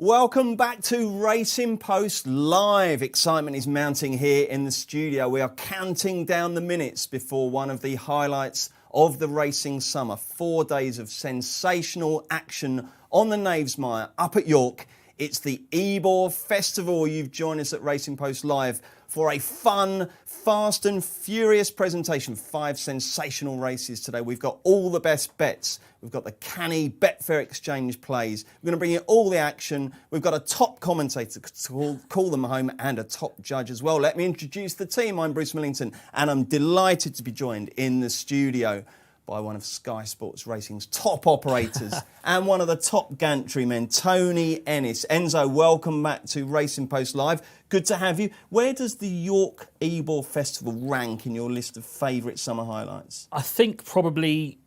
Welcome back to Racing Post Live. Excitement is mounting here in the studio. We are counting down the minutes before one of the highlights of the racing summer. 4 days of sensational action on the Knavesmire up at York. It's the Ebor Festival. You've joined us at Racing Post Live for a fun, fast and furious presentation. 5 sensational races today. We've got all the best bets. We've got the canny Betfair Exchange plays. We're going to bring you all the action. We've got a top commentator to call them home and a top judge as well. Let me introduce the team. I'm Bruce Millington and I'm delighted to be joined in the studio by one of Sky Sports Racing's top operators and one of the top gantry men, Tony Ennis. Enzo, welcome back to Racing Post Live. Good to have you. Where does the York Ebor Festival rank in your list of favourite summer highlights? I think probably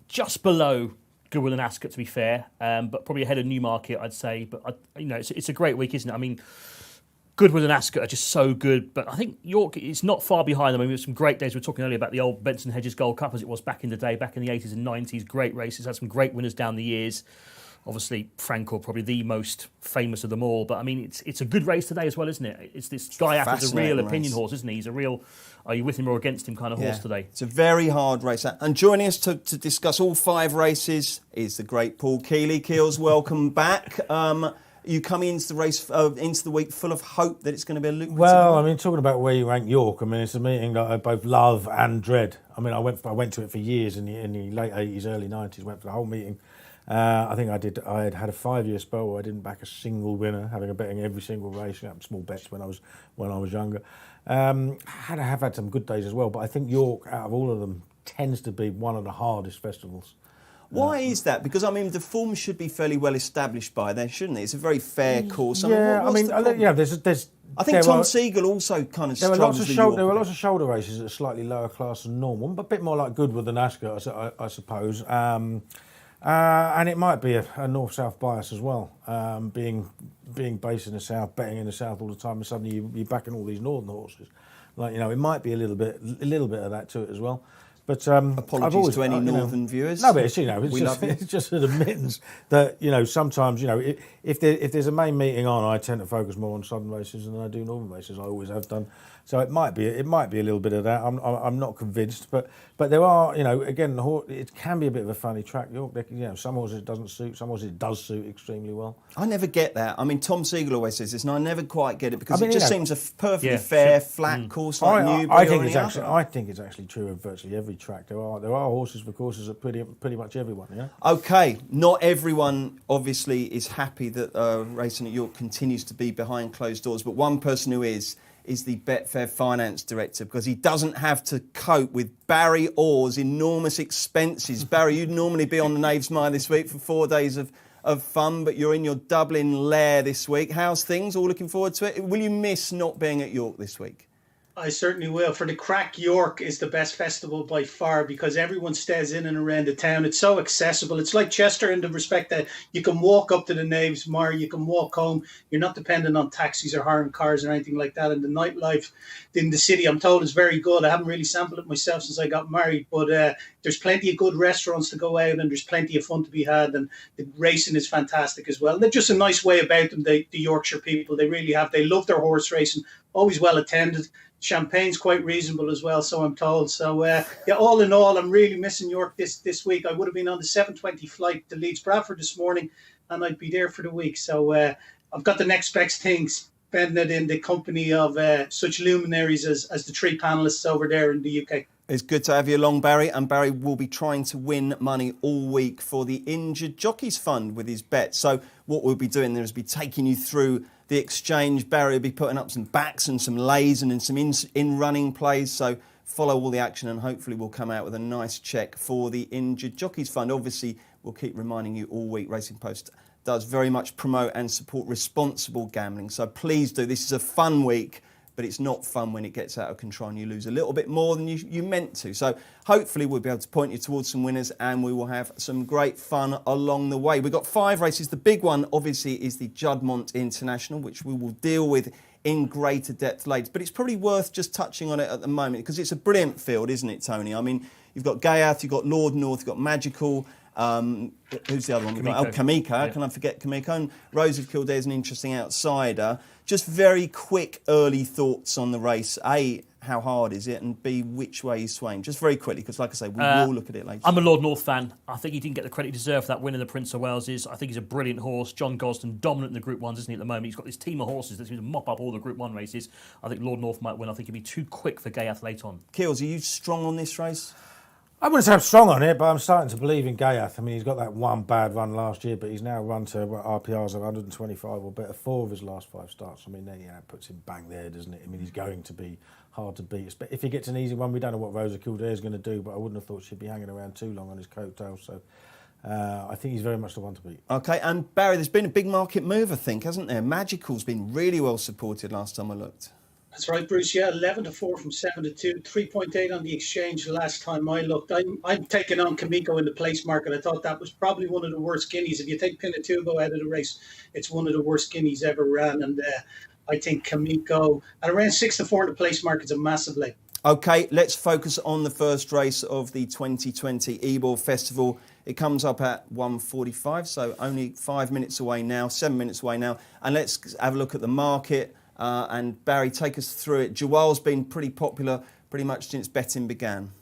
just below Goodwood and Ascot, to be fair, but probably ahead of Newmarket, I'd say. But it's a great week, isn't it? I mean, Goodwood and Ascot are just so good, but I think York is not far behind them. I mean, there's some great days. We were talking earlier about the old Benson Hedges Gold Cup as it was back in the day, back in the 80s and 90s. Great races, had some great winners down the years. Obviously, Francoeur, probably the most famous of them all. But I mean, it's a good race today as well, isn't it? It's this Guy Apple's a real opinion horse, isn't he? He's a real, are you with him or against him kind of horse today. It's a very hard race. And joining us to discuss all 5 races is the great Paul Kealy. Keels, welcome back. You come into the race, into the week full of hope that it's going to be a lucrative Well, one. I mean, talking about where you rank York, I mean, it's a meeting that I both love and dread. I mean, I went to it for years in the late 80s, early 90s, went for the whole meeting. I think I had a 5-year spell where I didn't back a single winner, having a betting every single race, small bets when I was younger. Have had some good days as well, but I think York, out of all of them, tends to be one of the hardest festivals. Why is that? Because, I mean, the form should be fairly well established by then, shouldn't it? It's a very fair course. Yeah, I think Tom Siegel also kind of struggles with York. There were lots of shoulder races at a slightly lower class than normal, but a bit more like Goodwood than Ascot, I suppose. And it might be a north-south bias as well, being based in the south, betting in the south all the time, and suddenly you're backing all these northern horses. It might be a little bit of that to it as well. But apologies to any northern viewers. No, but it's just an admittance that sometimes if there's a main meeting on, I tend to focus more on southern races than I do northern races. I always have done. So it might be a little bit of that. I'm not convinced, but there are again it can be a bit of a funny track. York, some horses it doesn't suit, some horses it does suit extremely well. I never get that. I mean, Tom Siegel always says this, and I never quite get it because it just seems a perfectly fair, flat course like Newbury. I think it's actually true of virtually every track. There are horses for courses at pretty much everyone. Yeah. Okay, not everyone obviously is happy that racing at York continues to be behind closed doors, but one person who is the Betfair Finance Director, because he doesn't have to cope with Barry Orr's enormous expenses. Barry, you'd normally be on the Knavesmire this week for 4 days of fun, but you're in your Dublin lair this week. How's things? All looking forward to it? Will you miss not being at York this week? I certainly will. For the crack, York is the best festival by far because everyone stays in and around the town. It's so accessible. It's like Chester in the respect that you can walk up to the Knavesmire, you can walk home. You're not dependent on taxis or hiring cars or anything like that. And the nightlife in the city, I'm told, is very good. I haven't really sampled it myself since I got married, but there's plenty of good restaurants to go out and there's plenty of fun to be had. And the racing is fantastic as well. And they're just a nice way about them, the Yorkshire people. They really have. They love their horse racing, always well attended. Champagne's quite reasonable as well, so I'm told. So, all in all, I'm really missing York this week. I would have been on the 7:20 flight to Leeds Bradford this morning, and I'd be there for the week. So I've got the next best things, spending it in the company of such luminaries as the 3 panellists over there in the UK. It's good to have you along, Barry, and Barry will be trying to win money all week for the Injured Jockeys Fund with his bet. So what we'll be doing there is be taking you through the exchange. Barry will be putting up some backs and some lays and some in-running plays. So follow all the action and hopefully we'll come out with a nice cheque for the Injured Jockeys Fund. Obviously, we'll keep reminding you all week, Racing Post does very much promote and support responsible gambling. So please do. This is a fun week, but it's not fun when it gets out of control and you lose a little bit more than you meant to. So hopefully we'll be able to point you towards some winners and we will have some great fun along the way. We've got 5 races. The big one, obviously, is the Juddmonte International, which we will deal with in greater depth later. But it's probably worth just touching on it at the moment because it's a brilliant field, isn't it, Tony? I mean, You've got Gayath, you've got Lord North, you've got Magical. Who's the other one? Kamiko. How can I forget Kamiko? And Rose of Kildare is an interesting outsider. Just very quick early thoughts on the race. A, how hard is it? And B, which way is swaying? Just very quickly, because like I say, we will look at it later. I'm a Lord North fan. I think he didn't get the credit he deserved for that win in the Prince of Wales. I think he's a brilliant horse. John Gosden, dominant in the Group 1s, isn't he, at the moment? He's got this team of horses that seem to mop up all the Group 1 races. I think Lord North might win. I think he'll be too quick for Gayath late on. Keels, are you strong on this race? I wouldn't say I'm strong on it, but I'm starting to believe in Gayath. I mean, he's got that one bad run last year, but he's now run to RPRs of 125 or better 4 of his last 5 starts. I mean, then puts him bang there, doesn't it? I mean, he's going to be hard to beat. But if he gets an easy one, we don't know what Rose of Kildare is going to do, but I wouldn't have thought she'd be hanging around too long on his coattails. So I think he's very much the one to beat. OK, and Barry, there's been a big market move, I think, hasn't there? Magical's been really well supported last time I looked. That's right, Bruce. Yeah, 11-4 from 7-2, 3.8 on the exchange the last time I looked. I'm taking on Kamiko in the place market. I thought that was probably one of the worst guineas. If you take Pinatubo out of the race, it's one of the worst guineas ever ran. And I think Kamiko at around 6-4 in the place market is a massive leg. OK, let's focus on the first race of the 2020 Ebor Festival. It comes up at 1:45, so only 5 minutes away now, 7 minutes away now. And let's have a look at the market. And Barry, take us through it. Jawal's been pretty popular pretty much since betting began.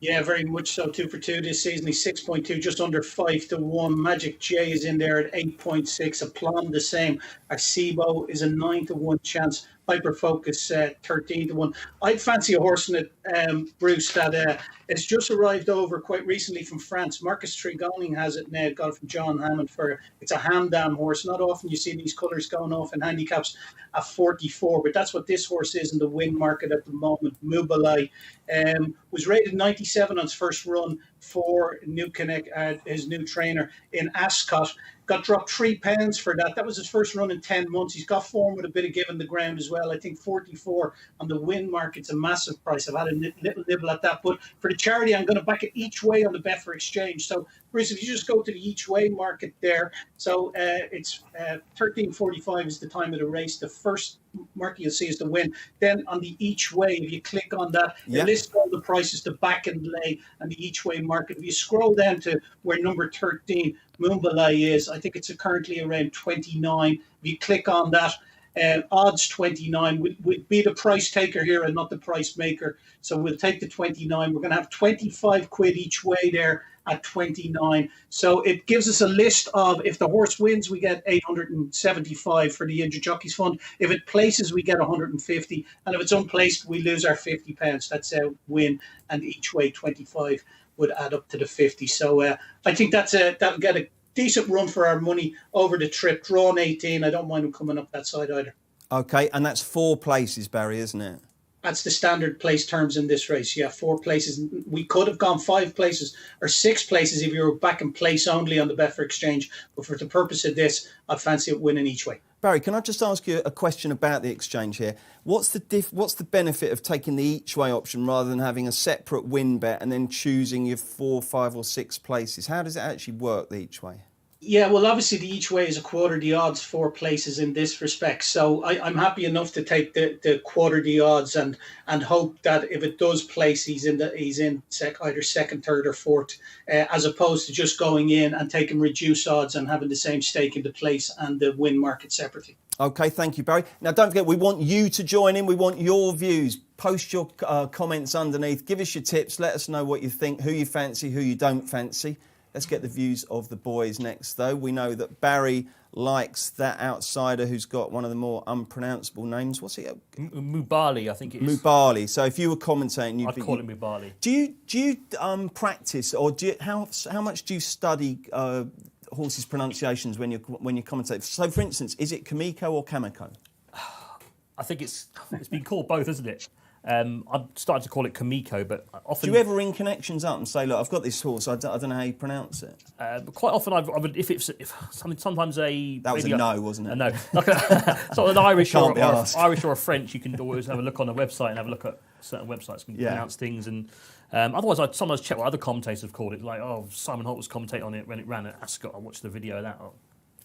Yeah, very much so. 2 for 2 this season. He's 6.2, just under 5-1. Magic J is in there at 8.6. Aplomb the same. Arcebo is a 9-1 chance. Hyper Focus 13-1. I'd fancy a horse in it, Bruce, that it's just arrived over quite recently from France. Marcus Trigoning has it now. Got it from John Hammond it's a Hamdam horse. Not often you see these colours going off in handicaps at 44, but that's what this horse is in the win market at the moment. Mubalai was rated 97 on his first run for New Connect, his new trainer in Ascot. Got dropped £3 for that. That was his first run in 10 months. He's got form with a bit of give in the ground as well. I think 44 on the win market's a massive price. I've had a little nibble at that. But for the charity, I'm going to back it each way on the Betfair Exchange. So, Bruce, if you just go to the each way market there, so it's 13.45 is the time of the race. The first market you'll see is the win. Then on the each way, if you click on that, it lists all the prices, the back and lay, and the each way market. If you scroll down to where number 13, Moonbalai is, I think it's currently around 29. If you click on that, odds 29. We'd be the price taker here and not the price maker. So we'll take the 29. We're going to have 25 quid each way there at 29. So it gives us a list of, if the horse wins, we get 875 for the Injured Jockeys Fund. If it places, we get 150. And if it's unplaced, we lose our £50. That's a win. And each way 25 would add up to the 50. So I think that'll get a decent run for our money over the trip. Drawn 18. I don't mind them coming up that side either. OK, and that's 4 places, Barry, isn't it? That's the standard place terms in this race. Yeah, 4 places. We could have gone 5 places or 6 places if you were back in place only on the Betfair Exchange. But for the purpose of this, I'd fancy it winning each way. Barry, can I just ask you a question about the exchange here? What's the benefit of taking the each way option rather than having a separate win bet and then choosing your 4, 5 or 6 places? How does it actually work, the each way? Yeah, well, obviously the each way is a quarter the odds 4 places in this respect. So I'm happy enough to take the quarter the odds and hope that if it does place, he's in either second, third, or fourth, as opposed to just going in and taking reduced odds and having the same stake in the place and the win market separately. OK, thank you, Barry. Now, don't forget, we want you to join in. We want your views. Post your comments underneath. Give us your tips. Let us know what you think, who you fancy, who you don't fancy. Let's get the views of the boys next, though. We know that Barry likes that outsider who's got one of the more unpronounceable names. What's it? Mubali, I think it is. Mubali. So if you were commentating, I'd call it Mubali. Do you practice, or how much do you study horses' pronunciations when you commentate? So, for instance, is it Kamiko or Kamiko? I think it's been called both, isn't it? I've started to call it Kamiko, but often... Do you ever ring connections up and say, look, I've got this horse, I don't know how you pronounce it? But quite often, I would, if sometimes a... That was a no, wasn't it? A no. Like an Irish or a French, you can always have a look on a website and have a look at certain websites and pronounce things. And otherwise, I'd sometimes check what other commentators have called it. Like, Simon Holt was commentating on it when it ran at Ascot. I watched the video of that.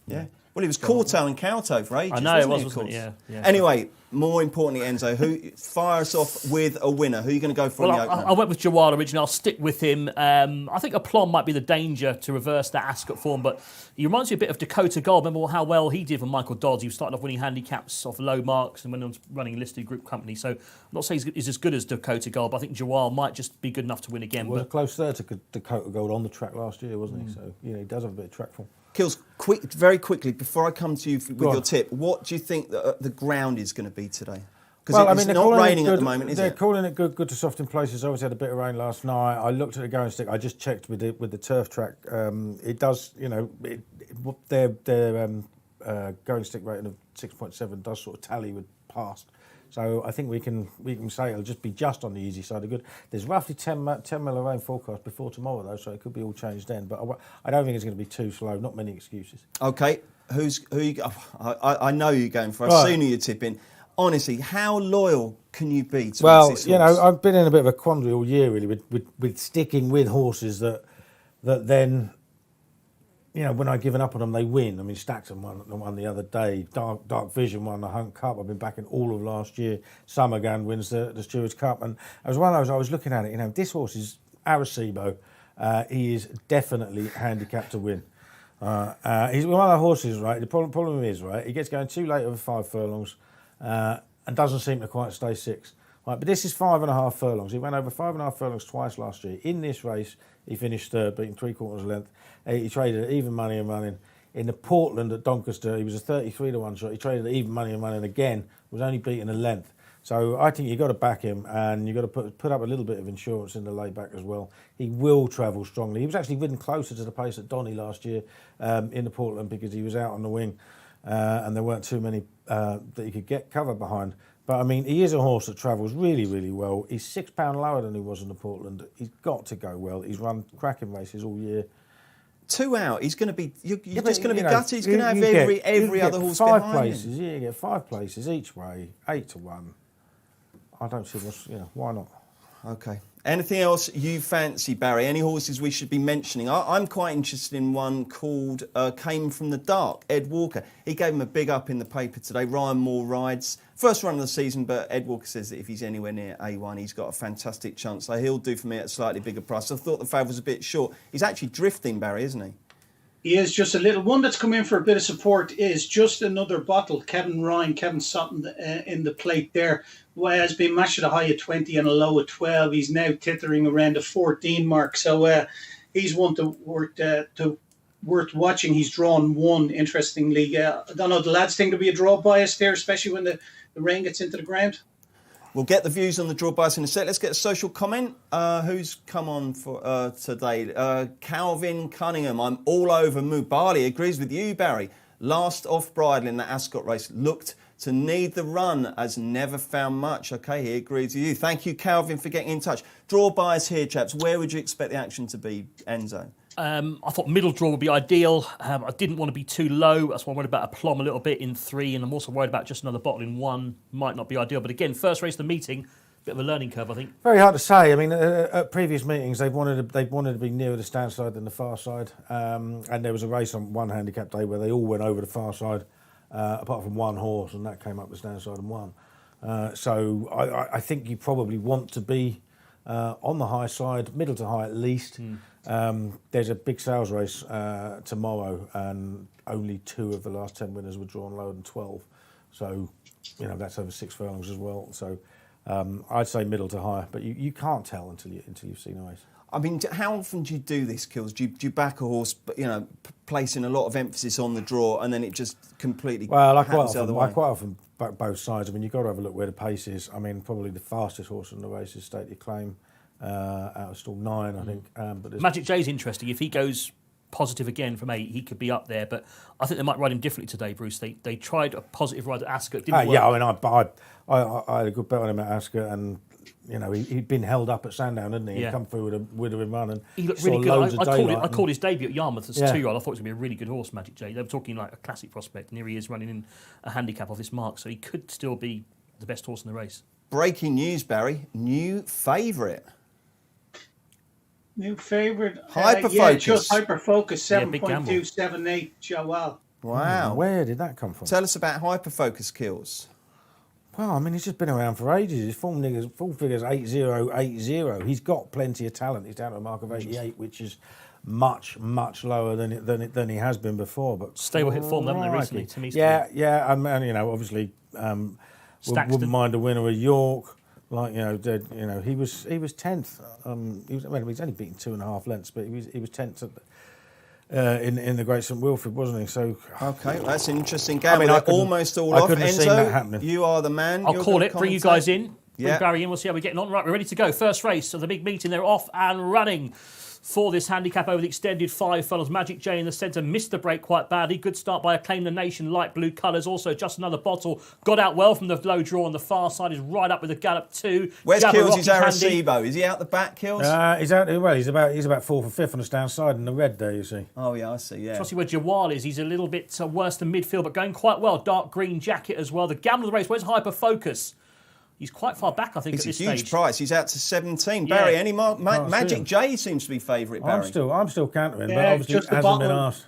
Yeah. Well, he was Corto and Cowto for ages. I know it was, of wasn't course? it? Yeah. Anyway, more importantly, Enzo, who fire us off with a winner? Who are you going to go for in the opener? I went with Jawal originally. I'll stick with him. I think Aplomb might be the danger to reverse that Ascot form, but he reminds me a bit of Dakota Gold. Remember how well he did for Michael Dodds? He was starting off winning handicaps off low marks and when he was running a listed group company. So I'm not saying he's as good as Dakota Gold, but I think Jawal might just be good enough to win again. He was a close third to Dakota Gold on the track last year, wasn't he? So, he does have a bit of track form. Kills, very quickly, before I come to you with your tip, what do you think the ground is going to be today? Because it's not raining at the moment, is it? They're calling it good to soft in places. Obviously had a bit of rain last night. I looked at the going stick. I just checked with the turf track. It does, their going stick rating of 6.7 does sort of tally with past. So I think we can say it'll just be just on the easy side of good. There's roughly 10 mil of rain forecast before tomorrow though, so it could be all changed then. But I don't think it's going to be too slow. Not many excuses. Okay, who you? I know you're going for. I've seen who you're tipping. Honestly, how loyal can you be to this horse? I've been in a bit of a quandary all year really with sticking with horses that then. When I've given up on them, they win. I mean, Stackton won the other day. Dark Vision won the Hunt Cup. I've been backing all of last year. Summergan wins the Stewards Cup. And it was one of those, I was looking at it, this horse is Arecibo. He is definitely handicapped to win. He's one of the horses, right? The problem is, right, he gets going too late over 5 furlongs and doesn't seem to quite stay 6. Right, but this is 5.5 furlongs. He went over 5.5 furlongs twice last year. In this race, he finished third, beating 3/4 length. He traded at even money and running. In the Portland at Doncaster, he was a 33-1 shot. He traded at even money and running again. Was only beaten a length. So I think you've got to back him, and you've got to put up a little bit of insurance in the layback as well. He will travel strongly. He was actually ridden closer to the pace at Donny last year in the Portland because he was out on the wing, and there weren't too many that he could get cover behind. But, I mean, he is a horse that travels really, really well. He's £6 lower than he was in the Portland. He's got to go well. He's run cracking races all year. 2 out. He's going to be. You're just going to be gutted. He's going to have every other horse behind places. Him. Yeah, you get 5 places each way, 8-1. I don't see what's. Why not? Okay. Anything else you fancy, Barry? Any horses we should be mentioning? I'm quite interested in one called Came From the Dark, Ed Walker. He gave him a big up in the paper today. Ryan Moore rides. First run of the season, but Ed Walker says that if he's anywhere near A1, he's got a fantastic chance. So he'll do for me at a slightly bigger price. I thought the favour was a bit short. He's actually drifting, Barry, isn't he? He is just a little. One that's come in for a bit of support is Just Another Bottle. Kevin Sutton in the plate there. Has been matched at a high of 20 and a low of 12. He's now tithering around the 14 mark. So he's one worth watching. He's drawn 1, interestingly. I don't know, the lads think there'll be a draw bias there, especially when the rain gets into the ground. We'll get the views on the draw bias in a sec. Let's get a social comment. Who's come on for today? Calvin Cunningham. I'm all over Mubali. Agrees with you, Barry. Last off bridle in the Ascot race. Looked to need the run, as never found much. Okay, he agrees with you. Thank you, Calvin, for getting in touch. Draw bias here, chaps. Where would you expect the action to be, Enzo? I thought middle draw would be ideal. I didn't want to be too low. That's why I'm worried about Aplomb a little bit in 3, and I'm also worried about Just Another Bottle in 1. Might not be ideal. But again, first race of the meeting, bit of a learning curve, I think. Very hard to say. I mean, at previous meetings, they've wanted to be nearer the stand side than the far side. And there was a race on one handicap day where they all went over the far side, apart from one horse, and that came up the stand side and won. So I think you probably want to be on the high side, middle to high at least. There's a big sales race tomorrow, and only 2 of the last 10 winners were drawn lower than 12. So, that's over 6 furlongs as well. So, I'd say middle to high, but you can't tell until you've seen a race. I mean, how often do you do this, Kills? Do you back a horse, placing a lot of emphasis on the draw, and then it just completely happens the other way? I quite often back both sides. I mean, you've got to have a look where the pace is. I mean, probably the fastest horse in the race is Stately Claim, out of stall 9, I think. But Magic J's interesting. If he goes positive again from 8, he could be up there. But I think they might ride him differently today, Bruce. They tried a positive ride at Ascot. Didn't work. Yeah, I mean, I had a good bet on him at Ascot, and he'd been held up at Sandown, hadn't he? Yeah. He'd come through with a run, and he looked really good. I called his debut at Yarmouth as a 2-year-old. I thought it was going to be a really good horse, Magic J. They were talking like a classic prospect, and here he is running in a handicap off this mark, so he could still be the best horse in the race. Breaking news, Barry. New favourite. New favourite. Hyperfocus. Just Hyperfocus, 7.278, Jawal. Wow. Where did that come from? Tell us about Hyperfocus Kills. Well, I mean, he's just been around for ages. His full figure's 8080. He's got plenty of talent. He's down to a mark of 88, which is much, much lower than he has been before. But stable hit form, haven't they, recently? To me, yeah. And obviously, wouldn't mind a winner of York. Like he was 10th. He's only beaten 2.5 lengths, but he was 10th at in the Great St Wilfrid, wasn't he? So okay, that's an interesting gamble. Almost all I off. couldn't have seen that happening. You are the man. I'll call it. Bring you guys in. Yeah. Bring Barry in. We'll see how we're getting on. Right, we're ready to go. First race of the big meeting. They're off and running. For this handicap over the extended 5 furlongs. Magic J in the centre missed the break quite badly. Good start by Acclaim the Nation, light blue colours. Also, Just Another Bottle got out well from the low draw on the far side. Is right up with the gallop 2. Where's Kills' Arecibo? Is he out the back, Kills? He's out. Well, he's about 4th or 5th on the down side in the red there. You see. Oh yeah, I see. Yeah. Trusty where Jawal is. He's a little bit worse than midfield, but going quite well. Dark green jacket as well. The gamble of the race. Where's Hyperfocus? He's quite far back, I think, it's at this a huge stage. price. He's out to 17. Yeah. Barry, any more? Magic J seems to be favourite, Barry. I'm still countering, Yeah, but obviously just it hasn't been asked.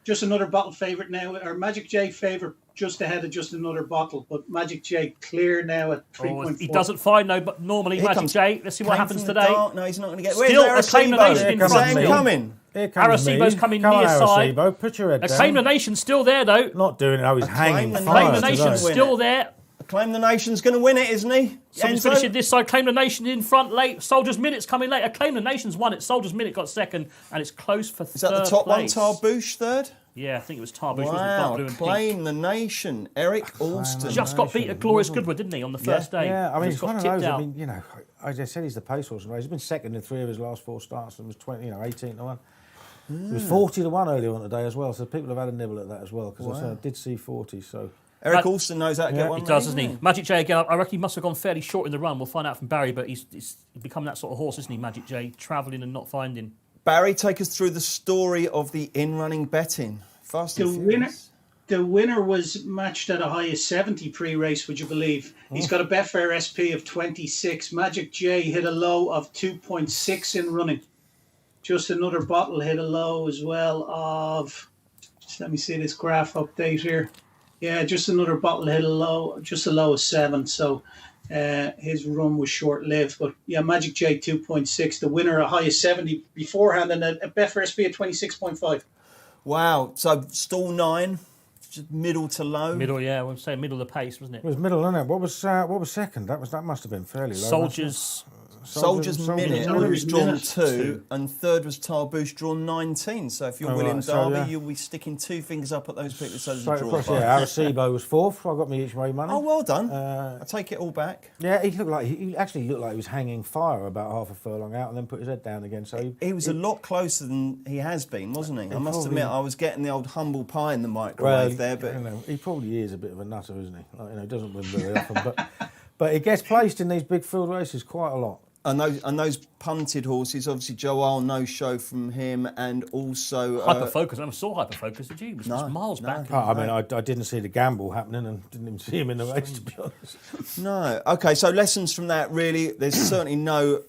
Just Another Bottle favourite now. Or Magic J favourite just ahead of Just Another Bottle. But Magic J clear now at 3.4. He doesn't find no, but normally Here Magic J. Let's see what happens today. No, he's not going to get. Still Where's Acclaim the Arecibo? Nation in Is front. that coming? Here comes Arecibo's me. coming Come near on, side. Arecibo, put your head Acclaim the down. Nation's still there, though. Not doing it. He's hanging the fire Acclaim the Nation. Nation's Win still it. there. Acclaim the Nation's going to win it, isn't he? Somebody's Enzo? finishing this side. Claim the Nation in front late. Soldiers Minute's coming late. Acclaim the Nation's won it. Soldiers Minute got second, and it's close for third Is that the top place. one? Tarbouche third? Yeah, I think it was Tarbouche. Wow, Blue and Acclaim pink. the Nation. Eric Alston. Just got beat at Glorious Goodwood, didn't he, on the first day? Yeah, I mean, Just it's got one of tipped those. out. I mean, as I said, he's the pacehorse. He's been second in 3 of his last 4 starts and was 18 to 1. It was 40 to 1 earlier on today as well, so people have had a nibble at that as well, because I did see 40, so... Eric Alston knows how to get one. He does, doesn't he? Magic J again. I reckon he must have gone fairly short in the run. We'll find out from Barry, but he's become that sort of horse, isn't he, Magic J? Travelling and not finding. Barry, take us through the story of the in-running betting. Fast and Furious. The winner was matched at a high of 70 pre-race, would you believe? He's got a Betfair SP of 26. Magic J hit a low of 2.6 in running. Just Another Bottle hit a low as well of... Just let me see this graph update here. Yeah, Just Another Bottle hit a low of 7. So his run was short-lived. But yeah, Magic J 2.6. The winner a high of 70 beforehand, and a Betfair SP of 26.5. Wow. So stall 9, just middle to low. Middle, yeah. I would say middle of the pace, wasn't It it? was middle, wasn't it? What was second? That must have been fairly low. Soldiers Minute Minute. was drawn Minute. 2, and third was Tarbouche, drawn 19. So if you're William right, so, Darby, yeah. you'll be sticking 2 fingers up at those people. So there's a Straight draw. across, yeah. Arecibo was 4th. I got me each way money. Oh, well done. I take it all back. Yeah, he actually looked like he was hanging fire about half a furlong out, and then put his head down again. So He was a lot closer than he has been, wasn't he? I must probably- admit, I was getting the old humble pie in the microwave there, but he probably is a bit of a nutter, isn't he? He doesn't win very often, but he gets placed in these big field races quite a lot. and those punted horses, obviously Joel, no show from him, and also Hyperfocus. I never saw Hyperfocus, did you? It was just miles back. I mean, I didn't see the gamble happening and didn't even see him in the race, to be honest. No. Okay, so lessons from that, really. There's certainly no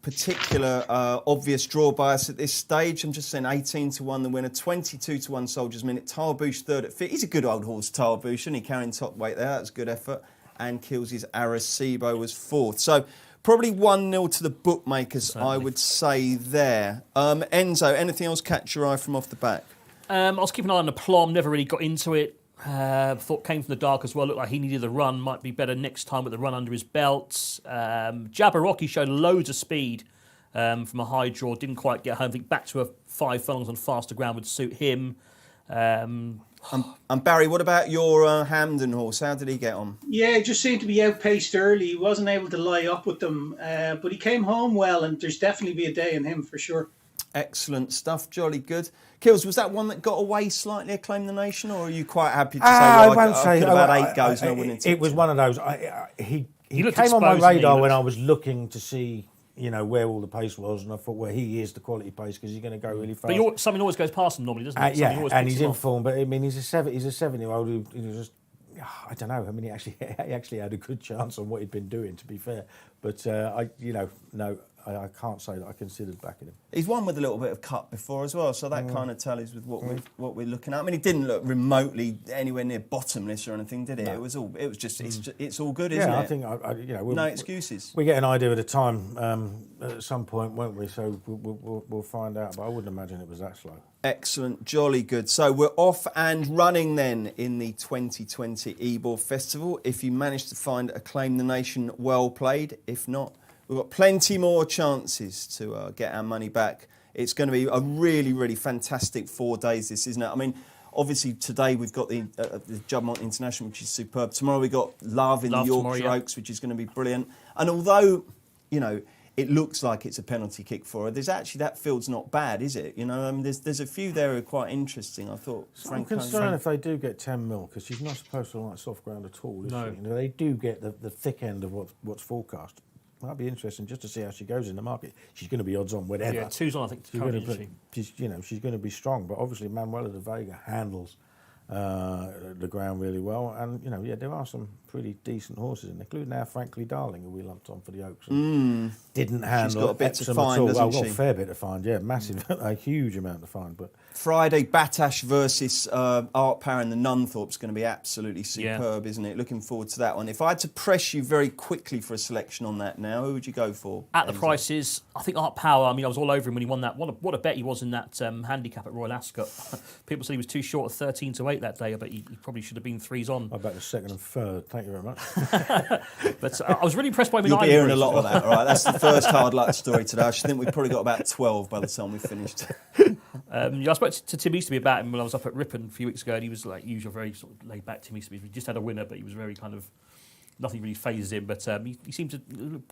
particular obvious draw bias at this stage. I'm just saying 18 to 1 the winner, 22 to 1 Soldiers Minute. Tarbouche third at 5th. He's a good old horse, Tarbouche, and he carrying top weight there. That's a good effort. And Kills' Arecibo was 4th. So probably 1-0 to the bookmakers, Certainly. I would say there. Enzo, anything else catch your eye from off the back? I was keeping an eye on the Plum, never really got into it. Thought Came from the Dark as well. Looked like he needed the run. Might be better next time with the run under his belt. Jabberwocky showed loads of speed from a high draw. Didn't quite get home. I think back to a 5 furlongs on faster ground would suit him. And Barry, what about your Hamden horse? How did he get on? Yeah, it just seemed to be outpaced early. He wasn't able to lie up with them, but he came home well, and there's definitely be a day in him for sure. Excellent stuff, jolly good. Kills, was that one that got away slightly, Acclaim the Nation, or are you quite happy to say, well, I could have had 8 goes, no winning? It was one of those. He looked came on my exposed, radar he when looked- I was looking to see, where all the pace was, and I thought, well, he is the quality pace because he's going to go really fast. But something always goes past him normally, doesn't it? Something Yeah, always and puts he's him in off. form. But I mean, he's a 7-year-old who just. I don't know. I mean, he actually had a good chance on what he'd been doing, to be fair. But no, I can't say that I considered backing him. He's won with a little bit of cut before as well, so that kind of tallies with what we're looking at. I mean, he didn't look remotely anywhere near bottomless or anything, did it? No. It was just it's all good, isn't it? Yeah, I think no excuses. We get an idea of the time at some point, won't we? So we'll find out. But I wouldn't imagine it was that slow. Excellent, jolly good. So we're off and running then in the 2020 Ebor Festival. If you manage to find a Claim the Nation, well played. If not, we've got plenty more chances to get our money back. It's going to be a really, really fantastic 4 days, this, isn't it? I mean, obviously today we've got the Juddmonte International, which is superb. Tomorrow we've got Love in the Yorkshire Oaks, which is going to be brilliant. And although, it looks like it's a penalty kick for her, there's actually, that field's not bad, is it? There's a few there who are quite interesting. I thought I'm concerned if they do get 10 mil, because she's not supposed to like soft ground at all, is she? They do get the thick end of what's forecast. Might be interesting just to see how she goes in the market. She's going to be odds on whatever. Yeah, 2's on, I think. She's going to be strong, but obviously Manuela de Vega handles the ground really well, and there are some pretty decent horses in there, including now Frankly Darling, who we lumped on for the Oaks. Didn't handle. She's got a bit to Epsom find, at all. doesn't Got she? a fair bit to find, yeah, massive, a huge amount to find. But Friday, Batash versus Art Power in the Nunthorpe's going to be absolutely superb, isn't it? Looking forward to that one. If I had to press you very quickly for a selection on that now, who would you go for? At the prices, I think Art Power, I was all over him when he won that. What a bet he was in that handicap at Royal Ascot. People said he was too short of 13 to 8 that day. I bet he probably should have been 3s on. I bet the second and third. Thank you very much. But I was really impressed by him in You'll be Ireland hearing a race lot as of well. that, all right? That's the first hard luck story today. I think we've probably got about 12 by the time we've finished. I spoke to Tim Easterby about him when I was up at Ripon a few weeks ago, and he was like usual, very sort of laid back Tim Easterby. He just had a winner, but he was very kind of, nothing really phases him. But he seemed to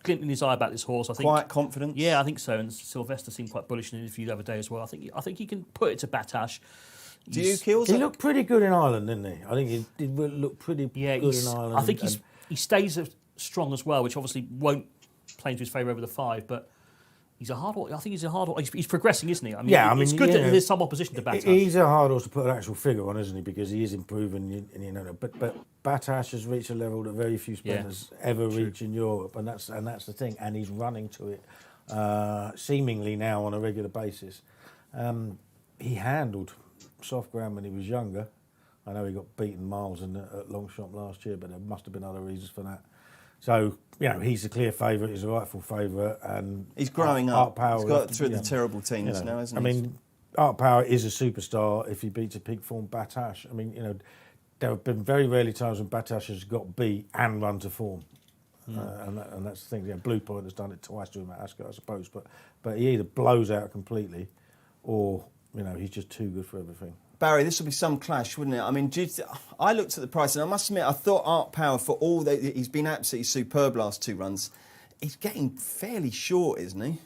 glint in his eye about this horse. I think Quite confident. Yeah, I think so. And Sylvester seemed quite bullish in an interview the other day as well. I think he can put it to Batash. Do you, Keels? He looked pretty good in Ireland, didn't he? I think he did look pretty good in Ireland. I think he stays strong as well, which obviously won't play into his favour over the 5, but he's a hard horse. I think he's a hard horse. He's progressing, isn't he? It's good that there's some opposition to Batash. He's a hard horse to put an actual figure on, isn't he? Because he is improving, But Batash has reached a level that very few sprinters ever reach in Europe, and that's the thing. And he's running to it seemingly now on a regular basis. He handled soft ground when he was younger. I know he got beaten miles at Longchamp last year, but there must have been other reasons for that. So, he's a clear favourite, he's a rightful favourite, and he's growing Art up. Power He's got through the terrible teams now, hasn't he? Art Power is a superstar if he beats a peak form Batash. There have been very rarely times when Batash has got beat and run to form. And that's the thing. Blue Point has done it twice to him at Ascot, I suppose. But he either blows out completely or, he's just too good for everything. Barry, this will be some clash, wouldn't it? I looked at the price and I must admit, I thought Art Power, for all that he's been absolutely superb last 2 runs, he's getting fairly short, isn't he?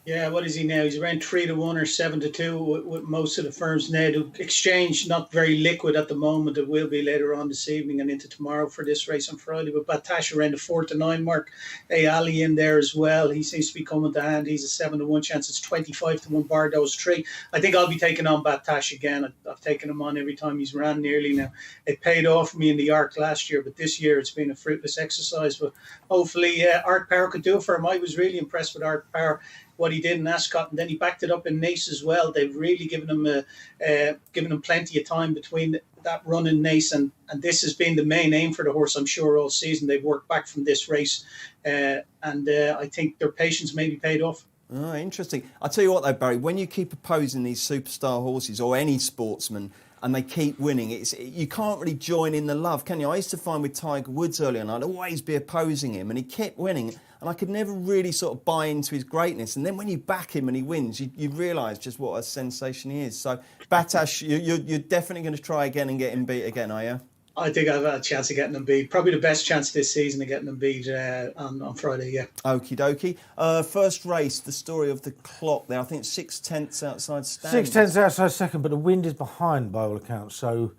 Yeah, what is he now? He's around 3-1 or 7-2 with most of the firms now. The exchange not very liquid at the moment. It will be later on this evening and into tomorrow for this race on Friday. But Batash around the 4-9 mark. Ali in there as well. He seems to be coming to hand. He's a 7-1 chance. It's 25-1 bar those 3. I think I'll be taking on Batash again. I've taken him on every time he's ran nearly now. It paid off for me in the Arc last year, but this year it's been a fruitless exercise. But hopefully Art Power could do it for him. I was really impressed with Art Power, what he did in Ascot, and then he backed it up in Nice as well. They've really given him plenty of time between that run in Nice, and this has been the main aim for the horse, I'm sure, all season. They've worked back from this race, and I think their patience may be paid off. Oh, interesting. I'll tell you what though, Barry, when you keep opposing these superstar horses or any sportsman and they keep winning, you can't really join in the love, can you? I used to find with Tiger Woods earlier on, I'd always be opposing him and he kept winning and I could never really sort of buy into his greatness. And then when you back him and he wins, you realise just what a sensation he is. So, Batash, you're definitely going to try again and get him beat again, are you? I think I've had a chance of getting them beat. Probably the best chance this season of getting them beat on Friday, yeah. Okie dokie. First race, the story of the clock there. I think 6/10 outside standing. 6/10 outside second, but the wind is behind by all accounts. So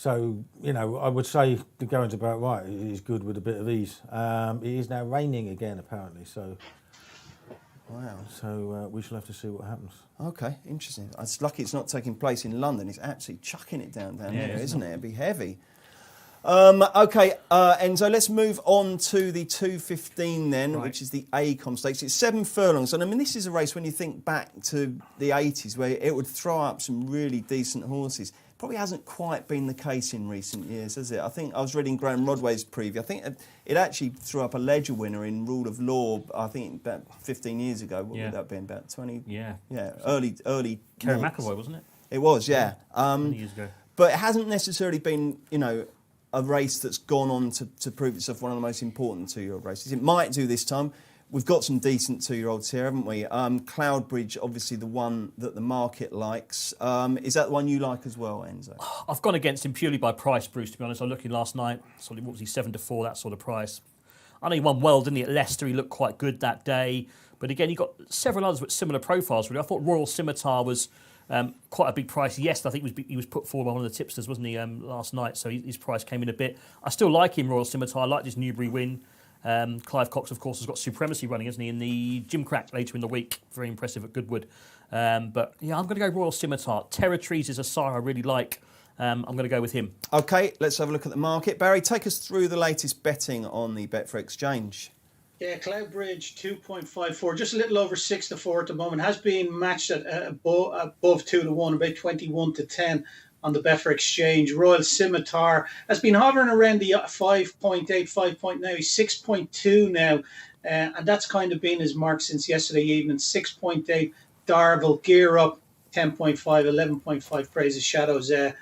I would say the going's about right. He's good with a bit of ease. It is now raining again, apparently. So, wow. So we shall have to see what happens. Okay, interesting. It's lucky it's not taking place in London. It's absolutely chucking it down there, isn't it? It'd be heavy. Okay, Enzo, let's move on to the 2:15 then, which is the ACOM Stakes. It's 7 furlongs, and I mean, this is a race when you think back to the 80s where it would throw up some really decent horses. Probably hasn't quite been the case in recent years, has it? I think I was reading Graham Rodway's preview. I think it actually threw up a Ledger winner in Rule of Law, I think about 15 years ago. What would that have been, about 20? Yeah. Yeah, early. Kerry McAvoy, wasn't it? It was, yeah. 20 years ago. But it hasn't necessarily been, a race that's gone on to prove itself one of the most important 2-year-old races. It might do this time. We've got some decent 2-year-olds here, haven't we? Cloudbridge, obviously the one that the market likes. Is that the one you like as well, Enzo? I've gone against him purely by price, Bruce, to be honest. I was looking last night, what was he, 7-4, that sort of price. I know he won well, didn't he, at Leicester? He looked quite good that day. But again, you got several others with similar profiles, really. I thought Royal Scimitar was quite a big price. Yes, I think he was put forward by one of the tipsters, wasn't he, last night? So his price came in a bit. I still like him, Royal Scimitar. I liked his Newbury win. Clive Cox, of course, has got Supremacy running, hasn't he, in the Gimcrack later in the week. Very impressive at Goodwood. But yeah, I'm going to go Royal Scimitar. Territories is a sire I really like. I'm going to go with him. OK, let's have a look at the market. Barry, take us through the latest betting on the Betfair Exchange. Yeah, Cloudbridge 2.54, just a little over 6-4 at the moment. Has been matched at above 2-1, about 21-10 on the Betfair Exchange. Royal Scimitar has been hovering around the 5.8, 6.2 now. And that's kind of been his mark since yesterday evening. 6.8, Darvel, Gear Up, 10.5, 11.5, Praise Shadows. If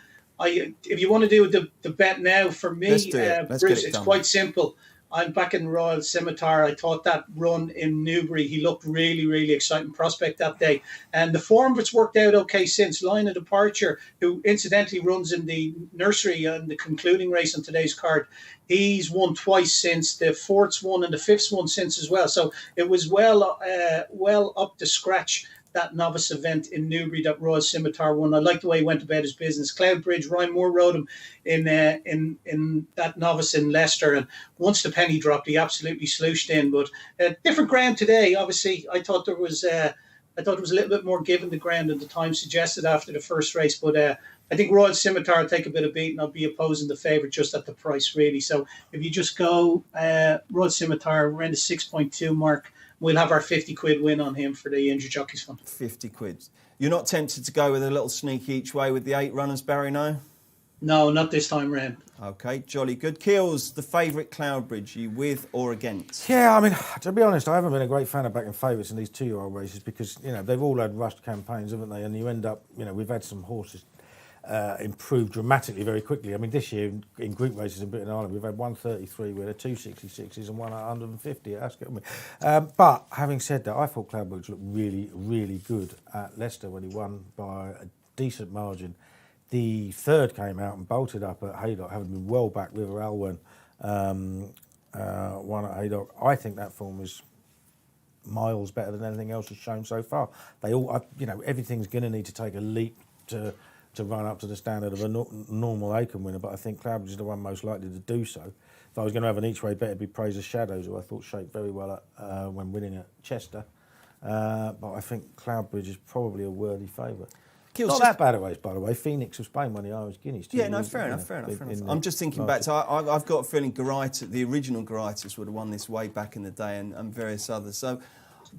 you want to do the bet now, for me, Bruce, it's quite simple. I'm back in Royal Scimitar. I thought that run in Newbury, he looked really, really exciting prospect that day. And the form of it's worked out okay since. Line of Departure, who incidentally runs in the nursery and the concluding race on today's card, he's won twice since. The fourth's won and the fifth's won since as well. So it was well up to scratch, that novice event in Newbury that Royal Scimitar won. I like the way he went about his business. Cloudbridge, Ryan Moore rode him in that novice in Leicester, and once the penny dropped, he absolutely slooshed in. But different ground today. Obviously, I thought it was a little bit more given the ground than the time suggested after the first race. But I think Royal Scimitar will take a bit of beating. I'll be opposing the favourite just at the price, really. So if you just go Royal Scimitar around the 6.2 mark, we'll have our 50 quid win on him for the Injured Jockeys Fund. 50 quid. You're not tempted to go with a little sneak each way with the 8 runners, Barry, no? No, not this time round. OK, jolly good. Keels, the favourite Cloudbridge, you with or against? Yeah, I mean, to be honest, I haven't been a great fan of backing favourites in these 2-year-old races because, they've all had rushed campaigns, haven't they? And you end up, we've had some horses improve dramatically very quickly. I mean, this year in group races in Britain and Ireland, we've had 133 with a 266s and one at 150 at Ascot. But having said that, I thought Cloudbridge looked really, really good at Leicester when he won by a decent margin. The third came out and bolted up at Haydock, having been well back. River Alwen won at Haydock. I think that form is miles better than anything else has shown so far. They all, everything's going to need to take a leap to run up to the standard of a normal ACOM winner, but I think Cloudbridge is the one most likely to do so. If I was going to have an each way bet, it'd be Praise of Shadows, who I thought shaped very well when winning at Chester. But I think Cloudbridge is probably a worthy favourite. Not that bad a race, by the way. Phoenix of Spain won the Irish Guineas. Yeah, no, fair enough. I'm just thinking back to, I've got a feeling the original Garitas would have won this way back in the day, and various others. So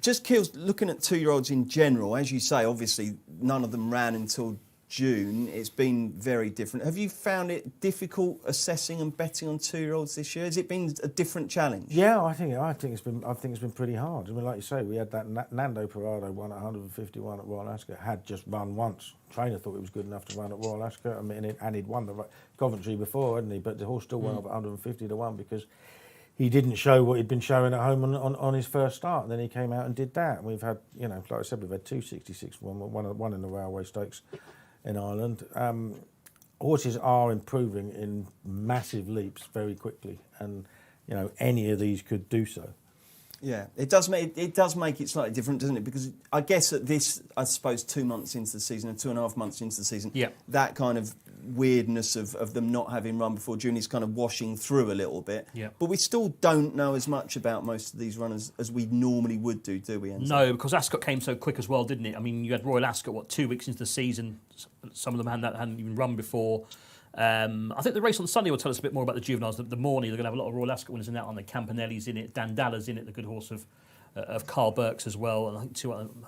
just Keels, looking at 2-year-olds in general, as you say, obviously none of them ran until June. It's been very different. Have you found it difficult assessing and betting on 2-year-olds this year? Has it been a different challenge? Yeah, I think it's been pretty hard. I mean, like you say, we had that Nando Parado won at 151 at Royal Ascot, had just run once. Trainer thought it was good enough to run at Royal Ascot. I mean, and he'd won the Coventry before, hadn't he? But the horse still went up at 150 to 1 because he didn't show what he'd been showing at home on his first start. And then he came out and did that. And we've had, like I said, we've had 266, one in the Railway Stakes in Ireland. Horses are improving in massive leaps very quickly, and any of these could do so. Yeah, it does make it slightly different, doesn't it? Because I guess at this, I suppose, 2 months into the season, or 2.5 months into the season, that kind of weirdness of them not having run before June is kind of washing through a little bit. Yeah. But we still don't know as much about most of these runners as we normally would do we, Enzo? No, because Ascot came so quick as well, didn't it? I mean, you had Royal Ascot, 2 weeks into the season? Some of them hadn't even run before. I think the race on Sunday will tell us a bit more about the juveniles. The Morney, they're going to have a lot of Royal Ascot winners in that. On the Campanelli's in it, Dandalla's in it, the good horse of Carl Burke's as well, and I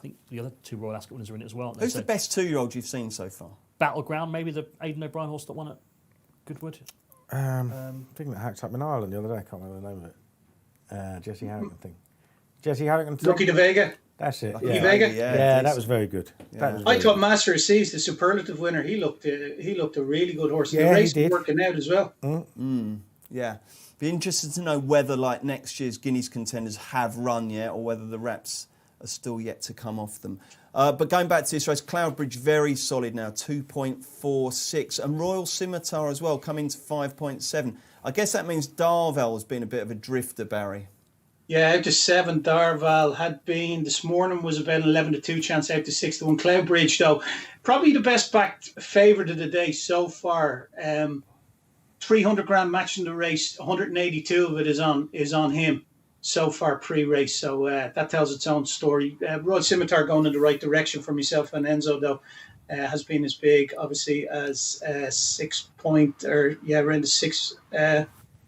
think the other 2 Royal Ascot winners are in it as well. Who's the best 2-year-old you've seen so far? Battleground, maybe the Aidan O'Brien horse that won at Goodwood. Thing that hacked up in Ireland the other day, I can't remember the name of it. Jesse Harrington thing. Jesse Harrington. Rocky de Vega. That's it. Lucky Vega. Yeah, that was very good. Yeah. Was I very thought good. Master of Seas, the superlative winner, he looked a really good horse. Yeah, The race he did. working out as well. Yeah. Be interested to know whether, like, next year's Guineas contenders have run yet, or whether the reps are still yet to come off them. But going back to this race, Cloudbridge very solid now, 2.46, and Royal Scimitar as well, coming to 5.7. I guess that means Darvel has been a bit of a drifter, Barry. Yeah, out to 7, Darval had been, this morning was about 11-2 chance, out to 6-1. Cloudbridge, though, probably the best backed favourite of the day so far. 300 grand match in the race, 182 of it is on him so far pre-race. So that tells its own story. Royal Scimitar going in the right direction for myself and Enzo, though, has been as big, obviously, as around the 6.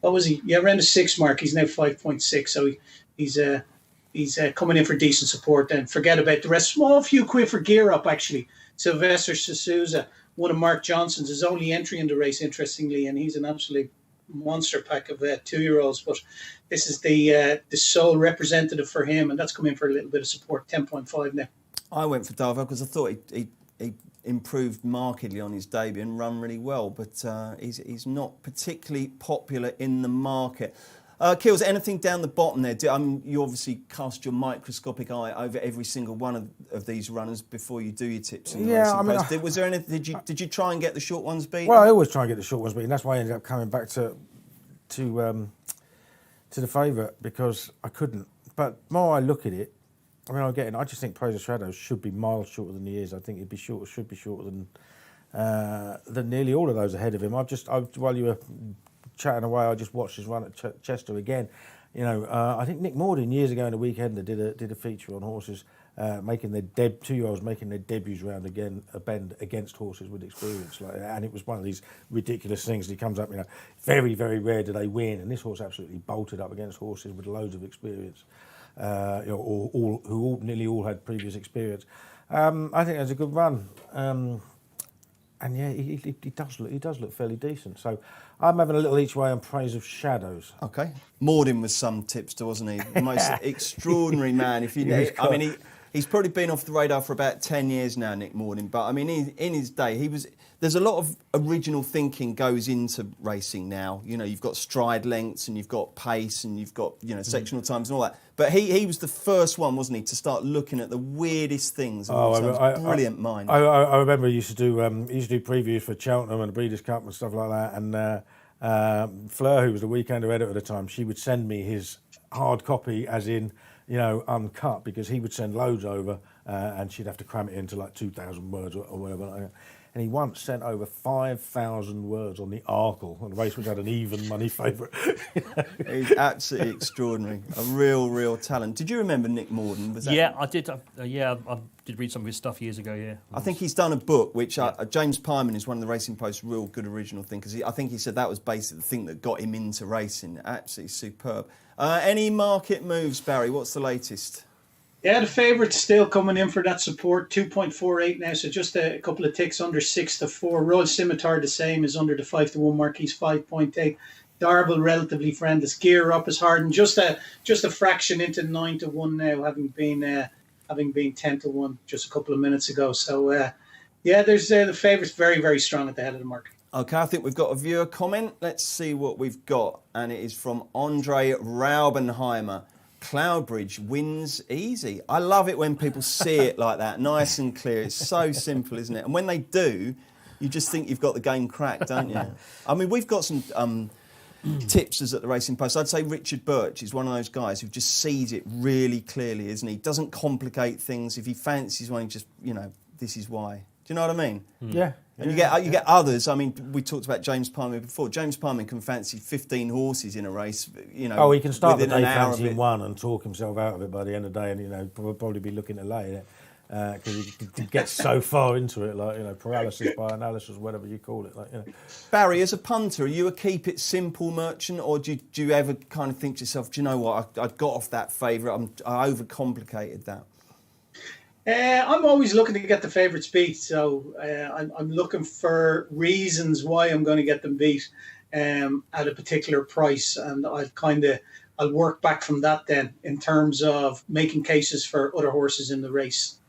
What was he? Yeah, around the 6 mark. He's now 5.6. So he's coming in for decent support. And forget about the rest. Small few quid for gear up, actually. Sylvester Sousa, one of Mark Johnson's, his only entry in the race, interestingly, and he's an absolute monster pack of 2-year-olds. But this is the sole representative for him, and that's come in for a little bit of support, 10.5 now. I went for Darvel because I thought he improved markedly on his debut and run really well, but he's not particularly popular in the market. Keels, anything down the bottom there? You obviously cast your microscopic eye over every single one of these runners before you do your tips. In the racing post. Was there anything? Did you try and get the short ones beat? Well, I always try and get the short ones beat, and that's why I ended up coming back to the favourite, because I couldn't. But the more I look at it, I just think Praise of Shadows should be miles shorter than he is. I think should be shorter than nearly all of those ahead of him. While you were chatting away, I just watched his run at Chester again. I think Nick Morden years ago in the Weekender did a feature on horses making their 2-year-olds making their debuts round a bend against horses with experience, and it was one of these ridiculous things. He comes up, very, very rare do they win, and this horse absolutely bolted up against horses with loads of experience. Nearly all had previous experience. I think it was a good run, and yeah, he does look fairly decent. So I'm having a little each way on Praise of Shadows. Okay, Morden was some tipster, wasn't he? The most extraordinary man. He's probably been off the radar for about 10 years now, Nick Morden. But in his day, there's a lot of original thinking goes into racing now. You've got stride lengths and you've got pace and you've got sectional times and all that. But he was the first one, wasn't he, to start looking at the weirdest things. Brilliant mind. I remember he used to do previews for Cheltenham and the Breeders' Cup and stuff like that. And Fleur, who was the Weekender editor at the time, she would send me his hard copy, as in uncut, because he would send loads over and she'd have to cram it into like 2,000 words or whatever. And he once sent over 5,000 words on the Arkle, on the race which had an even money favourite. He's absolutely extraordinary. A real talent. Did you remember Nick Morden? Yeah, I did. I did read some of his stuff years ago, yeah. I think he's done a book, which James Pyman is one of the Racing Post's real good original thinkers. I think he said that was basically the thing that got him into racing. Absolutely superb. Any market moves, Barry? What's the latest? Yeah, the favourite's still coming in for that support, 2.48 now, so just a couple of ticks under 6-4. Royal Scimitar the same, is under the 5-1 mark. He's 5.8. Darvel relatively friendless. Gear Up is hard, and just a fraction into 9-1 now, having been 10-1 just a couple of minutes ago. So there's the favourite's very, very strong at the head of the market. Okay, I think we've got a viewer comment. Let's see what we've got, and it is from Andre Raubenheimer. Cloudbridge wins easy. I love it when people see it like that, nice and clear. It's so simple, isn't it? And when they do, you just think you've got the game cracked, don't you? We've got some tipsters at the Racing Post. I'd say Richard Birch is one of those guys who just sees it really clearly, isn't he? Doesn't complicate things. If he fancies one, he just, this is why. Do you know what I mean? Yeah. And you get others. We talked about James Palmer before. James Palmer can fancy 15 horses in a race. He can start the within day an hour of fancying it. one and talk himself out of it by the end of the day, and will probably be looking to lay it. because you get so far into it, like, you know, paralysis by analysis, whatever you call it. Like, you know. Barry, as a punter, are you a keep it simple merchant, or do you ever kind of think to yourself, do you know what, I got off that favourite, I overcomplicated that? I'm always looking to get the favourites beat, so I'm looking for reasons why I'm going to get them beat at a particular price, and I'll work back from that then in terms of making cases for other horses in the race.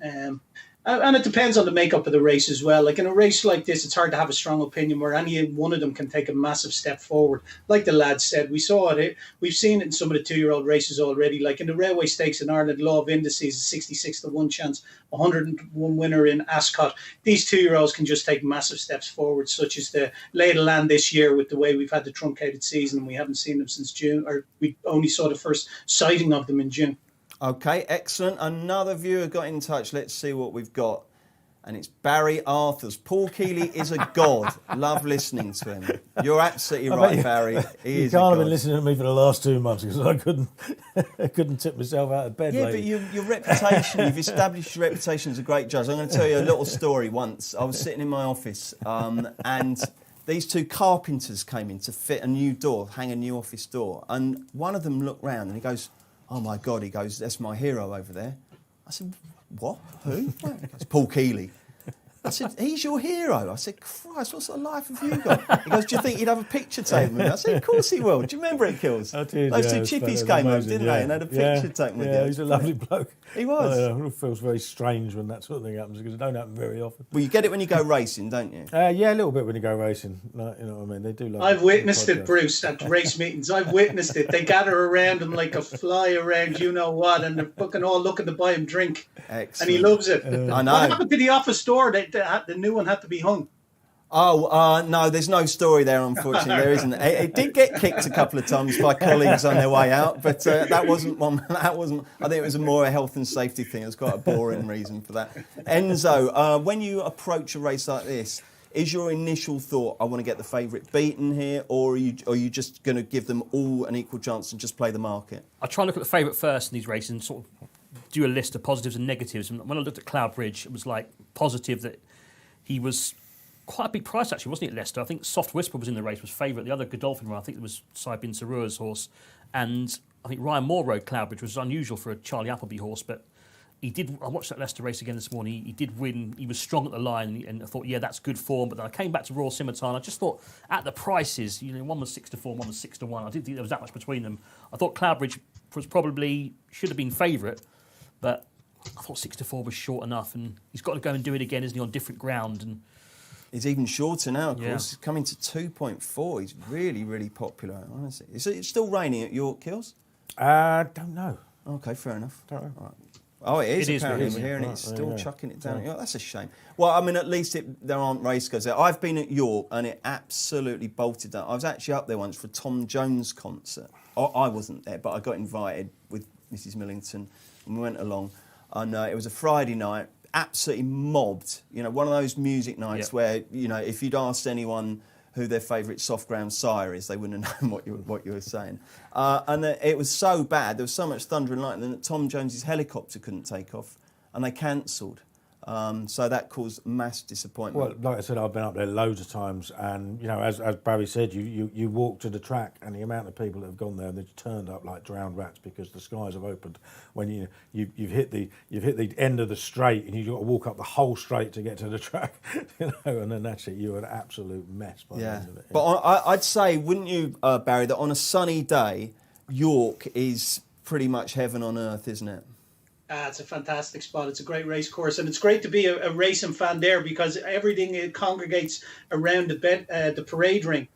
And it depends on the makeup of the race as well. Like in a race like this, it's hard to have a strong opinion where any one of them can take a massive step forward. Like the lad said, we've seen it in some of the 2-year-old races already. Like in the Railway Stakes in Ireland, Law of Indices, a 66-1 chance, 101 winner in Ascot. These 2-year-olds can just take massive steps forward, such as the Lay of the Land this year with the way we've had the truncated season, and we haven't seen them since June, or we only saw the first sighting of them in June. Okay, excellent. Another viewer got in touch. Let's see what we've got. And it's Barry Arthurs. Paul Kealy is a god. Love listening to him. You're absolutely right, Barry. He you can't have been listening to me for the last 2 months because I couldn't tip myself out of bed. Yeah, lately. but your reputation, you've established your reputation as a great judge. I'm going to tell you a little story once. I was sitting in my office and these 2 carpenters came in to fit a new door, hang a new office door. And one of them looked round and he goes, "Oh my God," he goes, "that's my hero over there." I said, "What? Who?" It's Paul Kealy. I said, "He's your hero." I said, "Christ, what sort of life have you got?" He goes, "Do you think he'd have a picture taken with me?" I said, "Of course he will." Do you remember it, Kills? I did. Those 2 chippies came over, didn't they, and had a picture taken with you. Yeah, he's a lovely bloke. He was. It feels very strange when that sort of thing happens because it don't happen very often. Well, you get it when you go racing, don't you? Yeah, a little bit when you go racing. Like, you know what I mean? They do. I've witnessed it, Bruce, at race meetings. I've witnessed it. They gather around him like a fly around you know what, and they're fucking all looking to buy him drink. Excellent. And he loves it. I know. What happened to the office door? The new one had to be hung. Oh, no, there's no story there, unfortunately. There isn't. It did get kicked a couple of times by colleagues on their way out, but that wasn't one. That wasn't. I think it was more a health and safety thing. It was quite a boring reason for that. Enzo, when you approach a race like this, is your initial thought, I want to get the favourite beaten here, or are you just going to give them all an equal chance and just play the market? I try and look at the favourite first in these races and sort of do a list of positives and negatives. And when I looked at Cloudbridge, it was like positive that he was quite a big price, actually, wasn't he, at Leicester? I think Soft Whisper was in the race, was favourite. The other Godolphin one, I think it was Saibin Sarua's horse. And I think Ryan Moore rode Cloudbridge, which was unusual for a Charlie Appleby horse. But he did. I watched that Leicester race again this morning. He did win. He was strong at the line, and I thought, yeah, that's good form. But then I came back to Royal Scimitar, I just thought, at the prices, you know, one was 6-4, one was 6-1. I didn't think there was that much between them. I thought Cloudbridge should have been favourite, but I thought 6-4 was short enough, and he's got to go and do it again, isn't he, on different ground? And he's even shorter now, of Yeah. course. He's coming to 2.4. He's really, really popular, honestly. Is it still raining at York, Kills? Don't know. Okay, fair enough. Don't know. Right. Oh, it is, apparently. We're hearing it's still chucking it down. Yeah, that's a shame. Well, I mean, at least there aren't race cars there. I've been at York and it absolutely bolted down. I was actually up there once for a Tom Jones concert. I wasn't there, but I got invited with Mrs. Millington and we went along. And it was a Friday night, absolutely mobbed. You know, one of those music nights where, you know, if you'd asked anyone who their favourite soft ground sire is, they wouldn't have known what you were saying. And it was so bad, there was so much thunder and lightning that Tom Jones's helicopter couldn't take off and they cancelled. So that caused mass disappointment. Well, like I said, I've been up there loads of times, and you know, as Barry said, you walk to the track, and the amount of people that have gone there, they've turned up like drowned rats because the skies have opened. When you've hit the end of the straight, and you've got to walk up the whole straight to get to the track, you know, and then actually you're an absolute mess by the end of it. But I'd say, wouldn't you, Barry, that on a sunny day, York is pretty much heaven on earth, isn't it? It's a fantastic spot. It's a great race course, and it's great to be a racing fan there because everything it congregates around the parade ring,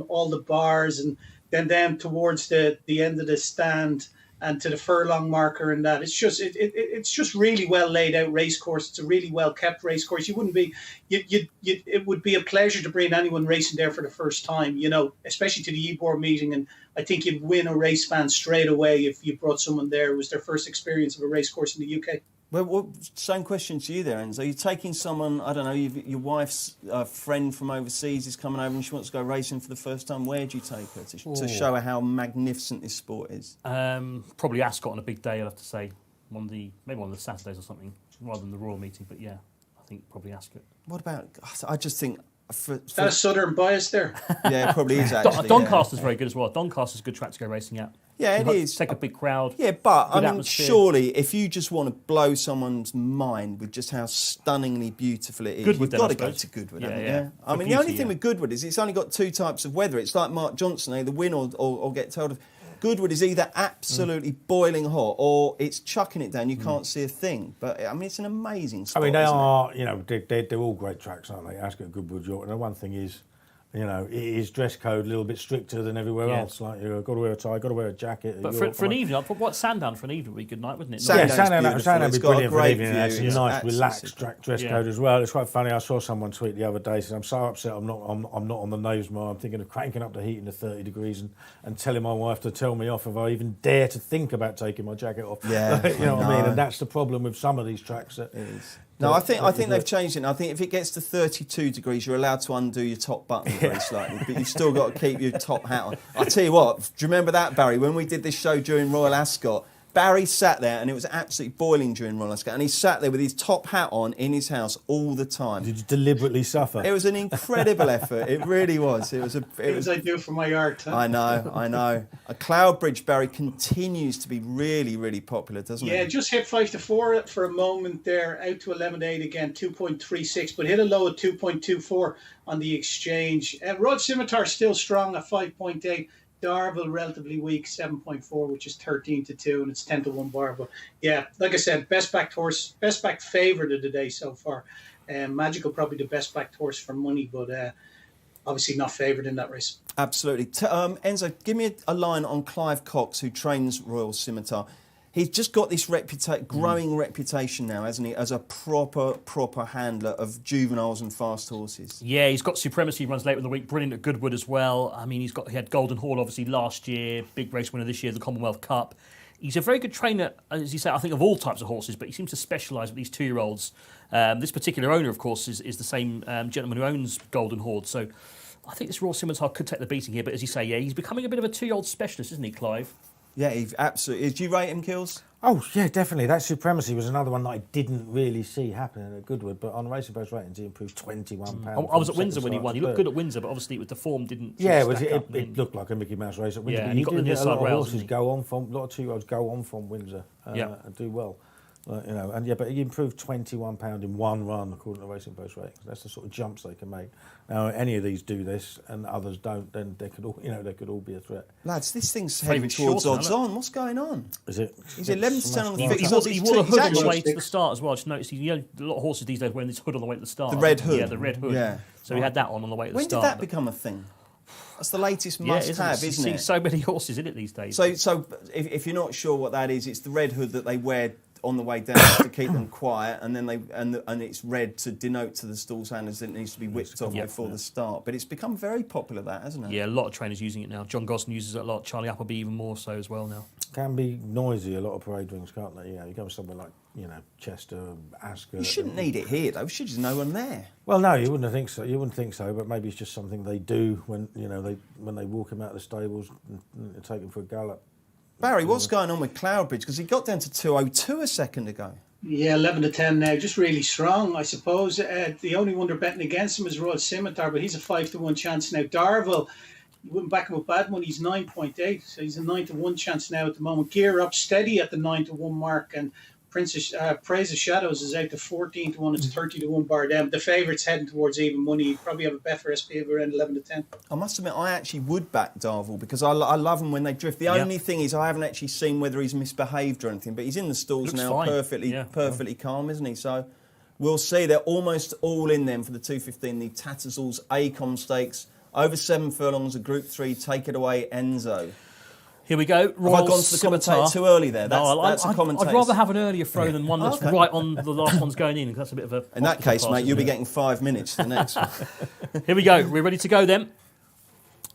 all the bars, and then down towards the end of the stand and to the furlong marker, and that it's just really well laid out race course. It's a really well kept race course. It would be a pleasure to bring anyone racing there for the first time, you know, especially to the Ebor meeting. And I think you'd win a race fan straight away if you brought someone there who was their first experience of a race course in the UK. Well, same question to you there, Enzo. Are you taking someone, I don't know, your wife's friend from overseas is coming over and she wants to go racing for the first time. Where do you take her to show her how magnificent this sport is? Probably Ascot on a big day, I'll have to say. Maybe one of the Saturdays or something. rather than the Royal Meeting. But yeah, I think probably Ascot. What about? I just think. Is that a southern bias there? Yeah, it probably is actually. Doncaster's very good as well. Doncaster's a good track to go racing at. Yeah, it is. Take a big crowd. Yeah, but I mean, atmosphere. surely if you just want to blow someone's mind with just how stunningly beautiful it is, Goodwood, you've then, got I to go suppose. to Goodwood, Yeah, haven't you? yeah. I For mean, the only beauty, thing yeah. with Goodwood is it's only got 2 types of weather. It's like Mark Johnson, either win or get told of. Goodwood is either absolutely boiling hot or it's chucking it down. You can't see a thing. But I mean, it's an amazing spot. I mean, they isn't are, you know, they're all great tracks, aren't they? Ascot, Goodwood, York. And the one thing is, you know, it is dress code a little bit stricter than everywhere Yeah. else. Like, you've got to wear a tie, got to wear a jacket. But for an evening, what Sandown for an evening would be a good night, wouldn't it? Sandown's Sandown beautiful. would It's be got a brilliant for great an evening. view. It's a It's nice, absolutely relaxed superb. dress Yeah. code as well. It's quite funny. I saw someone tweet the other day saying, "I'm so upset. I'm not on the nose more. I'm thinking of cranking up the heat into 30 degrees and telling my wife to tell me off if I even dare to think about taking my jacket off." Yeah, you know what I mean. I know. And that's the problem with some of these tracks. That No, I think they've changed it. I think if it gets to 32 degrees, you're allowed to undo your top button very slightly, but you've still got to keep your top hat on. I tell you what, do you remember that, Barry? When we did this show during Royal Ascot, Barry sat there and it was absolutely boiling during Royal Ascot, and he sat there with his top hat on in his house all the time. Did you deliberately suffer? It was an incredible effort. It really was. It was. Things I do for my art. Huh? I know. A Cloudbridge, Barry, continues to be really, really popular, doesn't Yeah, it? just hit 5-4 for a moment there, out to 11.8 again, 2.36, but hit a low at 2.24 on the exchange. Rod Scimitar still strong at 5.8. Darvel relatively weak, 7.4, which is 13-2, and it's 10-1 bar. But yeah, like I said, best backed horse, best backed favourite of the day so far. Magical probably the best backed horse for money, but obviously not favoured in that race. Absolutely. Enzo, give me a line on Clive Cox, who trains Royal Scimitar. He's just got this growing reputation now, hasn't he, as a proper handler of juveniles and fast horses. Yeah, he's got Supremacy, runs later in the week, brilliant at Goodwood as well. I mean, he had Golden Hall obviously last year, big race winner this year, the Commonwealth Cup. He's a very good trainer, as you say, I think of all types of horses, but he seems to specialise with these 2-year-olds. This particular owner, of course, is the same gentleman who owns Golden Horde, so I think this Royal Scimitar could take the beating here, but as you say, yeah, he's becoming a bit of a 2-year-old specialist, isn't he, Clive? Yeah, he absolutely is. Do you rate him, Kills? Oh, yeah, definitely. That Supremacy was another one that I didn't really see happening at Goodwood, but on Racing Post ratings, he improved £21. I was at Windsor when he won. He looked good at Windsor, but obviously with the form didn't. Yeah, stack up. it looked like a Mickey Mouse race at Windsor. Yeah, but and he got the near a side lot of rails, horses didn't he? go on from, a lot of 2-year-olds go on from Windsor and do well. You know, and yeah, but he improved £21 in one run according to Racing Post ratings. That's the sort of jumps they can make. Now, any of these do this and others don't, then they could all be a threat. Lads, this thing's heading Favourite towards short, odds isn't it? on. What's going on? Is it? He's 11% on the He fixed wore odds. the He's hood on the actually- way to the start as well. I just noticed a lot of horses these days wearing this hood on the way to the start. The red hood. Yeah, the red hood. Yeah. So he had that on the way to the When did start. that become a thing? That's the latest must-have, You isn't see it? so many horses in it these days. So if you're not sure what that is, it's the red hood that they wear on the way down to keep them quiet, and then and it's red to denote to the stall handlers that it needs to be whipped off before the start. But it's become very popular, that, hasn't it? Yeah, a lot of trainers using it now. John Gosden uses it a lot. Charlie Appleby even more so as well now. Can be noisy, a lot of parade rings, can't they? You go somewhere like, you know, Chester, Ascot. You shouldn't need it here, though. Should just no one there. Well, no, you wouldn't think so. You wouldn't think so, but maybe it's just something they do when they walk him out of the stables and take him for a gallop. Barry, what's going on with Cloudbridge? Because he got down to 2.02 a second ago. Yeah, 11-10 now, just really strong, I suppose. The only one they're betting against him is Royal Scimitar, but he's a 5-1 chance now. Darvel, you wouldn't back him with bad money, he's 9.8, so he's a 9-1 chance now at the moment. Gear up steady at the 9-1 mark, and Praise of Shadows is out to 14-1, it's 30-1 bar down. The favourite's heading towards even money. You'd probably have a Betfair SP of around 11-10. I must admit, I actually would back Darvel because I love them when they drift. The only thing is I haven't actually seen whether he's misbehaved or anything, but he's in the stalls Looks now, fine. perfectly calm, isn't he? So we'll see. They're almost all in them for the 2.15, the Tattersalls ACOM Stakes. Over 7 furlongs of Group 3. Take it away, Enzo. Here we go. Have I gone to the commentator too early there? That's a commentator. I'd rather have an earlier throw than one that's right on the last one's going in, because that's a bit of a... In that case, mate, you'll be getting 5 minutes for the next one. Here we go. We're ready to go then.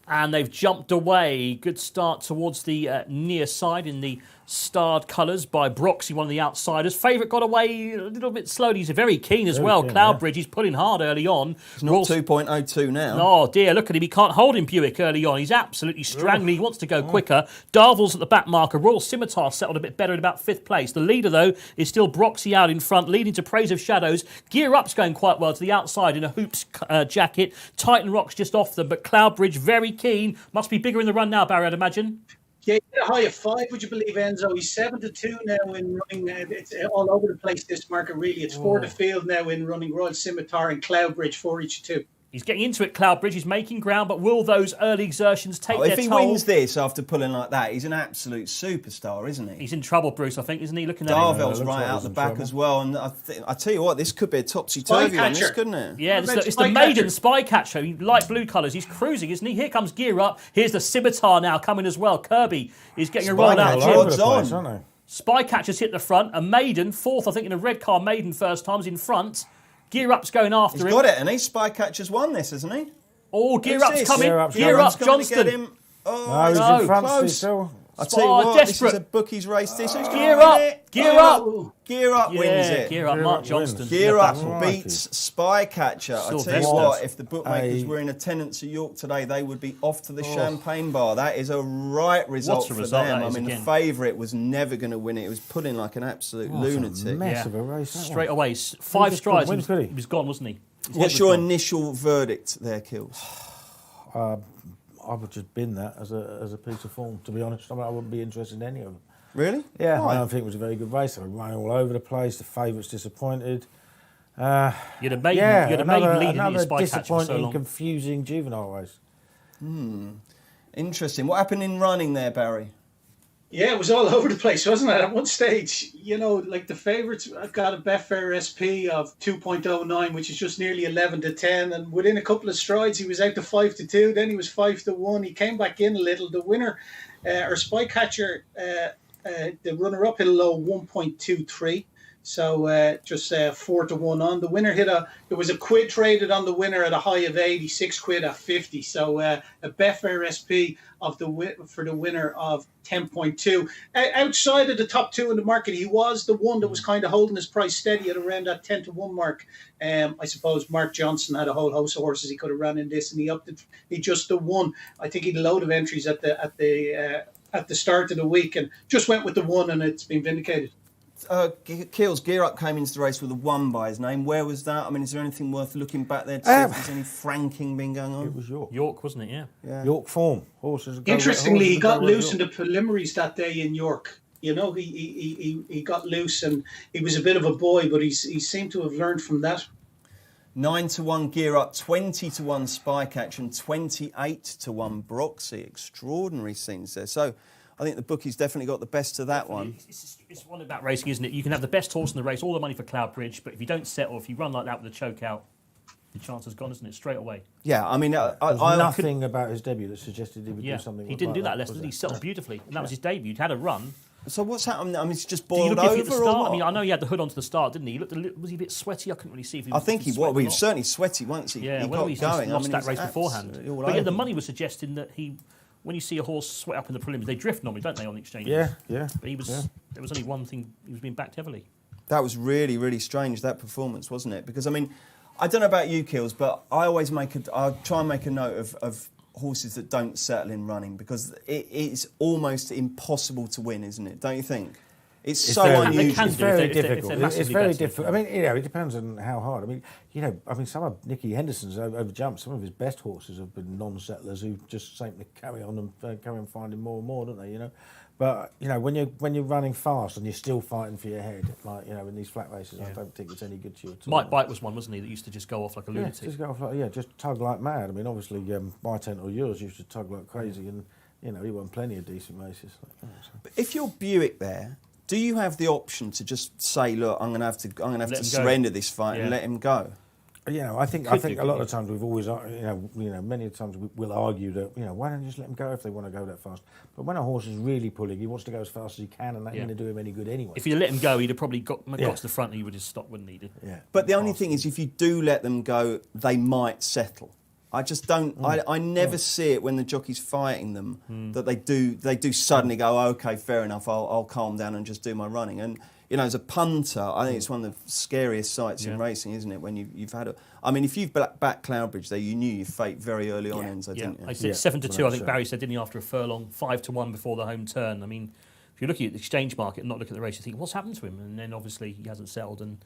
And they've jumped away. Good start towards the near side in the starred colours by Broxy, one of the outsiders. Favourite got away a little bit slowly. He's very keen as Very well. keen, Cloudbridge, he's pulling hard early on. It's not 2.02 now. Oh dear, look at him. He can't hold him, Buick, early on. He's absolutely strangling. He wants to go quicker. Darvel's at the back marker. Royal Scimitar settled a bit better in about 5th place. The leader, though, is still Broxy out in front, leading to Praise of Shadows. Gear Up's going quite well to the outside in a hoops jacket. Titan Rock's just off them, but Cloudbridge very keen. Must be bigger in the run now, Barry, I'd imagine. Yeah, he had a high of 5, would you believe, Enzo? He's 7-2 now in running. It's all over the place, this market, really. It's 4 to field now in running. Royal Scimitar and Cloudbridge, 4 each 2. He's getting into it, Cloudbridge. He's making ground, but will those early exertions take their toll? If he wins this after pulling like that, he's an absolute superstar, isn't he? He's in trouble, Bruce, I think, isn't he? Looking at Darvel's right out the back as well. And I tell you what, this could be a topsy-turvy on this, couldn't it? Yeah, it's the maiden Spycatcher, light blue colours. He's cruising, isn't he? Here comes Gear Up. Here's the Scimitar now coming as well. Kirby is getting a roll out. Spycatcher's hit the front. A maiden, 4th, I think, in a red car maiden first time's in front. Gear Up's going after him. He's got it, and Spycatcher's won this, hasn't he? Oh, Gear Up's coming. Gear Up's Up, Johnston. No, he's in front close. still. I tell you what, desperate. This is a bookie's race. This is Gear Up. Gear Up. Gear Up wins it. Gear Up, Mark Johnston. Gear Up beats Spycatcher. I tell you what, if the bookmakers were in attendance at York today, they would be off to the champagne bar. That is a right result for them. I mean, the favourite was never going to win it. It was putting like an absolute lunatic. A mess of a race. Straight away, 5 strides. He was gone, wasn't he? What's your initial verdict there, Kills? I would just bin that as a piece of form, to be honest. I mean, I wouldn't be interested in any of them. Really? Yeah, Why? I don't think it was a very good race. They were running all over the place. The favourite's disappointed. You'd have made leading another Spycatcher disappointing, so long. confusing juvenile race. Interesting. What happened in running there, Barry? Yeah, it was all over the place, wasn't it? At one stage, like the favourites got a Betfair SP of 2.09, which is just nearly 11-10. And within a couple of strides, he was out to 5-2. Then he was 5-1. He came back in a little. The winner, or Spycatcher, the runner-up hit a low 1.23. So just 4-1 on. The winner there was a quid traded on the winner at a high of 80, 6 quid at 50. So a Betfair SP for the winner of 10.2. Outside of the top 2 in the market, he was the one that was kind of holding his price steady at around that 10-1 mark. I suppose Mark Johnson had a whole host of horses he could have run in this, and he just the one. I think he had a load of entries at the start of the week, and just went with the one, and it's been vindicated. Keels, Gear Up came into the race with a 1 by his name. Where was that? I mean, is there anything worth looking back there to see if there's any franking been going on? It was York. York, wasn't it? Yeah. York form. Horses. Interestingly, he got loose in the preliminaries that day in York. He got loose, and he was a bit of a boy, but he seemed to have learned from that. 9-1 Gear Up, 20-1 Spycatcher, and 28-1 Broxy. Extraordinary scenes there. So I think the bookies definitely got the best of that one. It's one about racing, isn't it? You can have the best horse in the race, all the money for Cloudbridge, but if you don't settle, if you run like that with a choke out, the chance is gone, isn't it? Straight away. Yeah, I mean, There's nothing about his debut that suggested he would do something. He didn't do that last. He settled beautifully, and that was his debut. He'd had a run. So what's happened? I mean, it's just boiled over. At the start? I mean, I know he had the hood onto the start, didn't he? Was he a bit sweaty? I couldn't really see if he was. I think he was. He was certainly sweaty once he got going. Lost that race beforehand. But yeah, the money was suggesting that when you see a horse sweat up in the prelims, they drift normally, don't they, on the exchange? Yeah. But there was only one thing, he was being backed heavily. That was really, really strange, that performance, wasn't it? Because, I mean, I don't know about you, Kills, but I always I try and make a note of horses that don't settle in running, because it's almost impossible to win, isn't it? Don't you think? It's so unusual. It's very difficult. It's very difficult. I mean, it depends on how hard. I mean, some of Nicky Henderson's over jumps. Some of his best horses have been non-settlers who just seem to carry on finding more and more, don't they? But when you're running fast and you're still fighting for your head, like in these flat races, I don't think it's any good to you at all. Mike Bite was one, wasn't he, that used to just go off like a lunatic? Just go off just tug like mad. I mean, obviously, my tent or yours used to tug like crazy, and he won plenty of decent races. But if you're Buick there, do you have the option to just say, look, I'm going to have to surrender this fight and let him go? I think a lot of times we've always, many times we'll argue that, why don't you just let them go if they want to go that fast? But when a horse is really pulling, he wants to go as fast as he can, and that ain't going to do him any good anyway. If you let him go, he'd have probably got to the front and he would have stopped, wouldn't he? Yeah. But the only thing is, if you do let them go, they might settle. I just don't. I never see it when the jockey's fighting them that they do suddenly go, okay, fair enough. I'll calm down and just do my running. And as a punter, I think it's one of the scariest sights in racing, isn't it? When you've had if you've backed Cloudbridge there, you knew your fate very early on, Enzo, didn't you? I said 7-2. I think Barry said, didn't he, after a furlong, 5-1 before the home turn. I mean, if you're looking at the exchange market and not looking at the race, you think, what's happened to him? And then obviously he hasn't settled. And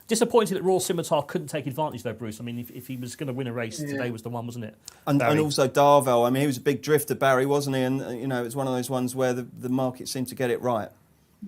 disappointed that Royal Scimitar couldn't take advantage, though, Bruce. I mean, if he was going to win a race, today was the one, wasn't it? And also Darvel. I mean, he was a big drifter, Barry, wasn't he? And it was one of those ones where the market seemed to get it right.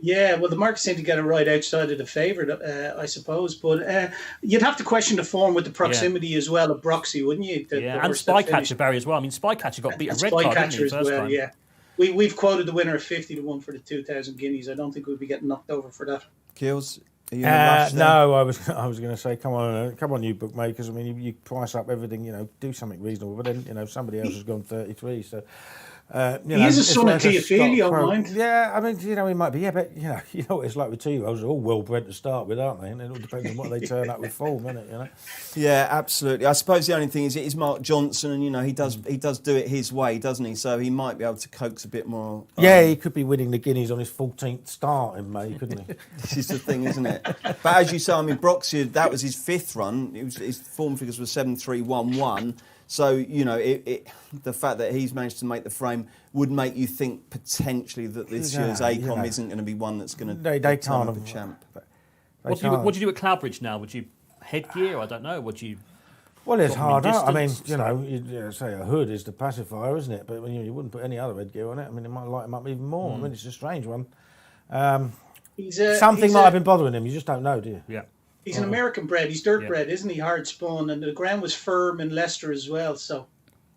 Yeah, well, the market seemed to get it right outside of the favourite, I suppose. But you'd have to question the form with the proximity as well of Broxy, wouldn't you? And Spycatcher, Barry, as well. I mean, Spycatcher got beat a red card, didn't he, as first well, time? yeah. We've quoted the winner at 50-1 for the 2,000 guineas. I don't think we'll be getting knocked over for that. Keels? Are you in a rush then? No, I was going to say, come on, you bookmakers. I mean, you price up everything, do something reasonable. But then, somebody else has gone 33. So, he is a son of Teofilio, mind. Yeah, I mean, he might be. Yeah, but you know what it's like with 2-year-olds. They're all well bred to start with, aren't they? And it all depends on what they turn up with form, doesn't it? Yeah, absolutely. I suppose the only thing is it is Mark Johnson, and he does do it his way, doesn't he? So he might be able to coax a bit more. Yeah, he could be winning the guineas on his 14th start in May, couldn't he? This is the thing, isn't it? But as you say, I mean, Broxy, that was his 5th run. His form figures were 7-3-1-1. So, the fact that he's managed to make the frame would make you think potentially that this year's ACOM isn't going to be one that's going to turn up a champ. What do you do at Cloudbridge now? Would you headgear? I don't know. Would you... Well, it's hard out. I mean, you say a hood is the pacifier, isn't it? But you wouldn't put any other headgear on it. I mean, it might light him up even more. I mean, it's a strange one. Something might have been bothering him. You just don't know, do you? Yeah. He's an American bred. He's dirt bred, isn't he? Hard spun, and the ground was firm in Leicester as well. So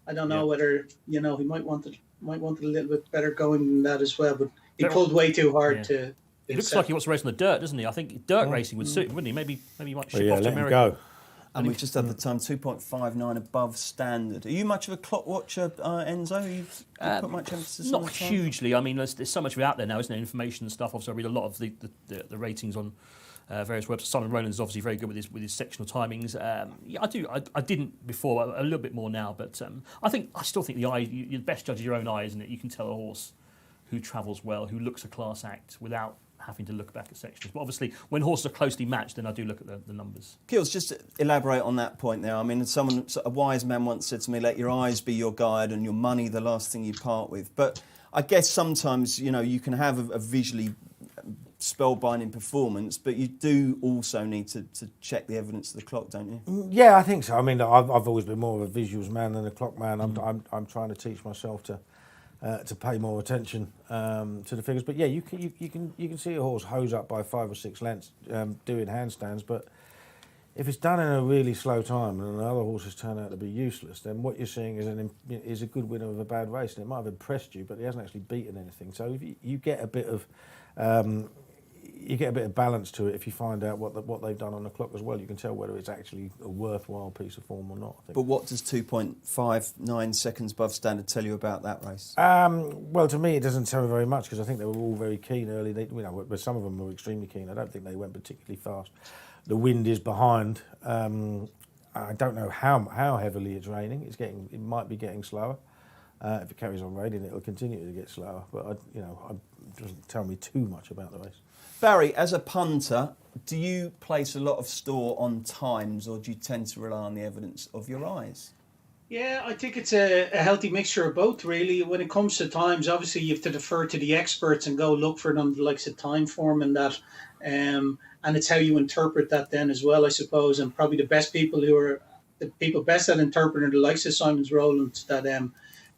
I don't know whether he might want it a little bit better going than that as well. But he pulled way too hard to. It looks like he wants to race on the dirt, doesn't he? I think dirt racing would suit him, wouldn't he? Maybe he might ship off to America. Let him go. And we've just had the time 2.59 above standard. Are you much of a clock watcher, Enzo? You put much emphasis on the time? Not hugely. I mean, there's so much out there now, isn't there? Information and stuff. Obviously, I read a lot of the ratings on various websites. Simon Rowland's obviously very good with his sectional timings. I do. I didn't before, a little bit more now. But I still think the eye. You're the best judge of your own eye, isn't it? You can tell a horse who travels well, who looks a class act without having to look back at sections. But obviously, when horses are closely matched, then I do look at the numbers. Keels, just to elaborate on that point there. I mean, a wise man once said to me, let your eyes be your guide and your money the last thing you part with. But I guess sometimes, you can have a visually spellbinding performance, but you do also need to check the evidence of the clock, don't you? Yeah, I think so. I mean, I've always been more of a visuals man than a clock man. I'm trying to teach myself to pay more attention to the figures. But yeah, you can see a horse hose up by 5 or 6 lengths doing handstands, but if it's done in a really slow time and the other horses turn out to be useless, then what you're seeing is a good winner of a bad race, and it might have impressed you, but he hasn't actually beaten anything. So if you get a bit of balance to it. If you find out what they've done on the clock as well, you can tell whether it's actually a worthwhile piece of form or not, I think. But what does 2.59 seconds above standard tell you about that race? Well, to me, it doesn't tell me very much because I think they were all very keen early. But some of them were extremely keen. I don't think they went particularly fast. The wind is behind. I don't know how heavily it's raining. It might be getting slower. If it carries on raining, it'll continue to get slower. But it doesn't tell me too much about the race. Barry, as a punter, do you place a lot of store on times, or do you tend to rely on the evidence of your eyes? Yeah, I think it's a healthy mixture of both, really. When it comes to times, obviously you have to defer to the experts and go look for them, like the time form and that. And it's how you interpret that then as well, I suppose. And probably the best people who are the people best at interpreting the likes of Simon's Rowland that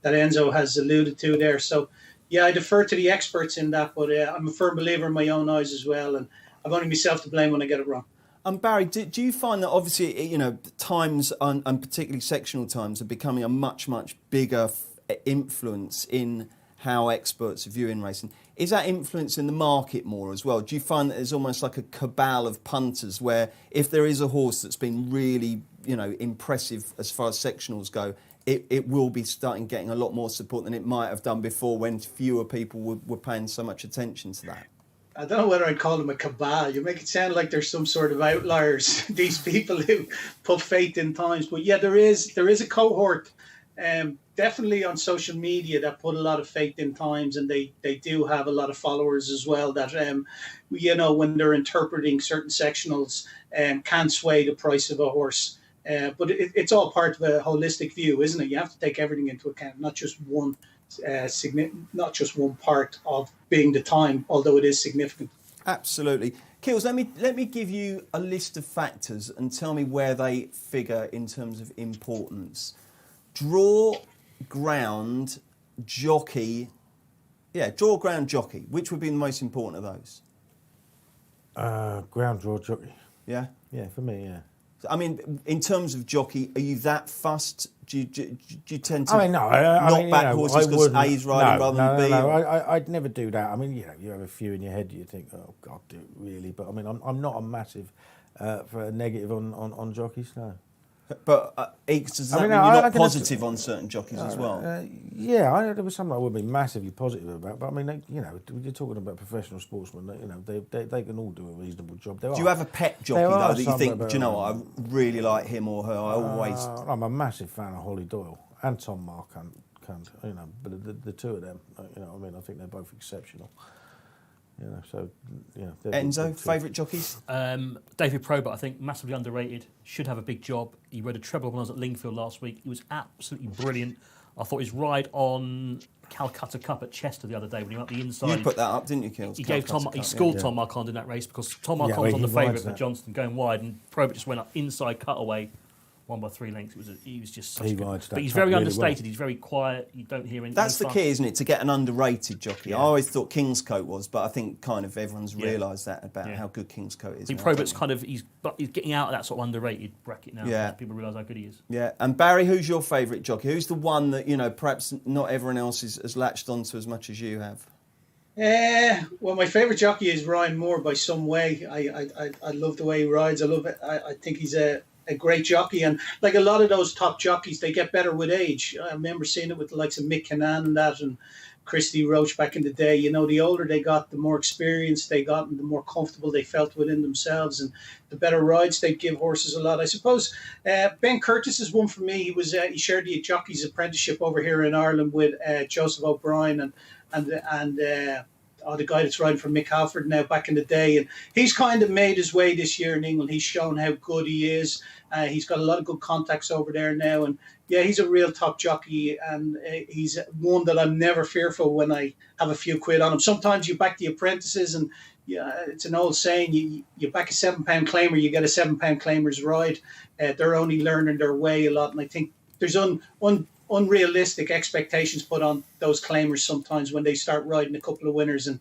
Enzo has alluded to there. So, yeah, I defer to the experts in that, but I'm a firm believer in my own eyes as well, and I've only myself to blame when I get it wrong. Barry, do you find that obviously, times and particularly sectional times are becoming a much, much bigger influence in how experts are viewing racing? Is that influencing the market more as well? Do you find that there's almost like a cabal of punters where if there is a horse that's been really, impressive as far as sectionals go, it will be getting a lot more support than it might have done before when fewer people were paying so much attention to that? I don't know whether I'd call them a cabal. You make it sound like there's some sort of outliers, these people who put faith in times. But yeah, there is a cohort, definitely on social media, that put a lot of faith in times, and they do have a lot of followers as well that, when they're interpreting certain sectionals, can sway the price of a horse. But it's all part of a holistic view, isn't it? You have to take everything into account, not just one not just one part of being the time, although it is significant. Absolutely. Keels, let me give you a list of factors and tell me where they figure in terms of importance. Draw, ground, jockey. Yeah, draw, ground, jockey. Which would be the most important of those? Ground, draw, jockey. Yeah? Yeah, for me, yeah. I mean, in terms of jockey, are you that fussed? Do you tend to knock back horses because A's riding rather than B? No, I'd never do that. I mean, you have a few in your head, you think, oh, God, do it really? But I mean, I'm not a massive for a negative on jockeys, no. But does that mean you're not positive on certain jockeys as well? There was some I would be massively positive about. But I mean, you're talking about professional sportsmen. They can all do a reasonable job. Do you have a pet jockey though that you think, do you know what, I really like him or her? I'm a massive fan of Holly Doyle and Tom Marquand. But the two of them, I think they're both exceptional. Enzo, favourite jockeys? David Probert, I think, massively underrated. Should have a big job. He rode a treble when I was at Lingfield last week. He was absolutely brilliant. I thought his ride on Calcutta Cup at Chester the other day when he went up the inside. You put that up, didn't you, Kills? He schooled Tom Marquand in that race because Tom Marquand was on the favourite for Johnston going wide, and Probert just went up inside cutaway. 1 by 3 lengths. He was just such but he's very understated. Well. He's very quiet. You don't hear anything. That's the key, isn't it? To get an underrated jockey. Yeah. I always thought Kingscote was, but I think kind of everyone's realised that about how good Kingscote is. I think Probert's kind of he's getting out of that sort of underrated bracket now. Yeah. People realise how good he is. Yeah. And Barry, who's your favourite jockey? Who's the one that perhaps not everyone else has latched onto as much as you have? Well, my favourite jockey is Ryan Moore by some way. I love the way he rides. I love it. I think he's a great jockey, and like a lot of those top jockeys, they get better with age. I remember seeing it with the likes of Mick Cannan and Christy Roach back in the day. The older they got, the more experience they got, and the more comfortable they felt within themselves, and the better rides they give horses a lot. I suppose Ben Curtis is one for me. He shared the jockey's apprenticeship over here in Ireland with Joseph O'Brien and the guy that's riding for Mick Halford now back in the day. And he's kind of made his way this year in England. He's shown how good he is. He's got a lot of good contacts over there now. And yeah, he's a real top jockey. And he's one that I'm never fearful when I have a few quid on him. Sometimes you back the apprentices, and it's an old saying, you back a £7 claimer, you get a £7 claimer's ride. They're only learning their way a lot. And I think there's unrealistic expectations put on those claimers sometimes when they start riding a couple of winners, and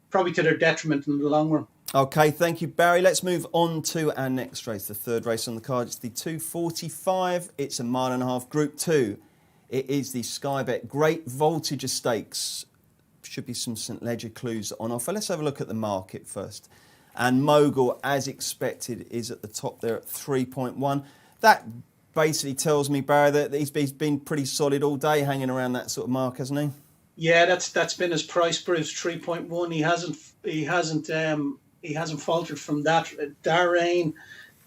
probably to their detriment in the long run. Okay, thank you, Barry. Let's move on to our next race, the third race on the card. It's the 2:45. It's a 1.5 mile Group 2. It is the Sky Bet Great Voltage Stakes. Should be some St Ledger clues on offer. Let's have a look at the market first. And Mogul, as expected, is at the top there at 3.1. That basically tells me, Barry, that he's been pretty solid all day, hanging around that sort of mark, hasn't he? Yeah, that's been his price, Bruce. 3.1. He hasn't faltered from that. Darrain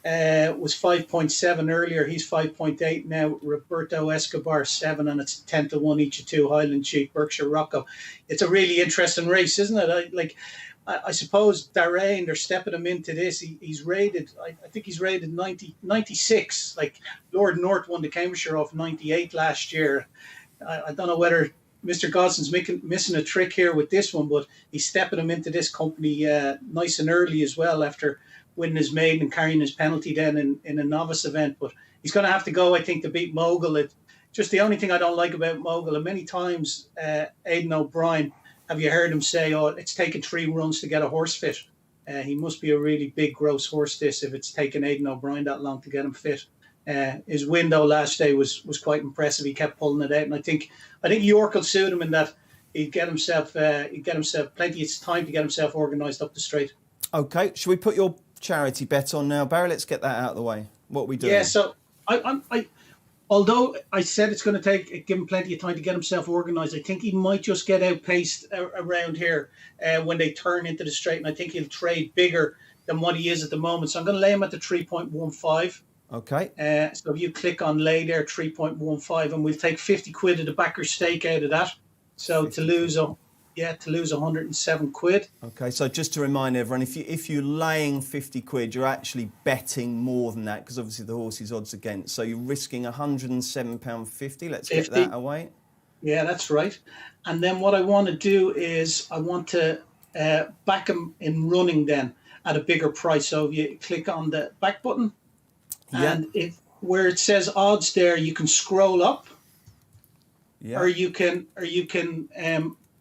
was 5.7 earlier. He's 5.8 now. Roberto Escobar 7, and it's 10-1 each of two. Highland Chief, Berkshire Rocco. It's a really interesting race, isn't it? I suppose Darrain, they're stepping him into this. He's rated, I think he's rated 96. Like Lord North won the Cambridgeshire off 98 last year. I don't know whether Mr. Godson's missing a trick here with this one, but he's stepping him into this company nice and early as well after winning his maiden and carrying his penalty then in a novice event. But he's going to have to go, I think, to beat Mogul. Just the only thing I don't like about Mogul, and many times Aidan O'Brien, have you heard him say, it's taken 3 runs to get a horse fit? He must be a really big, gross horse, this, if it's taken Aidan O'Brien that long to get him fit. His window last day was quite impressive. He kept pulling it out, and I think York will suit him in that he'd get himself plenty of time to get himself organised up the straight. Okay, should we put your charity bet on now, Barry? Let's get that out of the way. What are we doing? Yeah, so I although I said it's going to give him plenty of time to get himself organised, I think he might just get outpaced around here when they turn into the straight, and I think he'll trade bigger than what he is at the moment. So I'm going to lay him at the 3.15. Okay. So if you click on lay there, 3.15, and we'll take 50 quid of the backer stake out of that. So to lose 107 quid. Okay, so just to remind everyone, if you're laying 50 quid, you're actually betting more than that, because obviously the horse is odds against. So you're risking £107.50. Let's get that away. Yeah, that's right. And then what I want to do is I want to back him in running then at a bigger price. So if you click on the back button, and where it says odds there, you can scroll up, or you can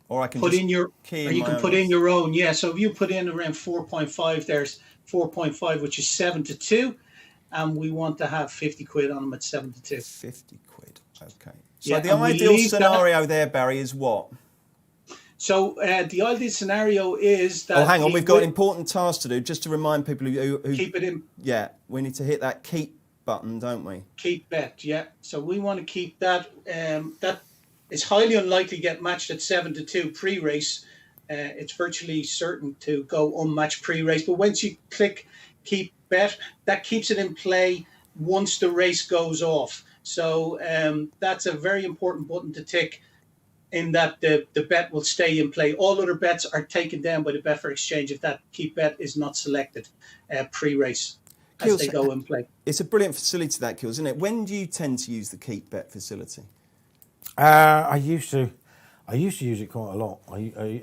or I can put just in your, or you can put in your own. Yeah. So if you put in around 4.5, there's 4.5, which is 7-2, and we want to have 50 quid on them at 7-2. 50 quid. Okay. So the ideal scenario there, Barry, is what? So the ideal scenario is that. Oh, hang on. We've got an important task to do. Just to remind people who keep it in. Yeah, we need to hit that keep button, don't we? Keep bet. Yeah. So we want to keep that. That is highly unlikely to get matched at 7-2 pre-race. It's virtually certain to go unmatched pre-race. But once you click keep bet, that keeps it in play once the race goes off. So that's a very important button to tick, in that the bet will stay in play. All other bets are taken down by the Betfair Exchange if that keep bet is not selected pre-race as they go in play. It's a brilliant facility, that, Kills, isn't it? When do you tend to use the keep bet facility? I used to use it quite a lot. I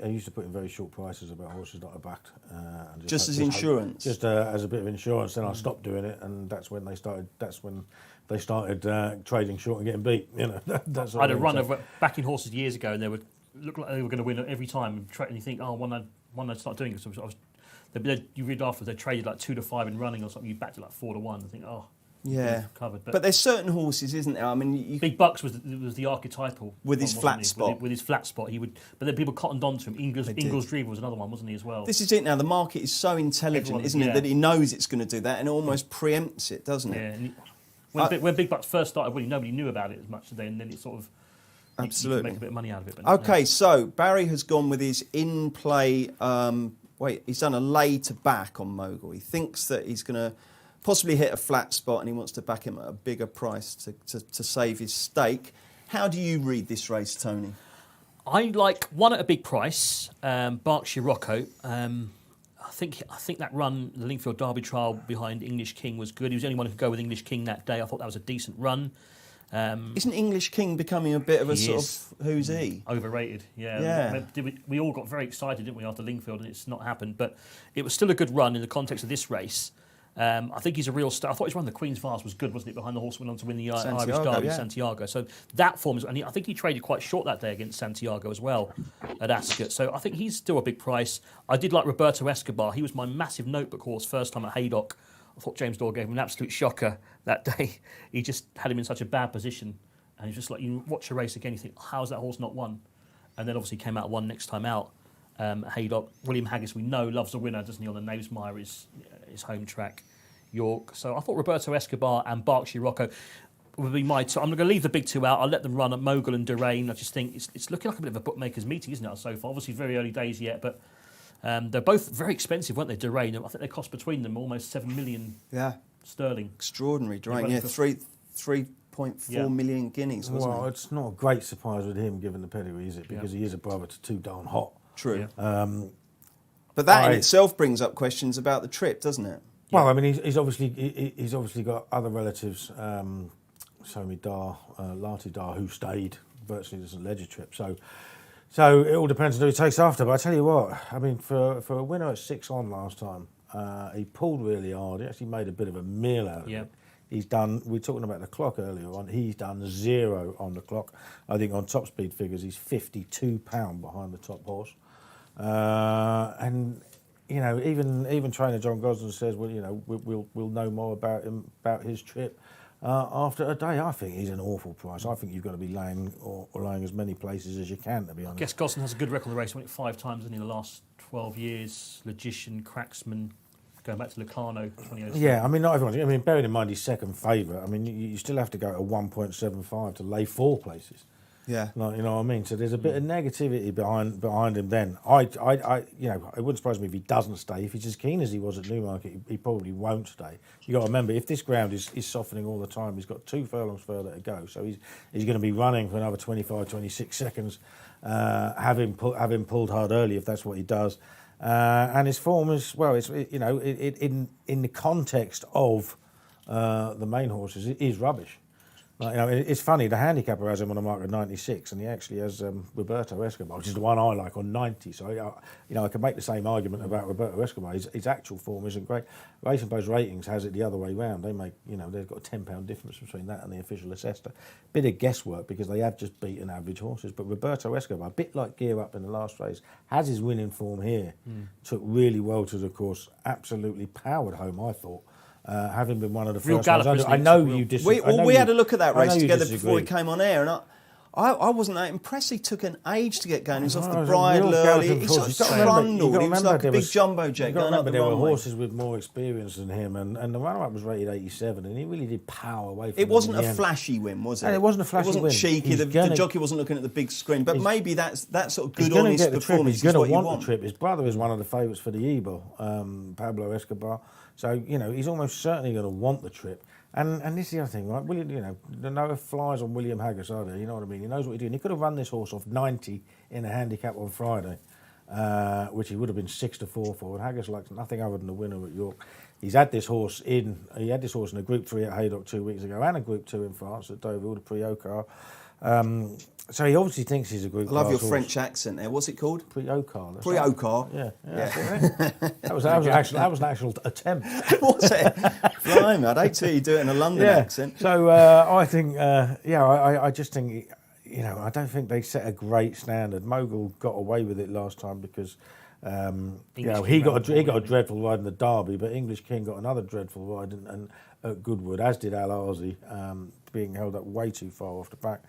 used to put in very short prices about horses that I backed. And just as insurance? Just as a bit of insurance. Then I stopped doing it, and that's when they started trading short and getting beat. You know, that's I had a run of backing horses years ago, and they would look like they were going to win every time. And you think, when I start doing it, so you read after they traded like 2-5 in running or something. You backed it like 4-1. I think, yeah, covered. But there's certain horses, isn't there? I mean, Big Bucks was the archetypal with his flat spot. With his flat spot, he would. But then people cottoned on to him. Ingles Dream was another one, wasn't he, as well? This is it now. The market is so intelligent, isn't it, that he knows it's going to do that, and it almost preempts it, doesn't it? Yeah. When Big Bucks first started winning, nobody knew about it as much today, and then it sort of absolutely you could make a bit of money out of it. But okay, so Barry has gone with his in play. He's done a lay to back on Mogul. He thinks that he's going to possibly hit a flat spot, and he wants to back him at a bigger price to save his stake. How do you read this race, Tony? I like one at a big price, Berkshire Rocco. I think that run, the Lingfield Derby trial behind English King, was good. He was the only one who could go with English King that day. I thought that was a decent run. Isn't English King becoming a bit of a sort of who's he? Overrated, yeah. We all got very excited, didn't we, after Lingfield, and it's not happened. But it was still a good run in the context of this race. I think he's a real star. I thought his run, the Queen's Vase, was good, wasn't it? Behind the horse went on to win the Irish Derby, Santiago. So that form is, and I think he traded quite short that day against Santiago as well at Ascot. So I think he's still a big price. I did like Roberto Escobar. He was my massive notebook horse first time at Haydock. I thought James Dorr gave him an absolute shocker that day. He just had him in such a bad position, and he's just like, you watch a race again, you think, how's that horse not won? And then obviously came out one next time out. Haydock. William Haggis, we know, loves a winner, doesn't he, on the Knavesmire, his home track, York. So I thought Roberto Escobar and Berkshire Rocco would be my two. I'm going to leave the big two out. I'll let them run at Mogul and Durain. I just think it's looking like a bit of a bookmaker's meeting, isn't it, so far? Obviously, very early days yet, but they're both very expensive, weren't they, Durain? I think they cost between them almost 7 million sterling. Extraordinary, Durain. Yeah, 3.4 million guineas, wasn't it? Well, it's not a great surprise with him, given the pedigree, is it? Because he is a brother to Too Darn Hot. True. But that in itself brings up questions about the trip, doesn't it? Well, I mean, he's obviously got other relatives, Somi Dar, Lati Dar, who stayed virtually as a ledger trip. So it all depends on who he takes after. But I tell you what, I mean, for a winner at 6 on last time, he pulled really hard. He actually made a bit of a meal out of it. He's done, we were talking about the clock earlier on, he's done 0 on the clock. I think on top speed figures, he's £52 behind the top horse. And, you know, even trainer John Gosden says, well, you know, we'll know more about him, about his trip after a day. I think he's an awful price. I think you've got to be laying as many places as you can, to be honest. I guess Gosden has a good record on the race. Won it 5 times in the last 12 years. Logician, Cracksman, going back to Lucano 2006. Yeah, I mean, not everyone. I mean, bearing in mind he's second favourite, I mean, you still have to go to 1.75 to lay 4 places. Yeah. Like, you know what I mean? So there's a bit of negativity behind him then. I you know, it wouldn't surprise me if he doesn't stay. If he's as keen as he was at Newmarket, he probably won't stay. You got to remember, if this ground is softening all the time, he's got 2 furlongs further to go. So he's going to be running for another 25, 26 seconds, having pulled hard early if that's what he does. And his form is, well, it's, you know, in the context of the main horses, it is rubbish. Like, you know, it's funny, the handicapper has him on a mark of 96, and he actually has Roberto Escobar, which is the one I like, on 90. So, you know, I can make the same argument about Roberto Escobar. His actual form isn't great. Racing Post Ratings has it the other way round. They make, you know, they've got a £10 difference between that and the official assessor. Bit of guesswork because they have just beaten average horses. But Roberto Escobar, a bit like Gear Up in the last race, has his winning form here. Took really well to the course, absolutely powered home, I thought. Having been one of the Real first ones. galloper, I know you disagree. We had a look at that race together disagree. before we came on air, and I wasn't that impressed. He took an age to get going. He was off Oh, the it was a bridle real early. galloping He horse. sort of You've got to remember- trundled. you've He got was to like a remember big jumbo jet You've got to going up remember the there were runway. horses with more experience than him, and the runner-up was rated 87, and he really did power away from It him wasn't in a the end. flashy win, was it? No, it wasn't a flashy It wasn't win. cheeky. He's The gonna- jockey wasn't looking at the big screen. But maybe that sort of good, He's going to honest get the trip. performance He's is going what to you want want. the trip. His brother is one of the favourites for the Ebor, Pablo Escobar. So, you know, he's almost certainly going to want the trip. And this is the other thing, right? William, you know, there are no flies on William Haggis, are there? You know what I mean? He knows what he's doing. He could have run this horse off 90 in a handicap on Friday, which he would have been 6-4 for. And Haggis likes nothing other than the winner at York. He had this horse in a Group 3 at Haydock 2 weeks ago, and a Group 2 in France at Deauville, the Prix-au-Car. So he obviously thinks he's a Group I love your class French accent there. What's it called? Prix-au-Car. Prix-au-car. Yeah. That was an actual attempt. What's it? Blimey, I'd hate to hear you do it in a London accent. So I think, I just think, you know, I don't think they set a great standard. Mogul got away with it last time because, you know, he got a dreadful ride in the Derby, but English King got another dreadful ride and at Goodwood, as did Al Arzi, being held up way too far off the back.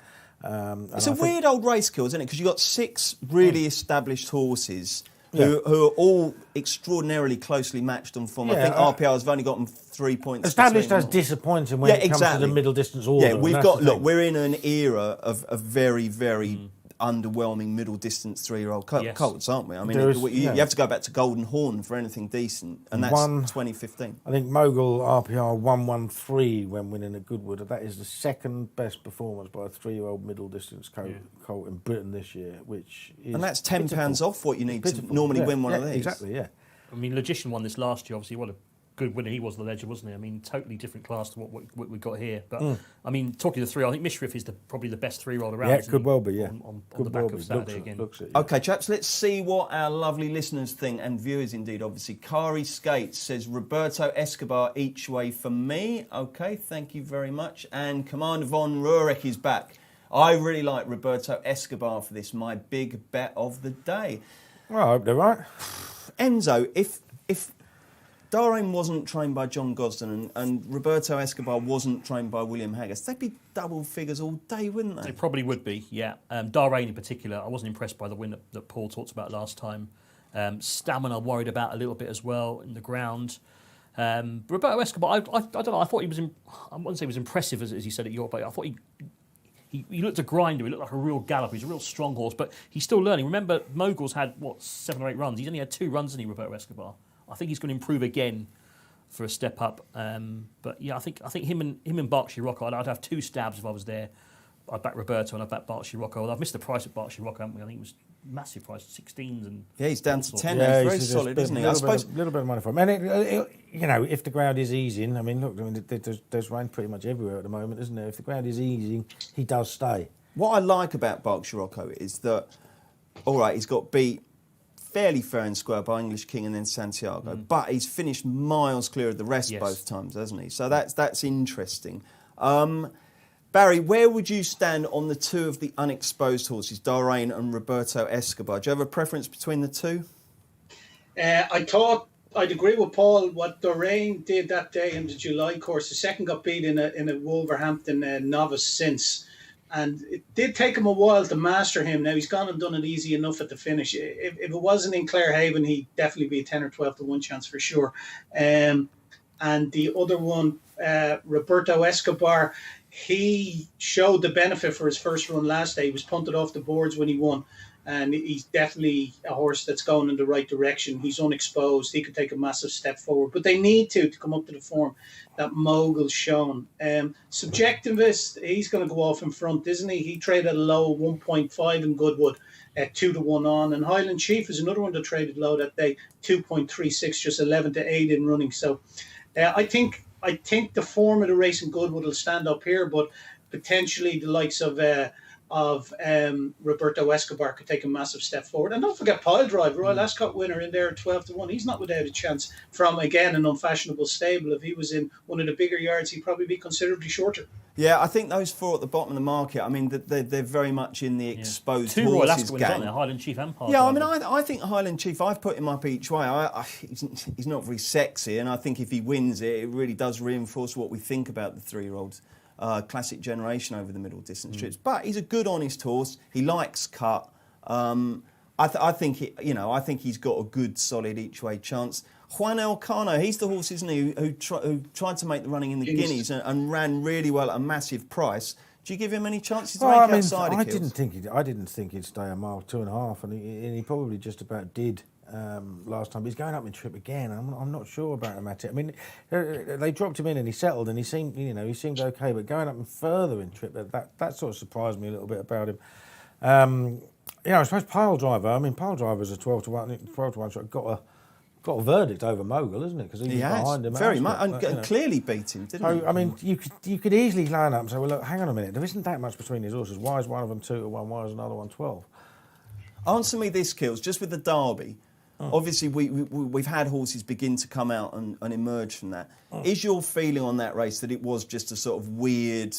It's a weird old race, Kills, isn't it? Because you've got 6 really established horses who are all extraordinarily closely matched on form. I think RPR has only gotten 3 points. Established between as them. disappointing when it comes to the middle distance order. Yeah, we're in an era of very, very underwhelming middle distance 3-year-old colts, aren't we? I mean, you have to go back to Golden Horn for anything decent, and that's 2015. I think Mogul RPR 113 when winning at Goodwood. That is the second best performance by a 3-year-old middle distance colt in Britain this year, which is and that's £10 off what you need to normally win one of these. Exactly, yeah. I mean, Logician won this last year. Obviously, what a good winner he was, the legend, wasn't he? I mean, totally different class to what we got here. But I mean, talking to the 3, I think Mishriff is probably the best 3-year-old around. Yeah, it could well be. Yeah, on the back of Saturday again. Okay, chaps, let's see what our lovely listeners think, and viewers indeed, obviously. Kari Skates says, Roberto Escobar each way for me. Okay, thank you very much. And Commander Von Rurik is back. I really like Roberto Escobar for this, my big bet of the day. Well, I hope they're right. Enzo, if Darren wasn't trained by John Gosden and Roberto Escobar wasn't trained by William Haggis, they'd be double figures all day, wouldn't they? They probably would be, yeah. Darrain in particular, I wasn't impressed by the win that Paul talked about last time. Stamina I worried about a little bit as well in the ground. Roberto Escobar, I don't know, I thought he was, I wouldn't say he was impressive as he said at York, but I thought he looked a grinder, he looked like a real galloper, he's a real strong horse, but he's still learning. Remember, Mogul's had, 7 or 8 runs? He's only had 2 runs, hasn't he, Roberto Escobar? I think he's going to improve again for a step up. But yeah, I think him and Berkshire Rocco, I'd have 2 stabs if I was there. I'd back Roberto and I'd back Berkshire Rocco. I've missed the price at Berkshire Rocco, haven't we? I think it was massive price, 16s and he's down to 10. Yeah, He's very solid, isn't he? I suppose a little bit of money for him. And you know, if the ground is easing, I mean, look, there's rain pretty much everywhere at the moment, isn't there? If the ground is easing, he does stay. What I like about Berkshire Rocco is that, all right, he's got beat fairly fair and square by English King and then Santiago, but he's finished miles clear of the rest both times, hasn't he? So that's interesting. Barry, where would you stand on the 2 of the unexposed horses, Darrain and Roberto Escobar? Do you have a preference between the 2? I thought I'd agree with Paul. What Darrain did that day in the July course, the second got beat in a Wolverhampton novice since. And it did take him a while to master him. Now he's gone and done it easy enough at the finish. If it wasn't in Clarehaven, he'd definitely be a 10 or 12 to 1 chance for sure. And the other one, Roberto Escobar, he showed the benefit for his first run last day. He was punted off the boards when he won. And he's definitely a horse that's going in the right direction. He's unexposed. He could take a massive step forward. But they need to come up to the form that Mogul's shown. Subjectivist, he's going to go off in front, isn't he? He traded a low 1.5 in Goodwood at 2 to 1 on. And Highland Chief is another one that traded low that day, 2.36, just 11 to 8 in running. So I think the form of the race in Goodwood will stand up here, but potentially the likes of Roberto Escobar could take a massive step forward. And don't forget Pile Drive, Royal Ascot winner in there at 12 to 1. He's not without a chance from, again, an unfashionable stable. If he was in one of the bigger yards, he'd probably be considerably shorter. Yeah, I think those four at the bottom of the market, I mean, they're very much in the exposed Two Royal horses Ascot winners, aren't game. there? Highland Chief and Pile Yeah, I Driver. mean, I think Highland Chief, I've put him up each way. He's not very sexy, and I think if he wins it, it really does reinforce what we think about the 3-year-olds. Classic generation over the middle distance trips, but he's a good, honest horse. He likes cut. I think he's got a good, solid each way chance. Juan Elcano, he's the horse, isn't he, who tried to make the running in the Guineas and ran really well at a massive price. Do you give him any chances to make outside? I didn't think he'd stay a mile 2.5, and he probably just about did. Last time he's going up in trip again. I'm not sure about him at it. I mean, they dropped him in and he settled and he seemed okay. But going up and further in trip, that sort of surprised me a little bit about him. I suppose Pile Driver. I mean, Pile Driver's a 12 to 1 shot. Got a verdict over Mogul, isn't it? Because he was behind him very much, and clearly beat him, didn't he? I mean, you could easily line up and say, well, look, hang on a minute. There isn't that much between these horses. Why is one of them 2 to 1? Why is another one 12? Answer me this, Kills, just with the Derby. Obviously, we've had horses begin to come out and emerge from that. Is your feeling on that race that it was just a sort of weird,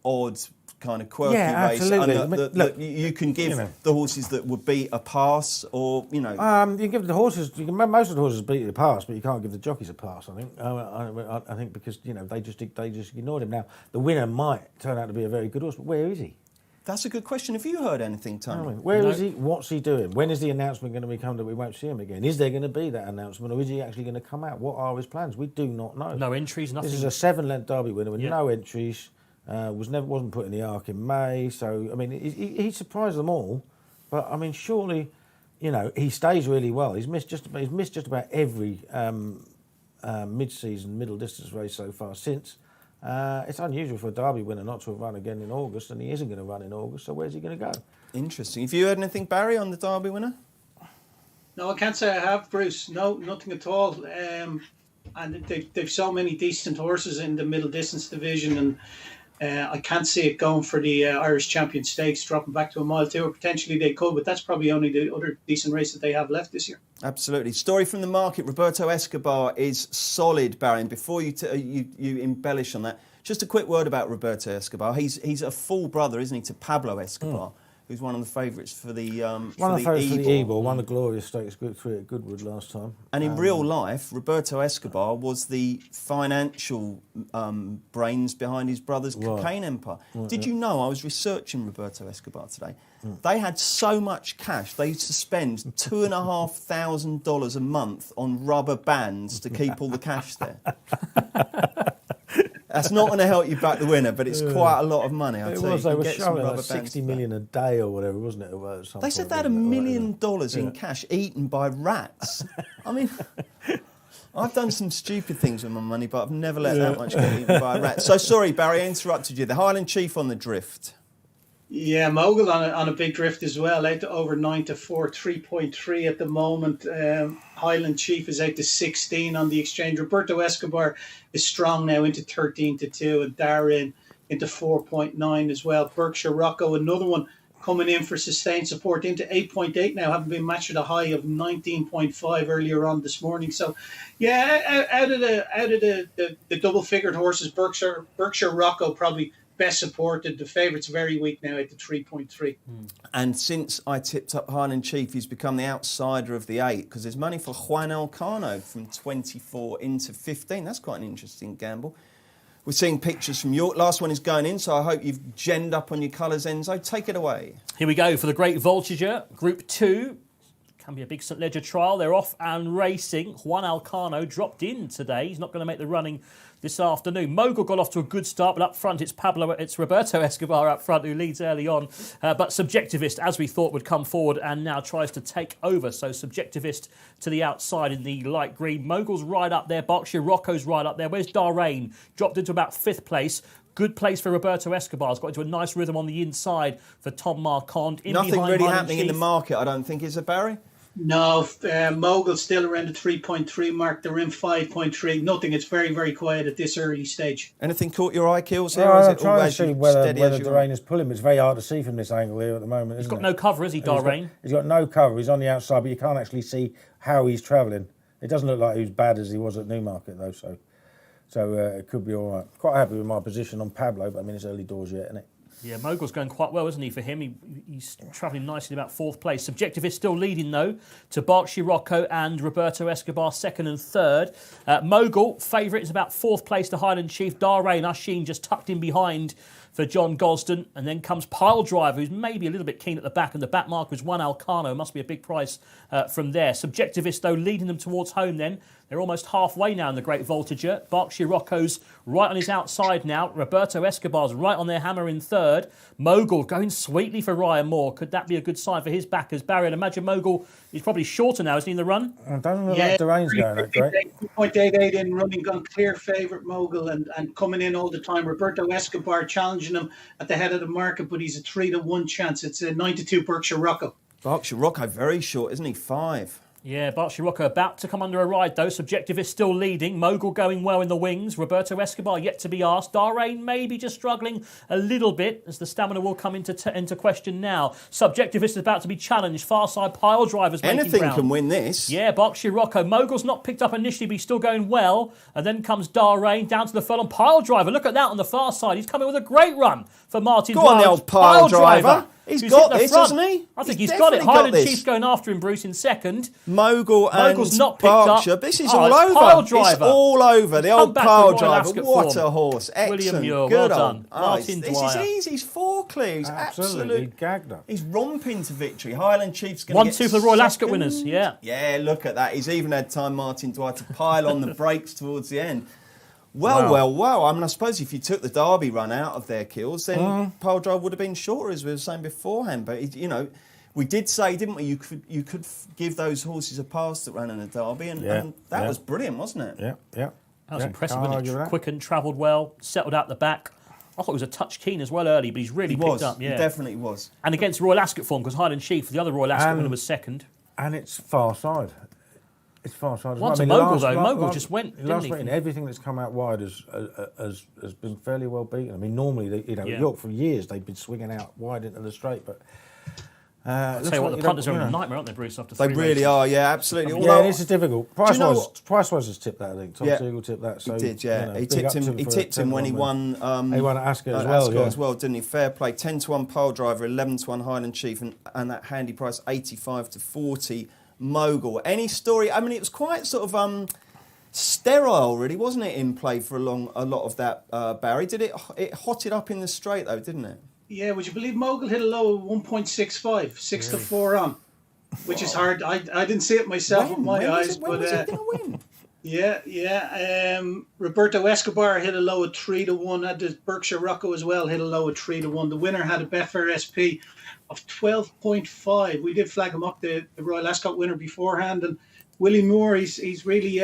odd, kind of quirky race? Absolutely. And that you can give the horses that would beat a pass, or you can give the horses. Most of the horses beat the pass, but you can't give the jockeys a pass. I think. I think because they just ignored him. Now the winner might turn out to be a very good horse, but where is he? That's a good question. Have you heard anything, Tony? Where is he? What's he doing? When is the announcement going to become that we won't see him again? Is there going to be that announcement, or is he actually going to come out? What are his plans? We do not know. No entries, nothing. This is a 7-length Derby winner with no entries. Wasn't put in the Arc in May. So I mean, he surprised them all. But I mean, surely, he stays really well. He's missed just about every mid-season middle distance race so far since. It's unusual for a Derby winner not to have run again in August, and he isn't going to run in August, so where's he going to go? Interesting. Have you heard anything, Barry, on the Derby winner? No, I can't say I have, Bruce. No, nothing at all. And they've so many decent horses in the middle distance division, and I can't see it going for the Irish Champion Stakes, dropping back to a mile 2, or potentially they could, but that's probably only the other decent race that they have left this year. Absolutely. Story from the market. Roberto Escobar is solid, Barry. And before you embellish on that, just a quick word about Roberto Escobar. He's a full brother, isn't he, to Pablo Escobar, who's one of the favourites for the Ebor. Won the glorious Stakes Group 3 at Goodwood last time. And in real life, Roberto Escobar was the financial brains behind his brother's cocaine empire. Did you know, I was researching Roberto Escobar today, they had so much cash, they used to spend $2,500 a month on rubber bands to keep all the cash there. That's not going to help you back the winner, but it's quite a lot of money. I'll tell you. They were showing like 60 million a day or whatever, wasn't it? They said they had $1 million in cash eaten by rats. I mean, I've done some stupid things with my money, but I've never let that much get eaten by a rat. So sorry, Barry, I interrupted you. The Highland Chief on the drift. Yeah, Mogul on a big drift as well, out to over 9 to 4, 3.3 at the moment. Highland Chief is out to 16 on the exchange. Roberto Escobar is strong now into 13 to 2, and Darren into 4.9 as well. Berkshire Rocco, another one coming in for sustained support into 8.8 now, having been matched at a high of 19.5 earlier on this morning. So, yeah, out of the double-figured horses, Berkshire Rocco probably best supported. The favourite's very weak now at the 3.3. And since I tipped up Highland Chief, he's become the outsider of the 8, because there's money for Juan Elcano from 24 into 15. That's quite an interesting gamble. We're seeing pictures from York. Last one is going in, so I hope you've genned up on your colours, Enzo. Take it away. Here we go for the Great Voltigeur, Group 2. Can be a big St Ledger trial. They're off and racing. Juan Alcano dropped in today. He's not going to make the running this afternoon. Mogul got off to a good start, but up front it's Roberto Escobar up front who leads early on. But Subjectivist, as we thought, would come forward and now tries to take over. So Subjectivist to the outside in the light green. Mogul's right up there. Berkshire Rocco's right up there. Where's Darrain? Dropped into about 5th place. Good place for Roberto Escobar. He's got into a nice rhythm on the inside for Tom Marquand. Nothing really happening in the market, I don't think, is it, Barry? No, Mogul's still around the 3.3 mark. They're in 5.3. Nothing. It's very, very quiet at this early stage. Anything caught your eye, Kills? Here, I'm trying to see whether Darrain is pulling. It's very hard to see from this angle here at the moment, He's got no cover, has he, Darrain? He's got no cover. He's on the outside, but you can't actually see how he's travelling. It doesn't look like he's bad as he was at Newmarket, though, so it could be all right. Quite happy with my position on Pablo, but I mean, it's early doors yet, isn't it? Yeah, Mogul's going quite well, isn't he, for him? He's travelling nicely about 4th place. Subjective is still leading, though, to Berkshire Rocco and Roberto Escobar, 2nd and 3rd. Mogul, favourite, is about 4th place to Highland Chief. Darrain Usheen just tucked in behind for John Gosden. And then comes Pile Driver, who's maybe a little bit keen at the back. And the back marker is Juan Alcano. Must be a big price from there. Subjectivist, though, leading them towards home then. They're almost halfway now in the Great Voltigeur. Berkshire Rocco's right on his outside now. Roberto Escobar's right on their hammer in 3rd. Mogul going sweetly for Ryan Moore. Could that be a good sign for his backers? Barry, I'd imagine Mogul is probably shorter now, isn't he, in the run? It doesn't look like Darrain's going that great. 2.88 in running, gone clear favourite Mogul and coming in all the time. Roberto Escobar challenging him at the head of the market, but he's a 3-1 chance. It's a 9-2 Berkshire Rocco. Berkshire Rocco, very short, isn't he? 5. Yeah, Berkshire Rocco about to come under a ride, though. Subjective is still leading. Mogul going well in the wings. Roberto Escobar yet to be asked. Darrain maybe just struggling a little bit as the stamina will come into question now. Subjective is about to be challenged. Far side Pile Drivers making Anything ground. can win this. Yeah, Berkshire Rocco. Mogul's not picked up initially, but he's still going well. And then comes Darrain down to the furlong. Pile Driver, look at that on the far side. He's coming with a great run for Martin. Go on, the old Pile Driver. He's got this, hasn't he? I think he's got it. Highland Chief's going after him, Bruce, in 2nd. Mogul's not picked Berkshire. up. This is all over. Pile Driver. It's all over. The old Pile Driver. What form. a horse. Excellent. William Muir, Good well on. done. Martin This Dwyer. is easy. He's 4 clear. He's Absolutely gagged up. He's romping to victory. Highland Chief's going to get 1-2 for the Royal Ascot second. winners, yeah. Yeah, look at that. He's even had time, Martin Dwyer, to pile on the brakes towards the end. Well. I mean, I suppose if you took the Derby run out of their Kills, then Pile Drive would have been shorter, as we were saying beforehand. But, we did say, didn't we, you could give those horses a pass that ran in a Derby, and that was brilliant, wasn't it? Yeah. That was impressive, wasn't it? Quickened, travelled well, settled out the back. I thought he was a touch keen as well early, but he's really picked up. Yeah. He definitely was. And against Royal Ascot form, because Highland Chief, the other Royal Ascot winner, was 2nd. And it's far side. It's far side. Once a Mogul, though. Mogul just went, didn't last he? meeting, everything that's come out wide has been fairly well beaten. I mean, normally, York for years, they've been swinging out wide into the straight, but... I'll tell you what, the punters are a nightmare, aren't they, Bruce, after 3 They really races? are, yeah, absolutely. Yeah, this is difficult. Price was has tipped that, I think. Tom Yeah. Siegel tipped that. So, He did, yeah. He big up tipped him when he won... he won at Ascot as well, didn't he? Fair play. 10-1 Pile Driver, 11-1 Highland Chief, and that handy price, 85-40 Mogul. Any story? I mean, it was quite sort of sterile, really, wasn't it, in play for a lot of that, Barry? It hotted up in the straight, though, didn't it? Yeah, would you believe Mogul hit a low of 1.65, 6-4 on, which is hard. I didn't see it myself with my eyes, when was it going to win? Yeah. Roberto Escobar hit a low of 3-1. Had the Berkshire Rocco as well hit a low of 3-1. The winner had a Betfair SP of 12.5. We did flag him up, the Royal Ascot winner beforehand, and Willie Moore. He's really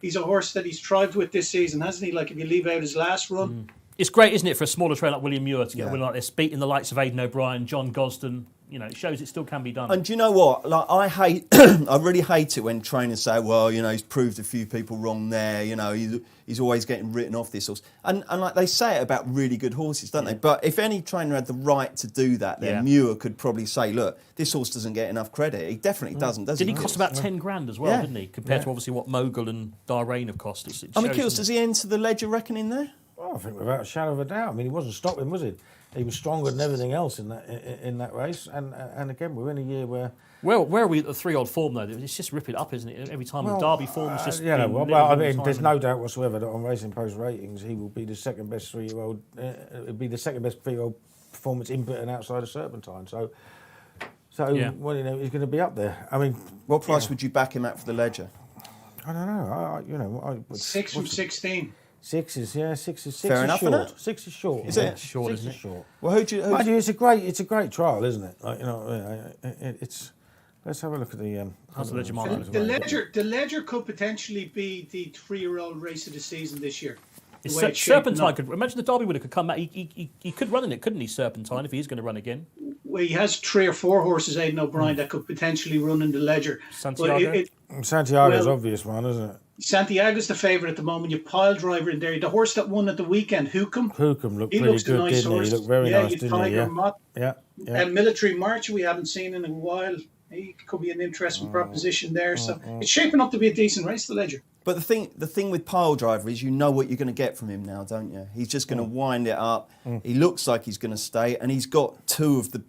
he's a horse that he's thrived with this season, hasn't he? Like if you leave out his last run. It's great, isn't it, for a smaller trainer like William Muir to get a win like this, beating the likes of Aidan O'Brien, John Gosden. It shows it still can be done. And do you know what? Like, I really hate it when trainers say, well, he's proved a few people wrong there. He's always getting written off, this horse. And like they say it about really good horses, don't they? But if any trainer had the right to do that, then Muir could probably say, look, this horse doesn't get enough credit. He definitely doesn't, does he? Did he cost about 10 grand as well, didn't he? Compared to obviously what Mogul and Darrain have cost. Kills, does he enter the ledger reckoning there? Well, I think without a shadow of a doubt. I mean, he wasn't stopping, was he? He was stronger than everything else in that race. And again, we're in a year where. Where are we at the 3-odd form though? It's just rip it up, isn't it? Every time the Derby form's just. I mean, there's no doubt whatsoever that on Racing Post ratings, he will be the second best 3-year-old. It'll be the second best 3-year-old performance in Britain outside of Serpentine. So Yeah. well, he's going to be up there. I mean, What price would you back him at for the Ledger? I don't know. 6 from 16. 6 is Fair enough, short. isn't it? 6 is short. Is it? Short, Six isn't is it? short. Well, who'd you? Mind you, it's a great trial, isn't it? Like, it's. Let's have a look at the. How's the Ledger market? The Ledger could potentially be the 3-year-old race of the season this year. It's The way it's shaping Serpentine up. could. Imagine the Derby winner could come back. He could run in it, couldn't he? Serpentine, if he is going to run again. Well, he has 3 or 4 horses, Aidan O'Brien, that could potentially run in the Ledger. Santiago? Santiago's Well- obvious one, isn't it? Santiago's the favourite at the moment. You pile driver in there. The horse that won at the weekend, Hookham. Hookham looked He pretty looks a good, nice didn't horse. he? He looked very yeah, nice, you didn't he? Tiger Yeah. Mott. Yeah. And Military March we haven't seen in a while. He could be an interesting proposition there. So it's shaping up to be a decent race, the Ledger. But the thing with Pile Driver is you know what you're going to get from him now, don't you? He's just going to wind it up. He looks like he's going to stay, and he's got 2 of the,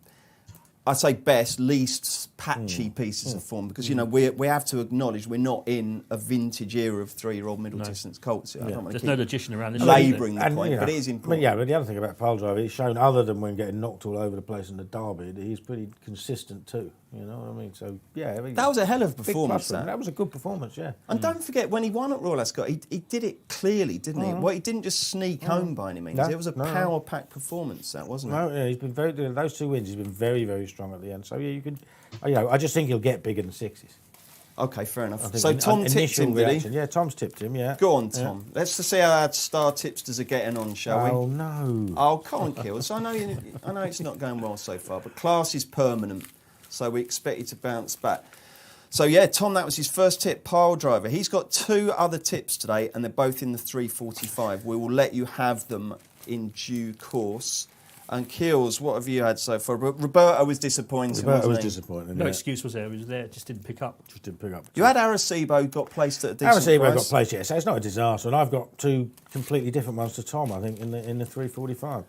I'd say, best, least patchy pieces of form, because you know we have to acknowledge we're not in a vintage era of 3-year-old middle distance colts. I don't want There's to no keep logician around this. labouring the And, point, you know, but it is important. But the other thing about Pile Driver, he's shown, other than when getting knocked all over the place in the Derby, that he's pretty consistent too. You know what I mean? So, yeah. I mean, That was a hell of a big performance, plus for him. that. That was a good performance, yeah. And don't forget, when he won at Royal Ascot, he did it clearly, didn't he? Well, he didn't just sneak home by any means. No, It was a no. power-packed performance, that, wasn't it? No, yeah, he's been very good. Those 2 wins, he's been very, very strong at the end. So, yeah, you can, I just think he'll get bigger than 6s. OK, fair enough. I think So Tom tipped initial him, did reaction. he? Yeah, Tom's tipped him, yeah. Go on, Tom. Let's just see how our star tipsters are getting on, shall we? Oh, no. Oh, come on, Kills. I know it's not going well so far, but class is permanent, so we expect you to bounce back. So, yeah, Tom, that was his first tip, Pile Driver. He's got 2 other tips today, and they're both in the 3:45. We will let you have them in due course. And Kills, what have you had so far? Roberto was disappointing, Roberto was wasn't he? disappointing. No yeah. excuse was there. He was there, just didn't pick up. Just didn't pick up. You had Arecibo got placed at a decent Arecibo price. got placed, yeah. So it's not a disaster. And I've got 2 completely different ones to Tom, I think, in the 3:45.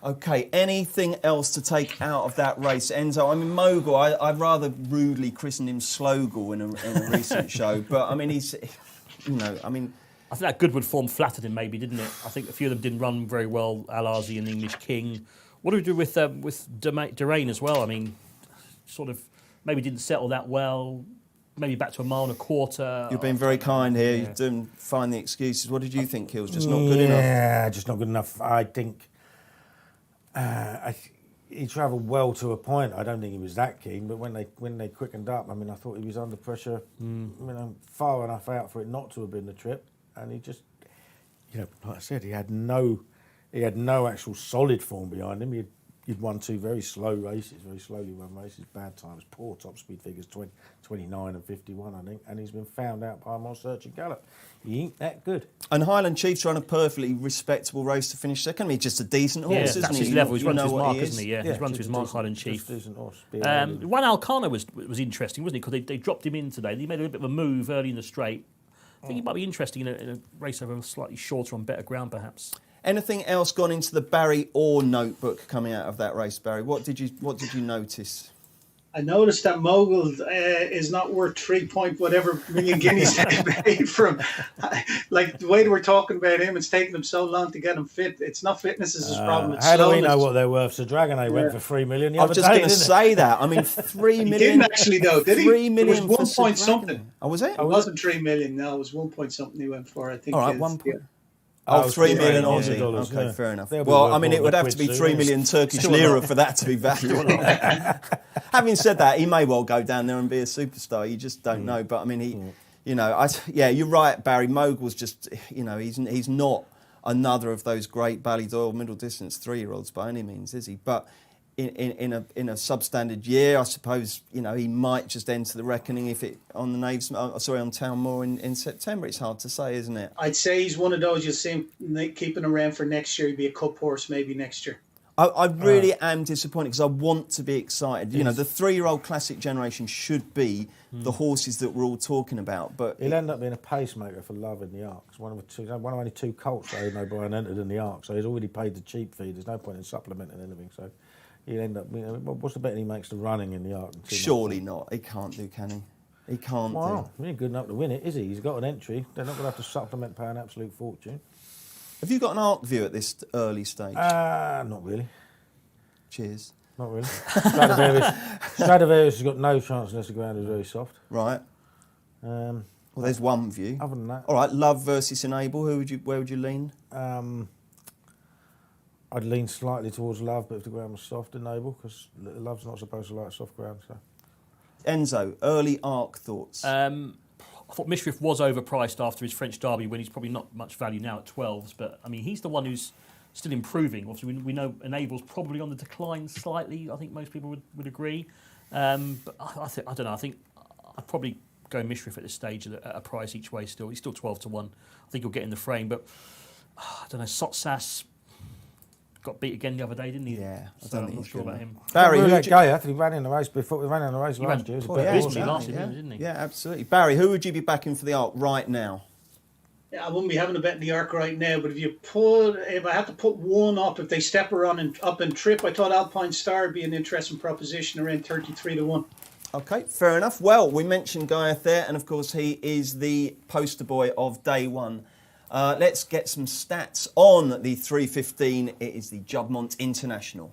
OK, anything else to take out of that race? Enzo, I mean, Mogul, I'd rather rudely christened him Slogul in a recent show, but, I mean, he's, you know, I mean... I think that Goodwood form flattered him, maybe, didn't it? I think a few of them didn't run very well. Al-Azi and English King. What do we do with Derain as well? I mean, sort of maybe didn't settle that well. Maybe back to a mile and a quarter. You've been very kind here. Yeah. You didn't find the excuses. What did you think, Kills? Just not good enough? Yeah, just not good enough. I think he travelled well to a point. I don't think he was that keen, but when they quickened up, I mean, I thought he was under pressure, far enough out for it not to have been the trip, and he just, like I said, he had no actual solid form behind him. He'd won 2 very slow races, very slowly run races, bad times, poor top speed figures, 29 and 51, I think, and he's been found out by more searching gallop. He ain't that good. And Highland Chief's run a perfectly respectable race to finish second. I mean, he's just a decent horse, Yeah, isn't that's he? his level. He's You run to know his what mark, he isn't he? Yeah, he's run to just his a mark, decent- Highland Chief. just a decent horse. Juan Alcana was interesting, wasn't he? Because they dropped him in today. He made a little bit of a move early in the straight. I think he might be interesting in a race over slightly shorter on better ground, perhaps. Anything else gone into the Barry Orr notebook coming out of that race, Barry? What did you notice? I noticed that Mogul is not worth 3 point whatever million guineas they paid for him. Like the way they were talking about him, it's taken them so long to get him fit. It's not fitness is his problem. It's How do we slowness. know what they're worth? So Dragonade went for 3 million. I was just going to say that. I mean, 3 He million. didn't actually though, did he? 3 It million was for 1 Sir point Dragon. something. Oh, was it? It wasn't 3 million. No, it was 1 point something he went for. I think. All right, it's- 1 point. yeah. Oh, Oh, 3 million $3 Aussie. million, Okay, yeah. fair enough. They'll be Well, worth I mean, more it would than have to be quid 3 soon. million Turkish lira for that to be valuable. Having said that, he may well go down there and be a superstar. You just don't know. But I mean, you're right, Barry. Mogul's just, he's not another of those great Ballydoyle middle distance 3-year-olds by any means, is he? But in a substandard year, I suppose, he might just enter the reckoning if it on Town Moor in September. It's hard to say, isn't it? I'd say he's one of those you'll see him keeping around for next year. He'd be a cup horse maybe next year. I really am disappointed because I want to be excited. You know, the 3-year-old classic generation should be the horses that we're all talking about. But he'll end up being a pacemaker for Love in the Arc. It's one of only 2 colts that no Brian entered in the Arc, so he's already paid the cheap fee. There's no point in supplementing anything. So he'll end up. You know, what's the bet he makes the running in the Arc? Surely not. He can't do, can he? He can't do. He ain't good enough to win it, is he? He's got an entry. They're not going to have to supplement, pay an absolute fortune. Have you got an Arc view at this early stage? Not really. Cheers. Not really. Stradivarius has got no chance unless the ground is very soft. Right. Well, there's one view. Other than that, all right. Love versus Enable. Where would you lean? I'd lean slightly towards Love, but if the ground was soft, Enable, because Love's not supposed to like soft ground. So. Enzo, early Arc thoughts. I thought Mishriff was overpriced after his French Derby when he's probably not much value now at 12s. But, I mean, he's the one who's still improving. Obviously, we know Enable's probably on the decline slightly. I think most people would agree. But I don't know. I think I'd probably go Mishriff at this stage at a price each way still. He's still 12 to 1. I think he'll get in the frame. But, I don't know, Sotsas got beat again the other day, didn't he? Yeah, I'm not sure about him. Barry, who he ran in the race before. He ran in the race last year. Didn't he? Yeah, absolutely. Barry, who would you be backing for the Arc right now? Yeah, I wouldn't be having a bet in the Arc right now, but if I had to put one up, if they step her up and trip, I thought Alpine Star would be an interesting proposition around 33 to 1. Okay, fair enough. Well, we mentioned Guyeth there, and of course he is the poster boy of day one. Let's get some stats on the 315. It is the Juddmonte International.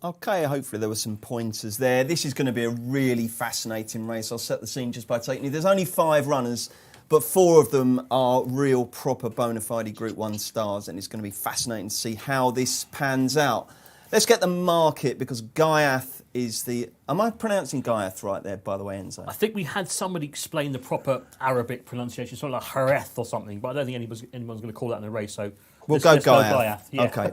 Okay, hopefully there were some pointers there. This is going to be a really fascinating race. I'll set the scene just by taking you. There's only 5 runners, but 4 of them are real proper bona fide Group 1 stars, and it's going to be fascinating to see how this pans out. Let's get the market, because Guyeth is the... Am I pronouncing Guyeth right there, by the way, Enzo? I think we had somebody explain the proper Arabic pronunciation, sort of like Hareth or something, but I don't think anyone's going to call that in the race, so... We'll go Guyeth. Guyeth. Yeah. Okay.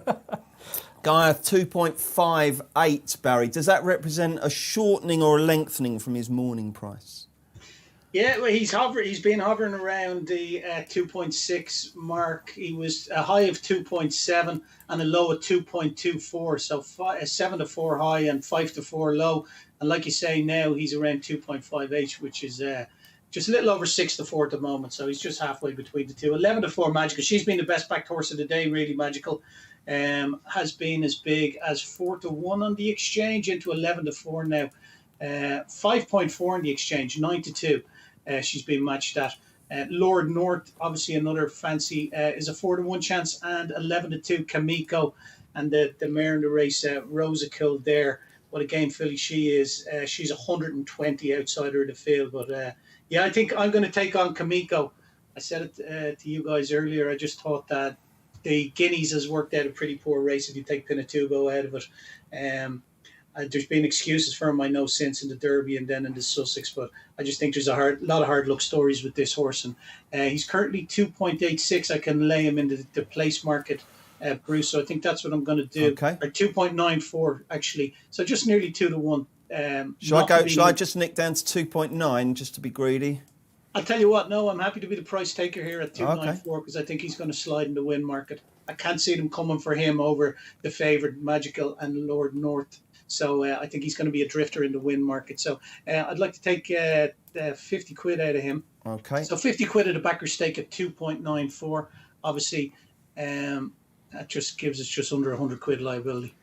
Guyeth 2.58, Barry. Does that represent a shortening or a lengthening from his morning price? Yeah, well, he's been hovering around the 2.6 mark. He was a high of 2.7 and a low of 2.24. So a 7 to 4 high and 5 to 4 low. And like you say, now he's around 2.58, which is just a little over 6 to 4 at the moment. So he's just halfway between the two. 11 to 4 Magical. She's been the best backed horse of the day, really, Magical. Has been as big as 4 to 1 on the exchange into 11 to 4 now. 5.4 on the exchange, 9 to 2. She's been matched at. Lord North, obviously another fancy, is a 4 to 1 chance, and 11 to 2 Kamiko, and the mare in the race, Rosa Kildare. What a game filly she is. She's 120 outside her of the field, but yeah, I think I'm going to take on Kamiko. I said it to you guys earlier. I just thought that the Guineas has worked out a pretty poor race if you take Pinatubo ahead of it. There's been excuses for him, I know, since in the Derby and then in the Sussex, but I just think there's a lot of hard luck stories with this horse. And he's currently 2.86. I can lay him in the place market, Bruce. So I think that's what I'm going to do. Okay. Or 2.94, actually. So just nearly 2 to 1. Shall I just nick down to 2.9 just to be greedy? I'll tell you what, no, I'm happy to be the price taker here at 2.94 because I think he's going to slide in the win market. I can't see them coming for him over the favourite Magical and Lord North. So I think he's going to be a drifter in the win market. So I'd like to take 50 quid out of him. Okay. So 50 quid at a backer stake at 2.94. Obviously, that just gives us just under 100 quid liability.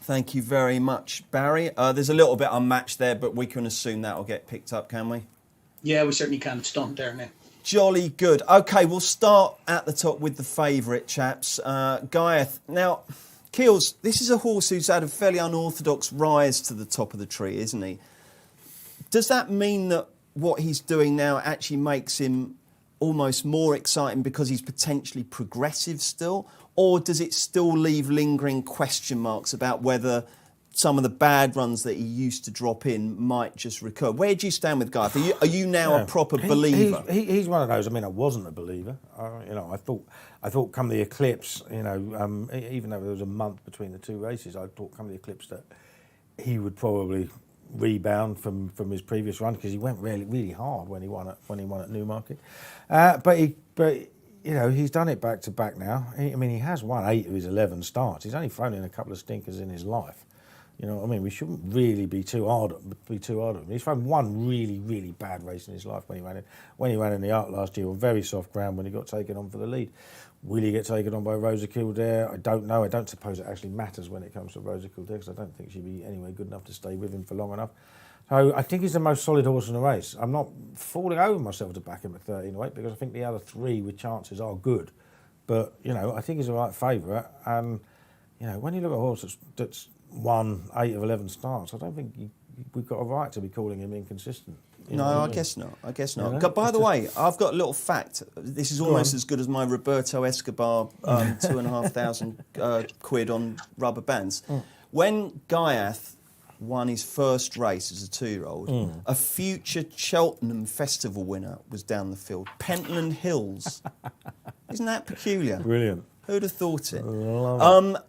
Thank you very much, Barry. There's a little bit unmatched there, but we can assume that will get picked up, can we? Yeah, we certainly can. It's done there now. Jolly good. Okay, we'll start at the top with the favourite, chaps. Guyeth. Now, Keels, this is a horse who's had a fairly unorthodox rise to the top of the tree, isn't he? Does that mean that what he's doing now actually makes him almost more exciting because he's potentially progressive still? Or does it still leave lingering question marks about whether some of the bad runs that he used to drop in might just recur? Where do you stand with Guy? Are you now a proper believer? He's one of those. I mean, I wasn't a believer. I thought come the eclipse, even though there was a month between the two races, I thought come the eclipse that he would probably rebound from his previous run, because he went really, really hard when he won at Newmarket. But he's done it back to back now. He has won 8 of his 11 starts. He's only thrown in a couple of stinkers in his life. You know what I mean? We shouldn't really be too hard on him. He's thrown one really, really bad race in his life when he ran in the Arc last year on very soft ground when he got taken on for the lead. Will he get taken on by Rosa Kildare? I don't know. I don't suppose it actually matters when it comes to Rosa Kildare, because I don't think she'd be anyway good enough to stay with him for long enough. So I think he's the most solid horse in the race. I'm not falling over myself to back him at 13-8, because I think the other 3 with chances are good. But, I think he's the right favourite. And, when you look at a horse that's won 8 of 11 starts, I don't think we've got a right to be calling him inconsistent. I guess not. By the way, I've got a little fact. This is almost as good as my Roberto Escobar £2,500 quid on rubber bands. When Gaiath won his first race as a 2-year-old, a future Cheltenham Festival winner was down the field. Pentland Hills. Isn't that peculiar? Brilliant. Who'd have thought it? Love it.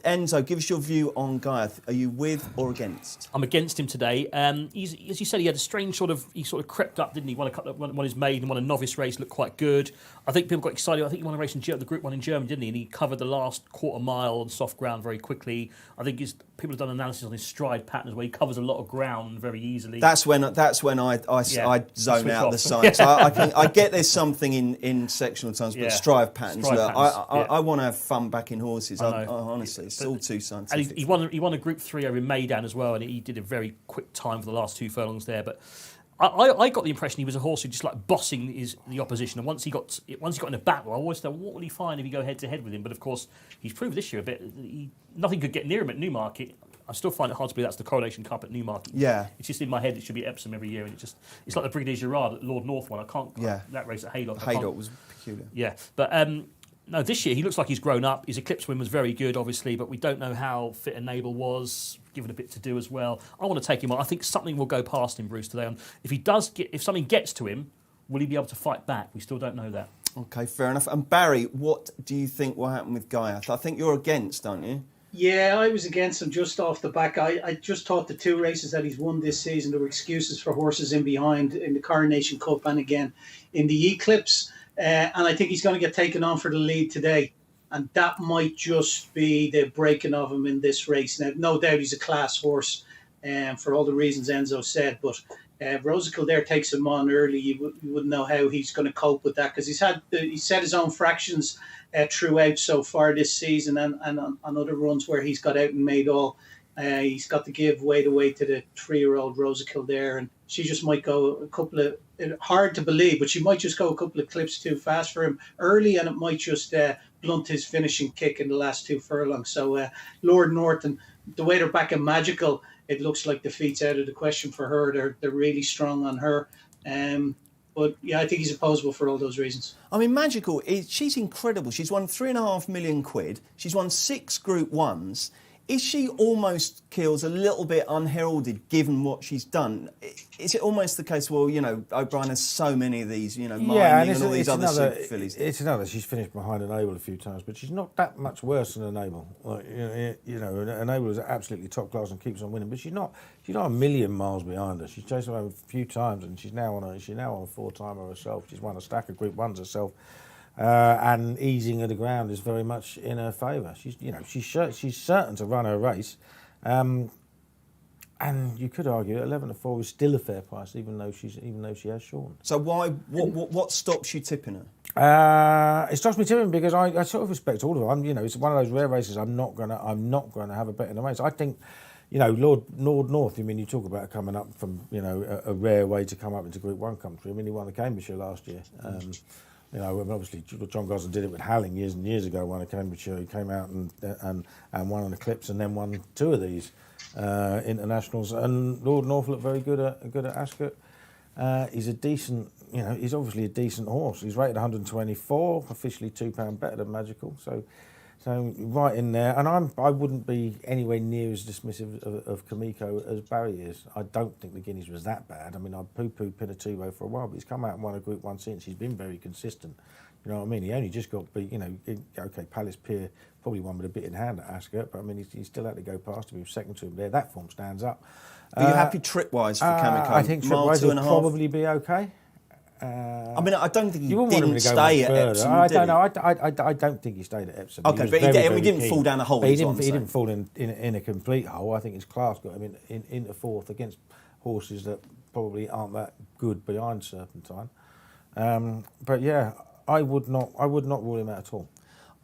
Enzo, give us your view on Gaiath. Are you with or against? I'm against him today. As you said, he had a strange he crept up, didn't he? Won his maiden, won a novice race, looked quite good. I think people got excited. I think he won a race in the Group 1 in Germany, didn't he? And he covered the last quarter mile on soft ground very quickly. I think people have done analysis on his stride patterns where he covers a lot of ground very easily. That's when I zone out the science. I get there's something in sectional times, but stride patterns. I want to have fun backing horses. Honestly, it's all too scientific. And he won a Group 3 over in Meydan as well, and he did a very quick time for the last 2 furlongs there. But I got the impression he was a horse who just like bossing the opposition. And once he got in a battle, I always thought, what will he find if he go head to head with him? But of course, he's proved this year a bit. Nothing could get near him at Newmarket. I still find it hard to believe that's the Coronation Cup at Newmarket. Yeah, it's just in my head. It should be Epsom every year, and it's like the Brigadier Gerard that Lord North won. I can't. Yeah, that race at Haydock. Haydock was peculiar. Yeah, but no, this year he looks like he's grown up. His Eclipse win was very good, obviously, but we don't know how fit and able was. Given a bit to do as well. I want to take him on. I think something will go past him, Bruce, today. And if something gets to him, will he be able to fight back? We still don't know that. Okay, fair enough. And Barry, what do you think will happen with Gaiath? I think you're against, aren't you? Yeah, I was against him just off the back. I just thought the 2 races that he's won this season, there were excuses for horses in behind in the Coronation Cup and again in the Eclipse. And I think he's going to get taken on for the lead today. And that might just be the breaking of him in this race. Now, no doubt he's a class horse for all the reasons Enzo said. But Rosa Kildare takes him on early. You wouldn't know how he's going to cope with that, because he's set his own fractions throughout so far this season and on other runs where he's got out and made all. He's got to give weight away to the 3-year-old Rosa Kildare, and she just might go a couple of, hard to believe, but she might just go a couple of clips too fast for him early, and it might just blunt his finishing kick in the last 2 furlongs. So Lord Norton, the way they're back in Magical, it looks like defeat's out of the question for her. They're really strong on her. But yeah, I think he's opposable for all those reasons. I mean, Magical, she's incredible. She's won £3.5 million. She's won 6 Group 1s. Is she almost, Keels, a little bit unheralded given what she's done? Is it almost the case, well, O'Brien has so many of these, Mining and all these other super fillies? It's another, she's finished behind Enable a few times, but she's not that much worse than Enable. Enable is absolutely top class and keeps on winning, but she's not a million miles behind her. She's chased her a few times, and she's now on a 4-timer herself. She's won a stack of Group 1s herself. And easing of the ground is very much in her favour. She's certain to run her race, and you could argue 11-4 is still a fair price, even though she has shorn. So why? What stops you tipping her? It stops me tipping because I sort of respect all of them. It's one of those rare races. I'm not gonna have a bet in the race. I think. Lord North, you talk about coming up from, a rare way to come up into Group 1 country. He won the Cambridgeshire last year. Obviously John Gosling did it with Halling years and years ago. Won a Cambridgeshire. He came out and won an Eclipse and then won 2 of these internationals. And Lord North looked very good at Ascot. He's a decent you know, he's obviously a decent horse. He's rated 124, officially £2 better than Magical. So right in there. And I wouldn't be anywhere near as dismissive of Kamiko as Barry is. I don't think the Guineas was that bad. I mean, I poo-pooed Pinatubo for a while, but he's come out and won a Group 1 since. He's been very consistent. You know what I mean? He only just got beat, you know, okay, Palace Pier probably won with a bit in hand at Ascot, but I mean, he still had to go past him. He was second to him there. That form stands up. Are you happy trip-wise for Kamiko? I think trip-wise will probably be okay. I mean, I don't think he didn't didn't stay at Epsom. I don't know. I don't think he stayed at Epsom. Okay, but he didn't fall down a hole. He didn't fall in a complete hole. I think his class got him into fourth against horses that probably aren't that good behind Serpentine. But yeah, I would not rule him out at all.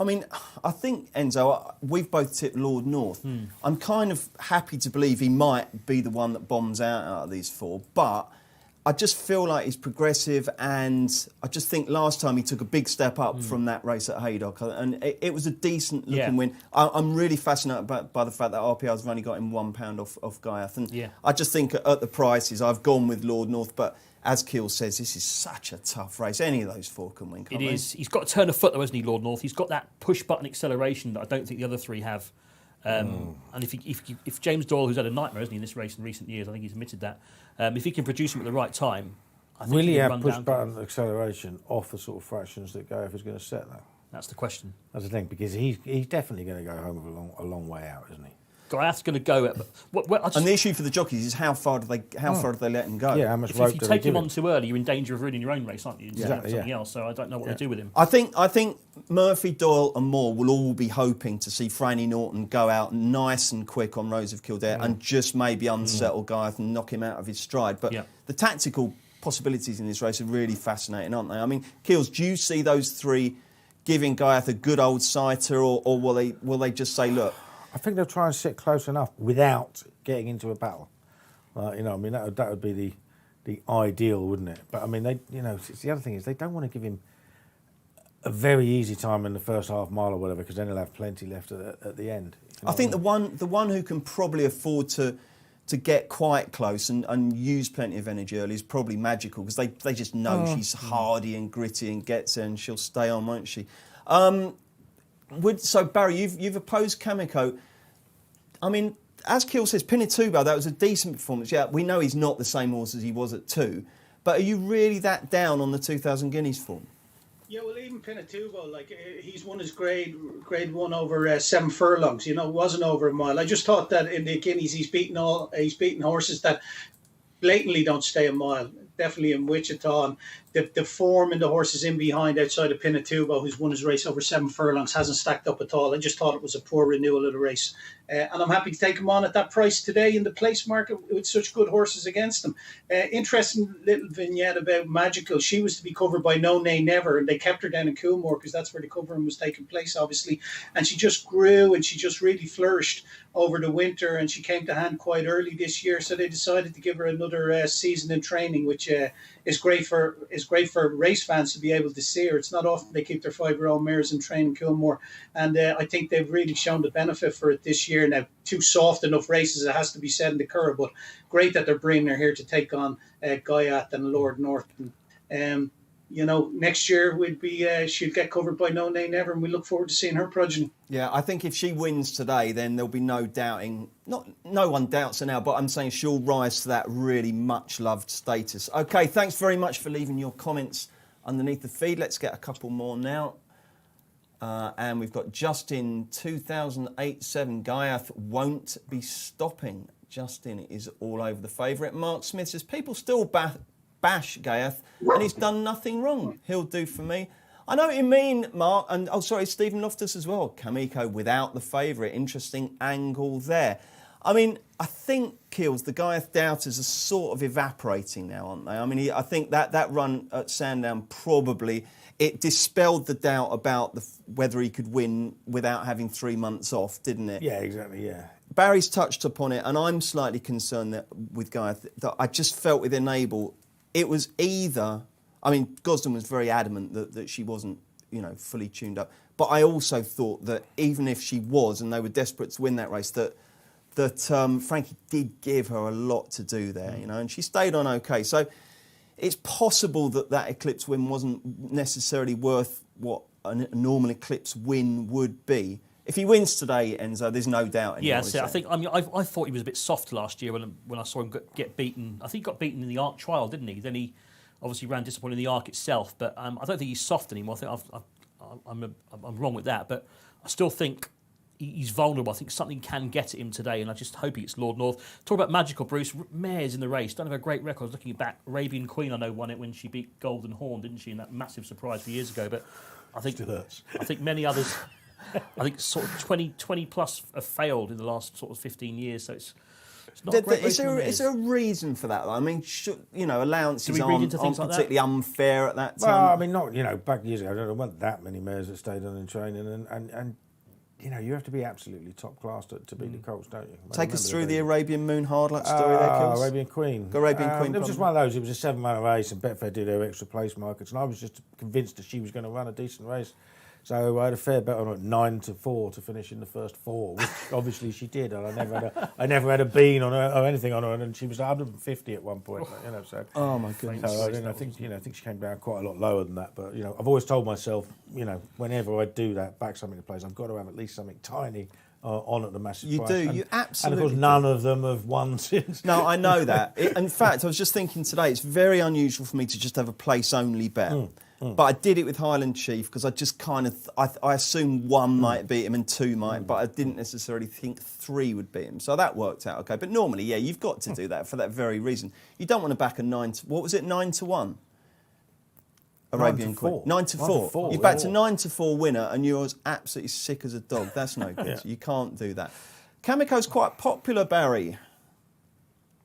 I mean, I think, Enzo, we've both tipped Lord North. I'm kind of happy to believe he might be the one that bombs out of these four, but I just feel like he's progressive, and I just think last time he took a big step up from that race at Haydock, and it was a decent-looking win. I'm really fascinated by the fact that RPR's have only got him £1 off Gaiath, and I just think at the prices, I've gone with Lord North, but as Kealy says, this is such a tough race. Any of those four can win, can't they? It is. He's got to turn a foot, though, hasn't he, Lord North? He's got that push-button acceleration that I don't think the other three have. And if James Doyle, who's had a nightmare, hasn't he, in this race in recent years, I think he's admitted that, if he can produce him at the right time, I think will he have run push-button acceleration off the sort of fractions that Gaiath is going to set, though? That's the question. That's the thing, because he's definitely going to go home with a long way out, isn't he? Gaiath's going to go at... And the issue for the jockeys is how far do they let him go? Yeah, how much if rope you do take they give him on too early, you're in danger of ruining your own race, aren't you? Exactly, Something else, so I don't know what they do with him. I think Murphy, Doyle and Moore will all be hoping to see Franny Norton go out nice and quick on Rose of Kildare and just maybe unsettle Gaiath and knock him out of his stride. But the tactical possibilities in this race are really fascinating, aren't they? I mean, Keels, do you see those three giving Gaiath a good old sighter, or will they just say, look... I think they'll try and sit close enough without getting into a battle. You know, I mean, that would be the ideal, wouldn't it? But I mean, the other thing is they don't want to give him a very easy time in the first half mile or whatever, because then he'll have plenty left at the end. You know I think the one who can probably afford to get quite close and use plenty of energy early is probably Magical, because they just know she's hardy and gritty and gets there and she'll stay on, won't she? So Barry, you've opposed Kamiko. I mean, as Kealy says, Pinatubo, that was a decent performance. Yeah, we know he's not the same horse as he was at 2, but are you really that down on the 2,000 Guineas form? Yeah, well, even Pinatubo, like he's won his grade 1 over 7 furlongs. You know, it wasn't over a mile. I just thought that in the Guineas he's beaten horses that blatantly don't stay a mile. Definitely in Wichita, and the form in the horses in behind outside of Pinatubo, who's won his race over 7 furlongs, hasn't stacked up at all. I just thought it was a poor renewal of the race. And I'm happy to take him on at that price today in the place market with such good horses against him. Interesting little vignette about Magical. She was to be covered by No Nay Never, and they kept her down in Coolmore because that's where the covering was taking place, obviously. And she just grew and she just really flourished over the winter, and she came to hand quite early this year. So they decided to give her another season in training, which is great for race fans to be able to see her. It's not often they keep their 5-year-old mares in training Coolmore, and I think they've really shown the benefit for it this year. Now, 2 soft enough races, it has to be said, in the Curragh, but great that they're bringing her here to take on Gaiath and Lord Norton. You know, next year she'll get covered by No Nay Never, and we look forward to seeing her progeny. Yeah, I think if she wins today, then there'll be no doubting. No one doubts her now, but I'm saying she'll rise to that really much-loved status. OK, thanks very much for leaving your comments underneath the feed. Let's get a couple more now. And we've got Justin 2008-7. Gaiath won't be stopping. Justin is all over the favourite. Mark Smith says, people still bash Gaiath, and he's done nothing wrong. He'll do for me. I know what you mean, Mark. And Stephen Loftus as well. Kamiko without the favourite. Interesting angle there. I mean, I think, Keels, the Gaiath doubters are sort of evaporating now, aren't they? I mean, I think that run at Sandown probably, it dispelled the doubt about whether he could win without having 3 months off, didn't it? Yeah, exactly, yeah. Barry's touched upon it, and I'm slightly concerned that with Gaiath, that I just felt with Enable, it was either... I mean, Gosden was very adamant that she wasn't, fully tuned up. But I also thought that even if she was, and they were desperate to win that race, that Frankie did give her a lot to do there, and she stayed on OK. So it's possible that Eclipse win wasn't necessarily worth what a normal Eclipse win would be. If he wins today, Enzo, there's no doubt anymore. Yeah, so I thought he was a bit soft last year when I saw him get beaten. I think he got beaten in the Arc trial, didn't he? Then he obviously ran disappointing in the Arc itself, but I don't think he's soft anymore. I think I'm wrong with that, but I still think he's vulnerable. I think something can get at him today, and I just hope he gets Lord North. Talk about magical, Bruce. Mares in the race don't have a great record. I was looking back. Arabian Queen, I know, won it when she beat Golden Horn, didn't she? In that massive surprise a few years ago. But I think many others. I think sort of 20 plus have failed in the last sort of 15 years. So it's not a great race. Is there a reason for that? I mean, allowances aren't particularly unfair at that time. Well, I mean, not back years ago, there weren't that many mares that stayed on in training, and you have to be absolutely top class to beat the colts, don't you? Take us through the Arabian Moon hard luck story there, Kills. Arabian Queen. Arabian Queen. It was just one of those. It was a 7-runner race, and Betfair did her extra place markets, and I was just convinced that she was going to run a decent race. So I had a fair bet on it, 9-4 to finish in the first 4, which obviously she did, and I never had a bean on her or anything on her, and she was 150 at one point. So. Oh my goodness! So I think she came down quite a lot lower than that. But I've always told myself, whenever I do that, back something to place, I've got to have at least something tiny on at the massive price. You do, you absolutely. And of course, none of them have won since. No, I know that. In fact, I was just thinking today, it's very unusual for me to just have a place-only bet. But I did it with Highland Chief because I just I assumed 1 might beat him and 2 might, but I didn't necessarily think 3 would beat him. So that worked out okay. But normally, yeah, you've got to do that for that very reason. You don't want to back a 9-1? Arabian Queen. 9-4. You backed a 9-4 winner and you're absolutely sick as a dog. That's no good. You can't do that. Kamiko's quite popular, Barry.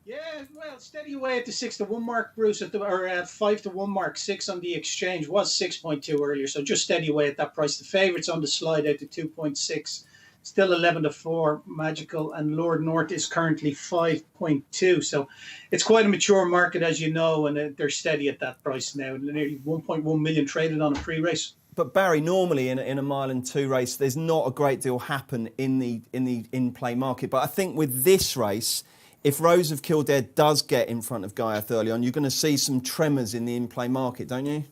Yeah, well, steady away at the 6-1 mark, Bruce, or at 5-1 mark. 6 on the exchange was 6.2 earlier, so just steady away at that price. The favourites on the slide out to 2.6, still 11-4 Magical, and Lord North is currently 5.2. So it's quite a mature market, as you know, and they're steady at that price now. Nearly 1.1 million traded on a pre-race. But Barry, normally in a mile and 2 race, there's not a great deal happen in the in-play market. But I think with this race, if Rose of Kildare does get in front of Gaiath early on, you're going to see some tremors in the in-play market, don't you?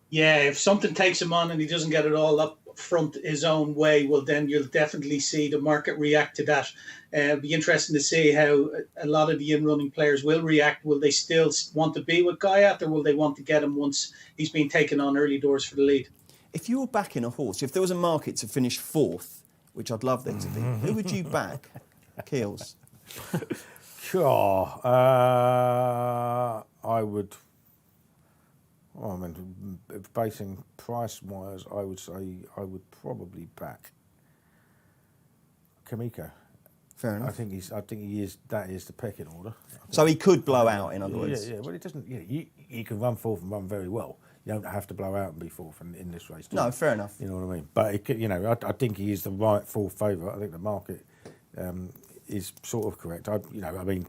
Yeah, if something takes him on and he doesn't get it all up front his own way, well, then you'll definitely see the market react to that. It'll be interesting to see how a lot of the in-running players will react. Will they still want to be with Gaiath, or will they want to get him once he's been taken on early doors for the lead? If you were backing a horse, if there was a market to finish 4th, which I'd love there to be, who would you back? Keels. Sure. I would. Well, I mean, basing price-wise, I would say I would probably back Kamiko. Fair enough. I think he is. That is the pecking order. So he could blow out, in other words. Yeah. Well, it doesn't. You can run 4th and run very well. You don't have to blow out and be 4th in this race. No, fair enough. You know what I mean? But I think he is the right full favourite. I think the market is sort of correct. I mean,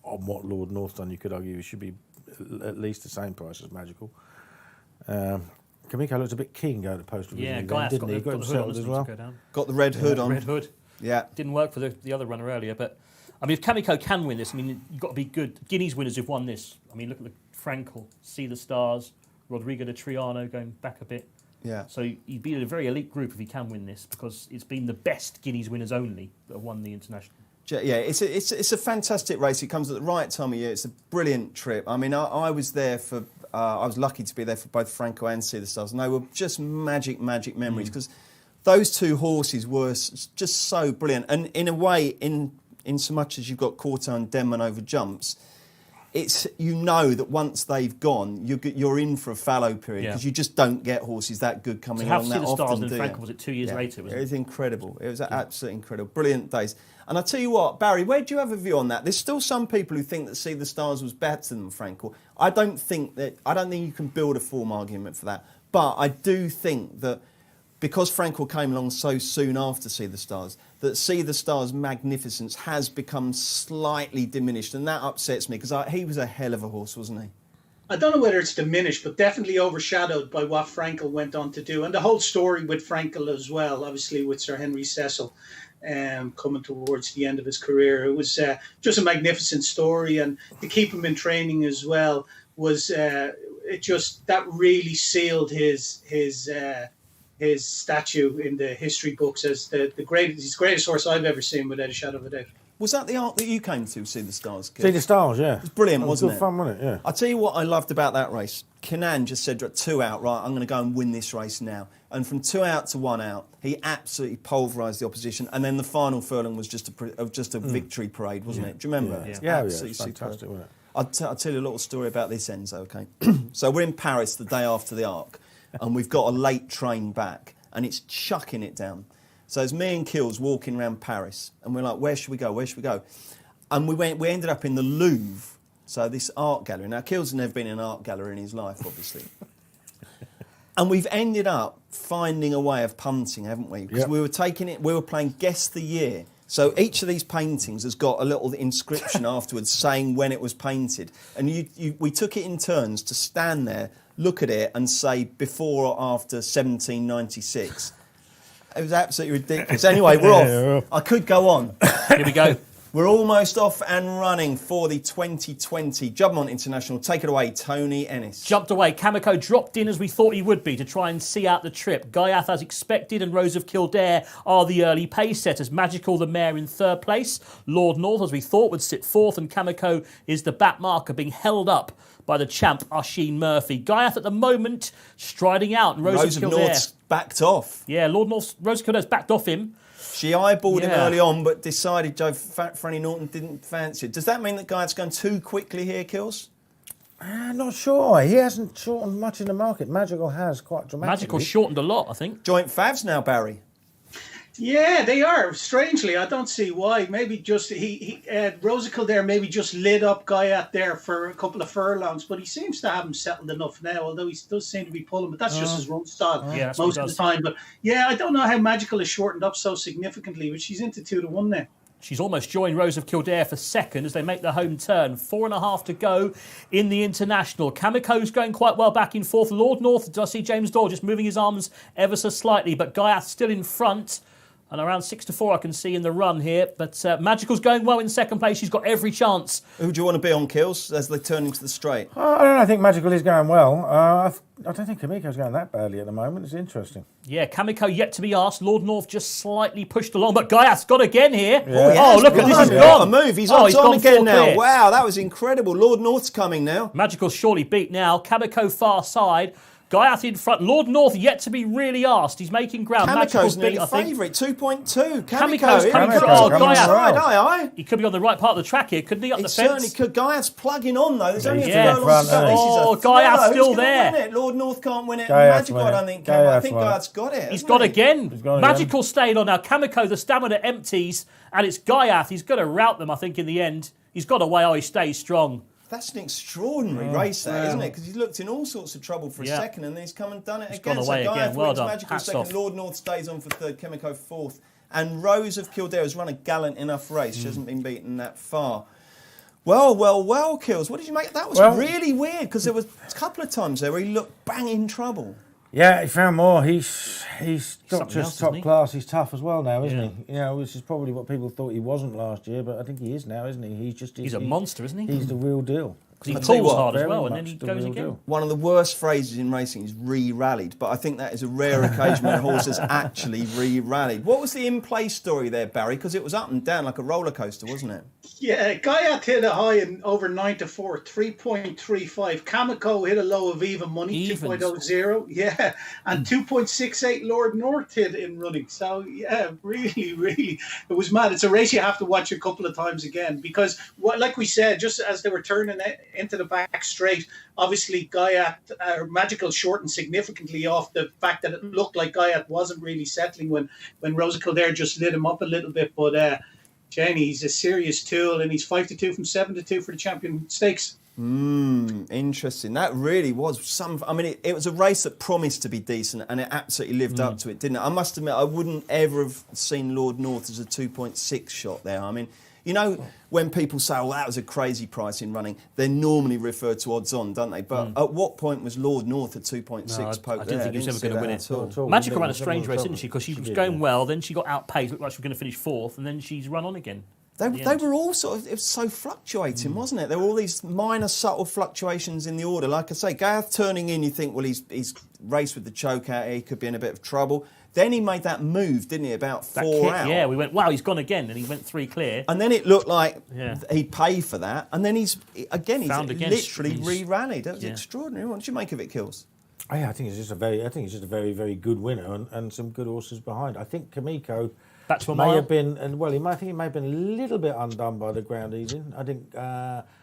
on what Lord North's done, you could argue it should be at least the same price as Magical. Kamiko looked a bit keen going to post. Yeah, Gaiath got himself as well. Got the red hood on. Red hood. Yeah. Didn't work for the other runner earlier, but I mean, if Kamiko can win this, I mean, you've got to be good. Guineas winners who've won this. I mean, look at the Frankel, See the Stars, Rodrigo de Triano going back a bit. Yeah. So he'd be in a very elite group if he can win this, because it's been the best Guineas winners only that have won the international. Yeah, it's a fantastic race. It comes at the right time of year. It's a brilliant trip. I mean, I was there for. I was lucky to be there for both Franco and See the Stars, and they were just magic memories, because those 2 horses were just so brilliant. And in a way, in so much as you've got Corto and Denman over jumps, it's that once they've gone, you're in for a fallow period, because you just don't get horses that good coming along that often. To have See the Stars and Franco, was it 2 years later? It was incredible. It was absolutely incredible. Brilliant days. And I tell you what, Barry, where do you have a view on that? There's still some people who think that See the Stars was better than Frankel. I don't think you can build a form argument for that. But I do think that because Frankel came along so soon after See the Stars, that See the Stars' magnificence has become slightly diminished, and that upsets me, because he was a hell of a horse, wasn't he? I don't know whether it's diminished, but definitely overshadowed by what Frankel went on to do. And the whole story with Frankel as well, obviously with Sir Henry Cecil coming towards the end of his career. It was just a magnificent story, and to keep him in training as well was it just that really sealed his statue in the history books as the greatest horse I've ever seen, without a shadow of a doubt. Was that the arc that you came to see the stars? See the stars, yeah. It was brilliant, wasn't it? Good fun, wasn't it? Yeah. I'll tell you what I loved about that race. Kenan just said, 2 out, right, I'm going to go and win this race now. And from 2 out to 1 out, he absolutely pulverised the opposition. And then the final furlong was just a victory parade, wasn't it? Do you remember? Yeah, absolutely it's fantastic, wasn't it? I'll tell you a little story about this, Enzo, OK? So we're in Paris the day after the Arc, and we've got a late train back, and it's chucking it down. So it's me and Kills walking around Paris, and we're like, where should we go? Where should we go? And we ended up in the Louvre, so this art gallery. Now, Kills has never been in an art gallery in his life, obviously. And we've ended up finding a way of punting, haven't we? Because we were playing Guess the Year. So each of these paintings has got a little inscription afterwards saying when it was painted. And we took it in turns to stand there, look at it and say before or after 1796. It was absolutely ridiculous. Anyway, we're off. I could go on. Here we go. We're almost off and running for the 2020 Jubbmontt International. Take it away, Tony Ennis. Jumped away. Kamiko dropped in as we thought he would be to try and see out the trip. Gaiath as expected and Rose of Kildare are the early pace setters. Magical the mare in third place. Lord North as we thought would sit fourth, and Kamiko is the back marker being held up by the champ Oisin Murphy. Gaiath at the moment striding out, and Rose of Kildare North's backed off. Yeah, Rose of Kildare's backed off him. She eyeballed him early on, but decided Franny Norton didn't fancy it. Does that mean that Gaiath's going too quickly here, Kills? Not sure. He hasn't shortened much in the market. Magical has quite dramatically. Magical shortened a lot, I think. Joint favs now, Barry. Yeah, they are. Strangely, I don't see why. Maybe just Rose of Kildare maybe just lit up Gaiath there for a couple of furlongs, but he seems to have him settled enough now, although he does seem to be pulling, but that's just his run style most of the time. But yeah, I don't know how Magical is shortened up so significantly, but she's into 2-1 now. She's almost joined Rose of Kildare for second as they make their home turn. 4.5 to go in the International. Kamiko's going quite well back in fourth. Lord North, do I see James Dorr just moving his arms ever so slightly, but Gaiath still in front. And around 6-4 I can see in the run here. But Magical's going well in second place. She's got every chance. Who do you want to be on, Kills, as they turn into the straight? I don't know. I think Magical is going well. I don't think Kamiko's going that badly at the moment. It's interesting. Yeah, Kamiko yet to be asked. Lord North just slightly pushed along. But Gaiath's got again here. Yeah. Oh, look at this. He's gone. A move. He's on again now. Clear. Wow, that was incredible. Lord North's coming now. Magical's surely beat now. Kamiko far side. Gaiath in front. Lord North yet to be really asked. He's making ground. Kamiko's beat, nearly favourite. 2.2. Kamiko's coming through. Oh, Gaiath. Aye. He could be on the right part of the track here, couldn't he? Up the fence. Certainly could. Gaiath's plugging on though. There's only Yeah. a furlong to go. Oh, Gaiath's still there. Win it? Lord North can't win it. Gaiath's Magical, win I it. don't think can. I think Gaiath's Gaiath's got it. He's got again. gone Magical stayed on now. Kamiko, the stamina empties, and it's Gaiath. He's going to rout them, I think, in the end. He's got away. Oh, he stays strong. That's an extraordinary race, that, isn't it? Because he's looked in all sorts of trouble for a second, and then he's come and done it again. Gone away so again. Well wins done. Magical Hats second. off. Lord North stays on for third. Kamiko fourth. And Rose of Kildare has run a gallant enough race. She hasn't been beaten that far. Well, Kills. What did you make? That was really weird, because there was a couple of times there where he looked bang in trouble. Yeah, he found more. He's not Something just else, top isn't he? class. He's tough as well now, isn't he? You know, which is probably what people thought he wasn't last year, but I think he is now, isn't he? He's a monster, isn't he? He's the real deal. Because he tell you pulls what, hard as very well, and much then he the goes real again. deal. One of the worst phrases in racing is re-rallied, but I think that is a rare occasion when a horse has actually re-rallied. What was the in-play story there, Barry? Because it was up and down like a roller coaster, wasn't it? Yeah, Gaiath hit a high in over 9-4, 3.35. Kamiko hit a low of even money, 2.00. Yeah, and 2.68 Lord North hit in running. So, yeah, really, it was mad. It's a race you have to watch a couple of times again because, like we said, just as they were turning into the back straight, obviously Gaiath, Magical shortened significantly off the fact that it looked like Gaiath wasn't really settling when Rose of Kildare just lit him up a little bit. But Jamie, he's a serious tool, and he's 5-2 from 7-2 for the Champion Stakes. Interesting. That really was it was a race that promised to be decent, and it absolutely lived up to it, didn't it? I must admit, I wouldn't ever have seen Lord North as a 2.6 shot there. I mean, you know, when people say, "Oh, that was a crazy price in running," they normally refer to odds on, don't they? But at what point was Lord North at 2.6 poke I didn't think he was ever going to win it. at all. Magical ran a strange race, didn't she? Because she was going well, then she got outpaced, looked like she was going to finish fourth, and then she's run on again. They were all sort of, it was so fluctuating, wasn't it? There were all these minor subtle fluctuations in the order. Like I say, Gareth turning in, you think, well, he's raced with the choke out here, he could be in a bit of trouble. Then he made that move, didn't he, about four out? Yeah, we went, wow, he's gone again, and he went 3 clear. And then it looked like he'd pay for that. And then he's literally re-rallied. That was extraordinary. What did you make of it, Kills? Oh, yeah, I think it's just a very, very good winner and some good horses behind. I think Kamiko may have been, and well, he may have been a little bit undone by the ground he's in. I think.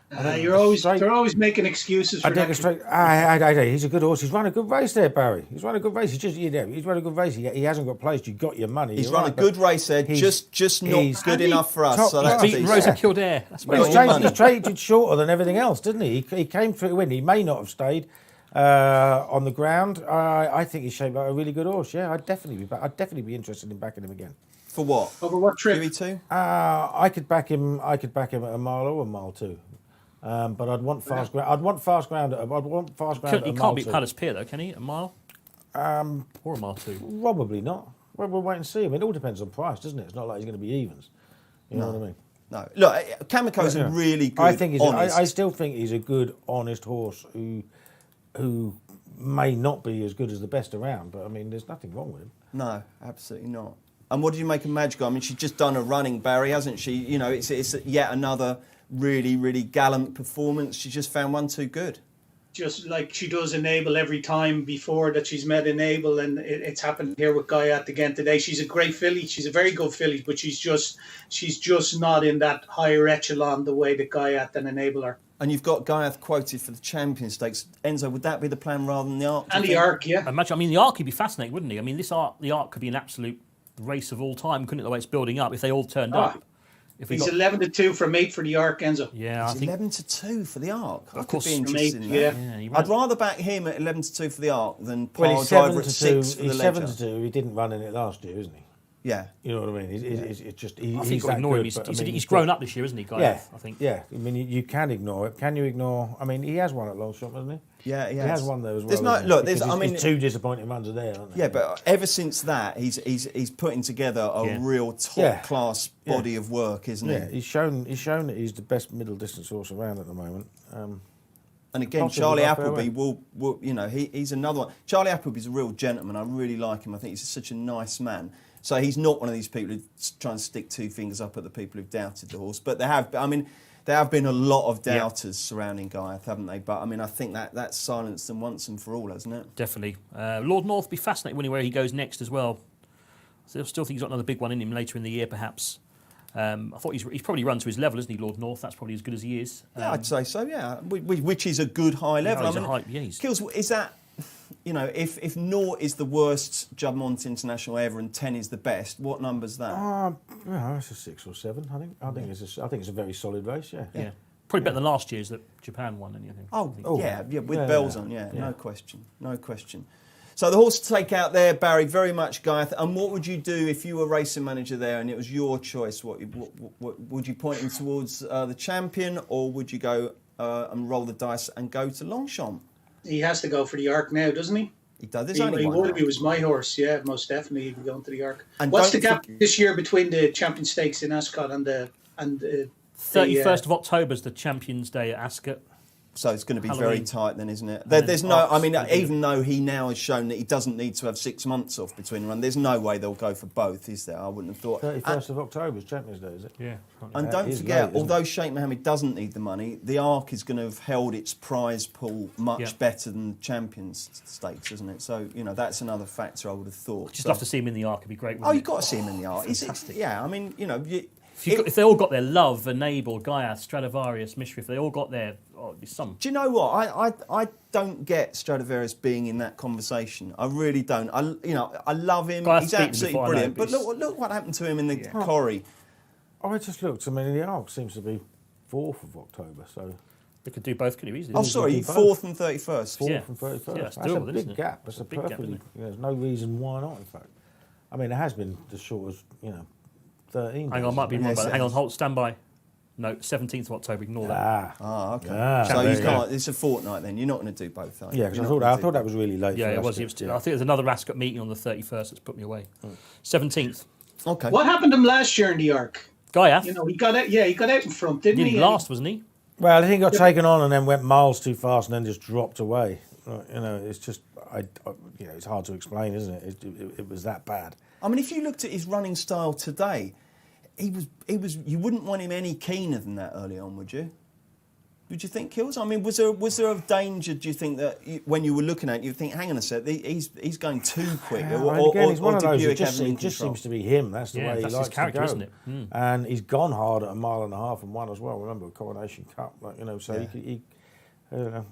They're always making excuses for that. He's a good horse. He's run a good race there, Barry. He's run a good race. He's run a good race. He hasn't got placed. You got your money. He's run a good race there, just not good enough for us. So that's beaten Rosa Kildare. He's traded shorter than everything else, didn't he? He came through to win. He may not have stayed on the ground. I think he's shaped like a really good horse. Yeah, I'd definitely be interested in backing him again. For what? Over what trip? QE2? I could back him at a mile or a mile 2. But I'd want fast ground. I'd want fast ground. He can't beat Palace Pier though, can he? A mile? Or a mile 2? Probably not. We'll wait and see. I mean, it all depends on price, doesn't it? It's not like he's going to be evens. You know what I mean? No. Look, Kamiko's a really good. I still think he's a good, honest horse who may not be as good as the best around. But I mean, there's nothing wrong with him. No, absolutely not. And what did you make of Magical? I mean, she's just done a running, Barry, hasn't she? You know, it's yet another really, really gallant performance. She just found one too good. Just like she does Enable every time before that she's met Enable, and it's happened here with Guyat again today. She's a great filly. She's a very good filly, but she's just not in that higher echelon the way that Guyat and Enable are. And you've got Guyat quoted for the Champion Stakes. Enzo, would that be the plan rather than the Arc? And the Arc, yeah. Imagine, I mean, the Arc would be fascinating, wouldn't he? I mean, the Arc could be an absolute race of all time, couldn't it? The way it's building up, if they all turned up. He's 11-2 from 8 for the Arc, Enzo. Yeah, I think 11-2 for the Arc. Of course, be interested in that. Yeah. I'd rather back him at 11-2 for the Arc than Pile Driver at 6 for the Ledger. He's 7-2. He didn't run in it last year, isn't he? Yeah. You know what I mean? It's just I think he's you've got to ignore him. He's grown up this year, isn't he, Guy? Yeah, I think. Yeah, I mean, you can ignore it. Can you ignore? I mean, he has one at Longshot, hasn't he? Yeah, he has one there as well. There's no look. There's his 2 disappointing runs are there, aren't they? Yeah, but ever since that, he's putting together a real top class body of work, isn't he? Yeah, he's shown that he's the best middle distance horse around at the moment. And again, Charlie Appleby will you know, he's another one. Charlie Appleby's a real gentleman. I really like him. I think he's such a nice man. So he's not one of these people who try and stick 2 fingers up at the people who've doubted the horse. But there have been a lot of doubters surrounding Guyat, haven't they? But I mean, I think that's silenced them once and for all, hasn't it? Definitely. Lord North will be fascinating winning where he goes next as well. I still think he's got another big one in him later in the year, perhaps. I thought he's probably run to his level, isn't he, Lord North? That's probably as good as he is. Yeah, I'd say so. Yeah, which is a good high level. Kills, is that? You know, if 0 is the worst Juddmonte International ever and 10 is the best, what number's that? It's a 6 or 7. I think it's a very solid race. Yeah. Probably better than last year's that Japan won. Anything? With bells on. Yeah, no question. So the horse to take out there, Barry, very much Guyat. And what would you do if you were racing manager there and it was your choice? What would you point him towards the Champion, or would you go and roll the dice and go to Longchamp? He has to go for the Arc now, doesn't he? He does. He would if he was my horse, yeah, most definitely he'd be going to the Arc. And what's the gap this year between the Champion Stakes in Ascot and the 31st of October is the Champions Day at Ascot. So it's going to be very tight then, isn't it? There's no, I mean, even though he now has shown that he doesn't need to have 6 months off between runs, there's no way they'll go for both, is there? I wouldn't have thought. 31st of October is Champions Day, is it? Yeah. And don't forget, although Sheikh Mohammed doesn't need the money, the Arc is going to have held its prize pool much better than Champions Stakes, isn't it? So, you know, that's another factor I would have thought. Just love to see him in the Arc, it'd be great. You've got to see him in the Arc. Fantastic. Yeah, I mean, you know... If they all got their Love, Enable, Guyat, Stradivarius, Mystery, if they all got their... some. Do you know what? I don't get Stradivarius being in that conversation. I really don't. I love him. He's absolutely brilliant. But look what happened to him in the Corrie. I just looked. I mean, the Arc seems to be 4th of October, so... They could do both, could you easily? Oh, sorry, 4th and 31st. 4th and 31st. Yeah, that's doable, a big gap. That's a big gap, there's no reason why not, in fact. I mean, it has been as short as, 13. Hang on, might be wrong, but hang on, hold, stand by. No, 17th of October, ignore that. Okay. So you can't, it's a fortnight then, you're not going to do both, are you? Yeah, because I thought that was really late. Yeah, it was. I think there's another Ascot meeting on the 31st that's put me away. 17th. Okay. What happened to him last year in the Arc? Gaiath. You know, he got out. Yeah, he got out in front, didn't Nearly he? last, wasn't he? Well, I think he got taken on and then went miles too fast and then just dropped away. You know, it's just, you know, it's hard to explain, isn't it? It was that bad. I mean, if you looked at his running style today, he was. You wouldn't want him any keener than that early on, would you? Would you think, Kills? I mean, was there a danger? Do you think that when you were looking at it, you think, hang on a sec, he's going too quick, He's one of those. It just seems to be him. That's the way he that's likes his character, to go, isn't it? And he's gone hard at 1.5 miles and won as well. Remember Coronation Cup, like, you know. So he I don't know.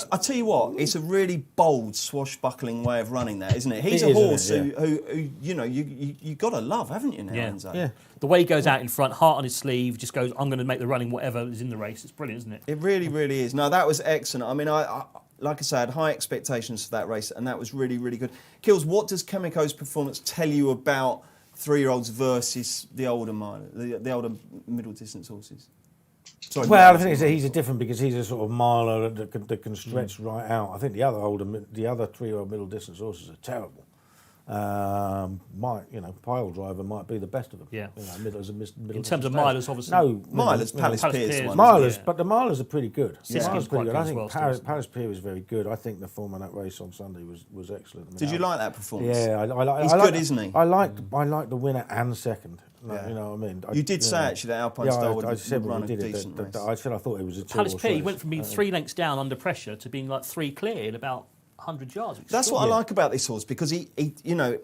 I tell you what, it's a really bold, swashbuckling way of running that, isn't it? He's a It is, horse isn't it? who you know, you got to love, haven't you now, Enzo? Yeah. The way he goes out in front, heart on his sleeve, just goes, I'm going to make the running whatever is in the race. It's brilliant, isn't it? It really, really is. No, that was excellent. I mean, I like I said, I had high expectations for that race, and that was really, really good. Kills, what does Chemico's performance tell you about 3-year-olds versus the older the older middle distance horses? Sorry, Well, I think he's a different because he's a sort of miler that can stretch right out. I think the other 3-year-old middle distance horses are terrible. Pile driver might be the best of them. Yeah. You know, middle In terms of milers, obviously. No, Milers, Palace Piers. Piers. One, but the milers are pretty good. Yeah. Milers are pretty good. I think Quite good as well, Palace Pier was very good. I think the form of that race on Sunday was excellent. I mean, Did you like that performance? Yeah, I like. He's good, isn't he? I like the winner and second. Yeah. You know what I mean? You did say actually that Alpine Star would run a did decent it. race. I said I thought it was a Palace Pier, he race. went from being 3 lengths down under pressure to being like 3 clear in about 100 yards. That's what I like about this horse, because he you know,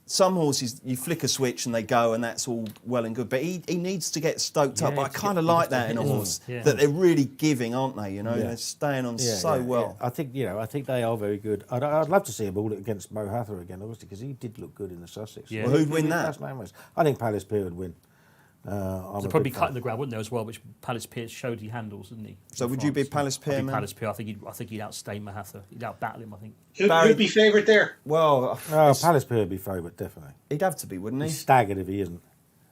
some horses you flick a switch and they go and that's all well and good, but he needs to get stoked up. Yeah, I kind of like that in a horse, that they're really giving, aren't they? You know, they're staying on well. I think they are very good. I'd love to see him all against Mo Hather again, obviously, because he did look good in the Sussex. Yeah. Well, who'd win that? I think Palace Pier would win. They'd probably cut in the ground, wouldn't there, as well, which Palace Pier showed he handles, didn't he? So would you be Palace Pier, man? Palace Pier. I think he'd outstay Mahatha. He'd outbattle him, I think. Who'd be favourite there? Well, Palace Pier would be favourite, definitely. he'd have to be, wouldn't he? He's staggered if he isn't.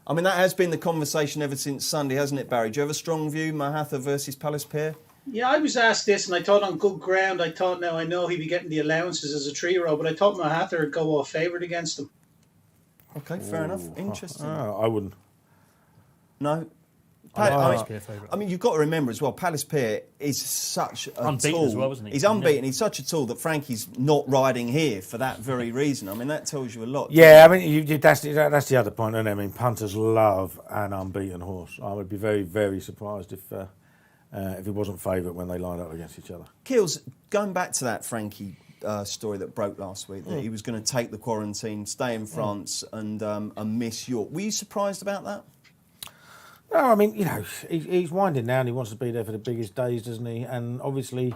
I mean, that has been the conversation ever since Sunday, hasn't it, Barry? Do you have a strong view, Mahatha versus Palace Pier? Yeah, I was asked this, and I thought on good ground. I thought, now I know he'd be getting the allowances as a 3-year-old, but I thought Mahatha would go off favourite against him. Okay, fair enough. Interesting. I wouldn't. No. Palace Pier favourite. I mean, you've got to remember as well, Palace Pier is such a Unbeaten tool. as well, isn't he? He's unbeaten. He's such a tool that Frankie's not riding here for that very reason. I mean, that tells you a lot. Yeah, I mean, that's the other point, isn't it? I mean, punters love an unbeaten horse. I would be very, very surprised if he wasn't favourite when they lined up against each other. Kills, going back to that Frankie story that broke last week, that he was going to take the quarantine, stay in France and miss York. Were you surprised about that? No, I mean, you know, he's winding down. He wants to be there for the biggest days, doesn't he? And obviously,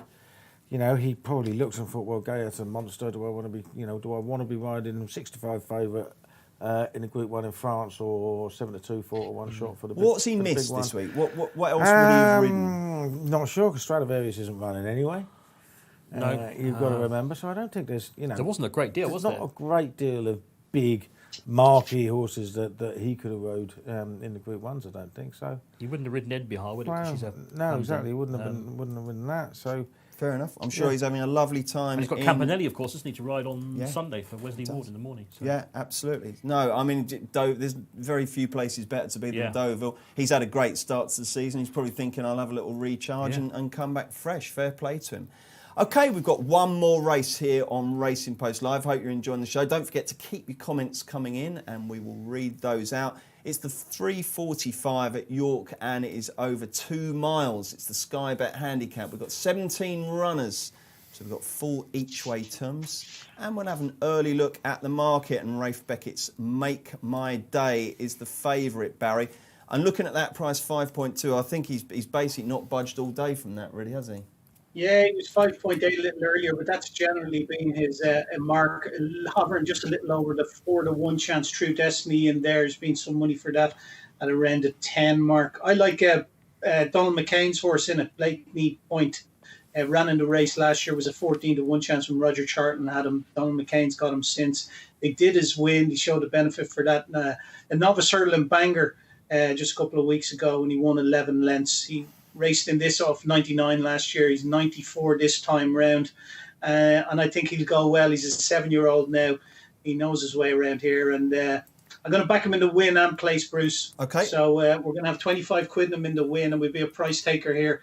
you know, he probably looks and thought, well, Gaiath's a monster. Do I want to be riding 65 favourite in a Group 1 in France, or 7-2 4-1 shot for the big, What's he for the missed big this one? week? What else would he have ridden? Not sure, because Stradivarius isn't running anyway. No. You've got to remember. So I don't think there's, you know... There wasn't a great deal, was there? There's not a great deal of big marquee horses that he could have rode in the Group 1s, I don't think so. He wouldn't have ridden Edbihar, would he? 'Cause she's a No, Punting. exactly. He wouldn't have ridden that. So Fair enough. I'm sure he's having a lovely time. And he's got Campanelli, of course, doesn't he, to ride on Sunday for Wesley Ward in the morning. So. Yeah, absolutely. No, I mean, there's very few places better to be than Deauville. He's had a great start to the season. He's probably thinking, I'll have a little recharge and come back fresh. Fair play to him. OK, we've got one more race here on Racing Post Live. Hope you're enjoying the show. Don't forget to keep your comments coming in and we will read those out. It's the 3:45 at York and it is over 2 miles. It's the Sky Bet handicap. We've got 17 runners. So we've got full each-way terms. And we'll have an early look at the market. And Rafe Beckett's Make My Day is the favourite, Barry. And looking at that price, 5.2, I think he's basically not budged all day from that, really, has he? Yeah, he was 5.8 a little earlier, but that's generally been his mark, hovering just a little over the 4-1 chance True Destiny, and there's been some money for that at around the 10 mark. I like Donald McCain's horse in it, Blakeney Point. Ran in the race last year, was a 14-1 chance when Roger Charlton had him. Donald McCain's got him since. They did his win. He showed a benefit for that. A novice hurdle in Bangor just a couple of weeks ago when he won 11 lengths. He raced in this off 99 last year. He's 94 this time round. And I think he'll go well. He's a 7-year-old now. He knows his way around here. And I'm going to back him in the win and place, Bruce. Okay. So we're going to have 25 quid in him in the win, and we'll be a price taker here.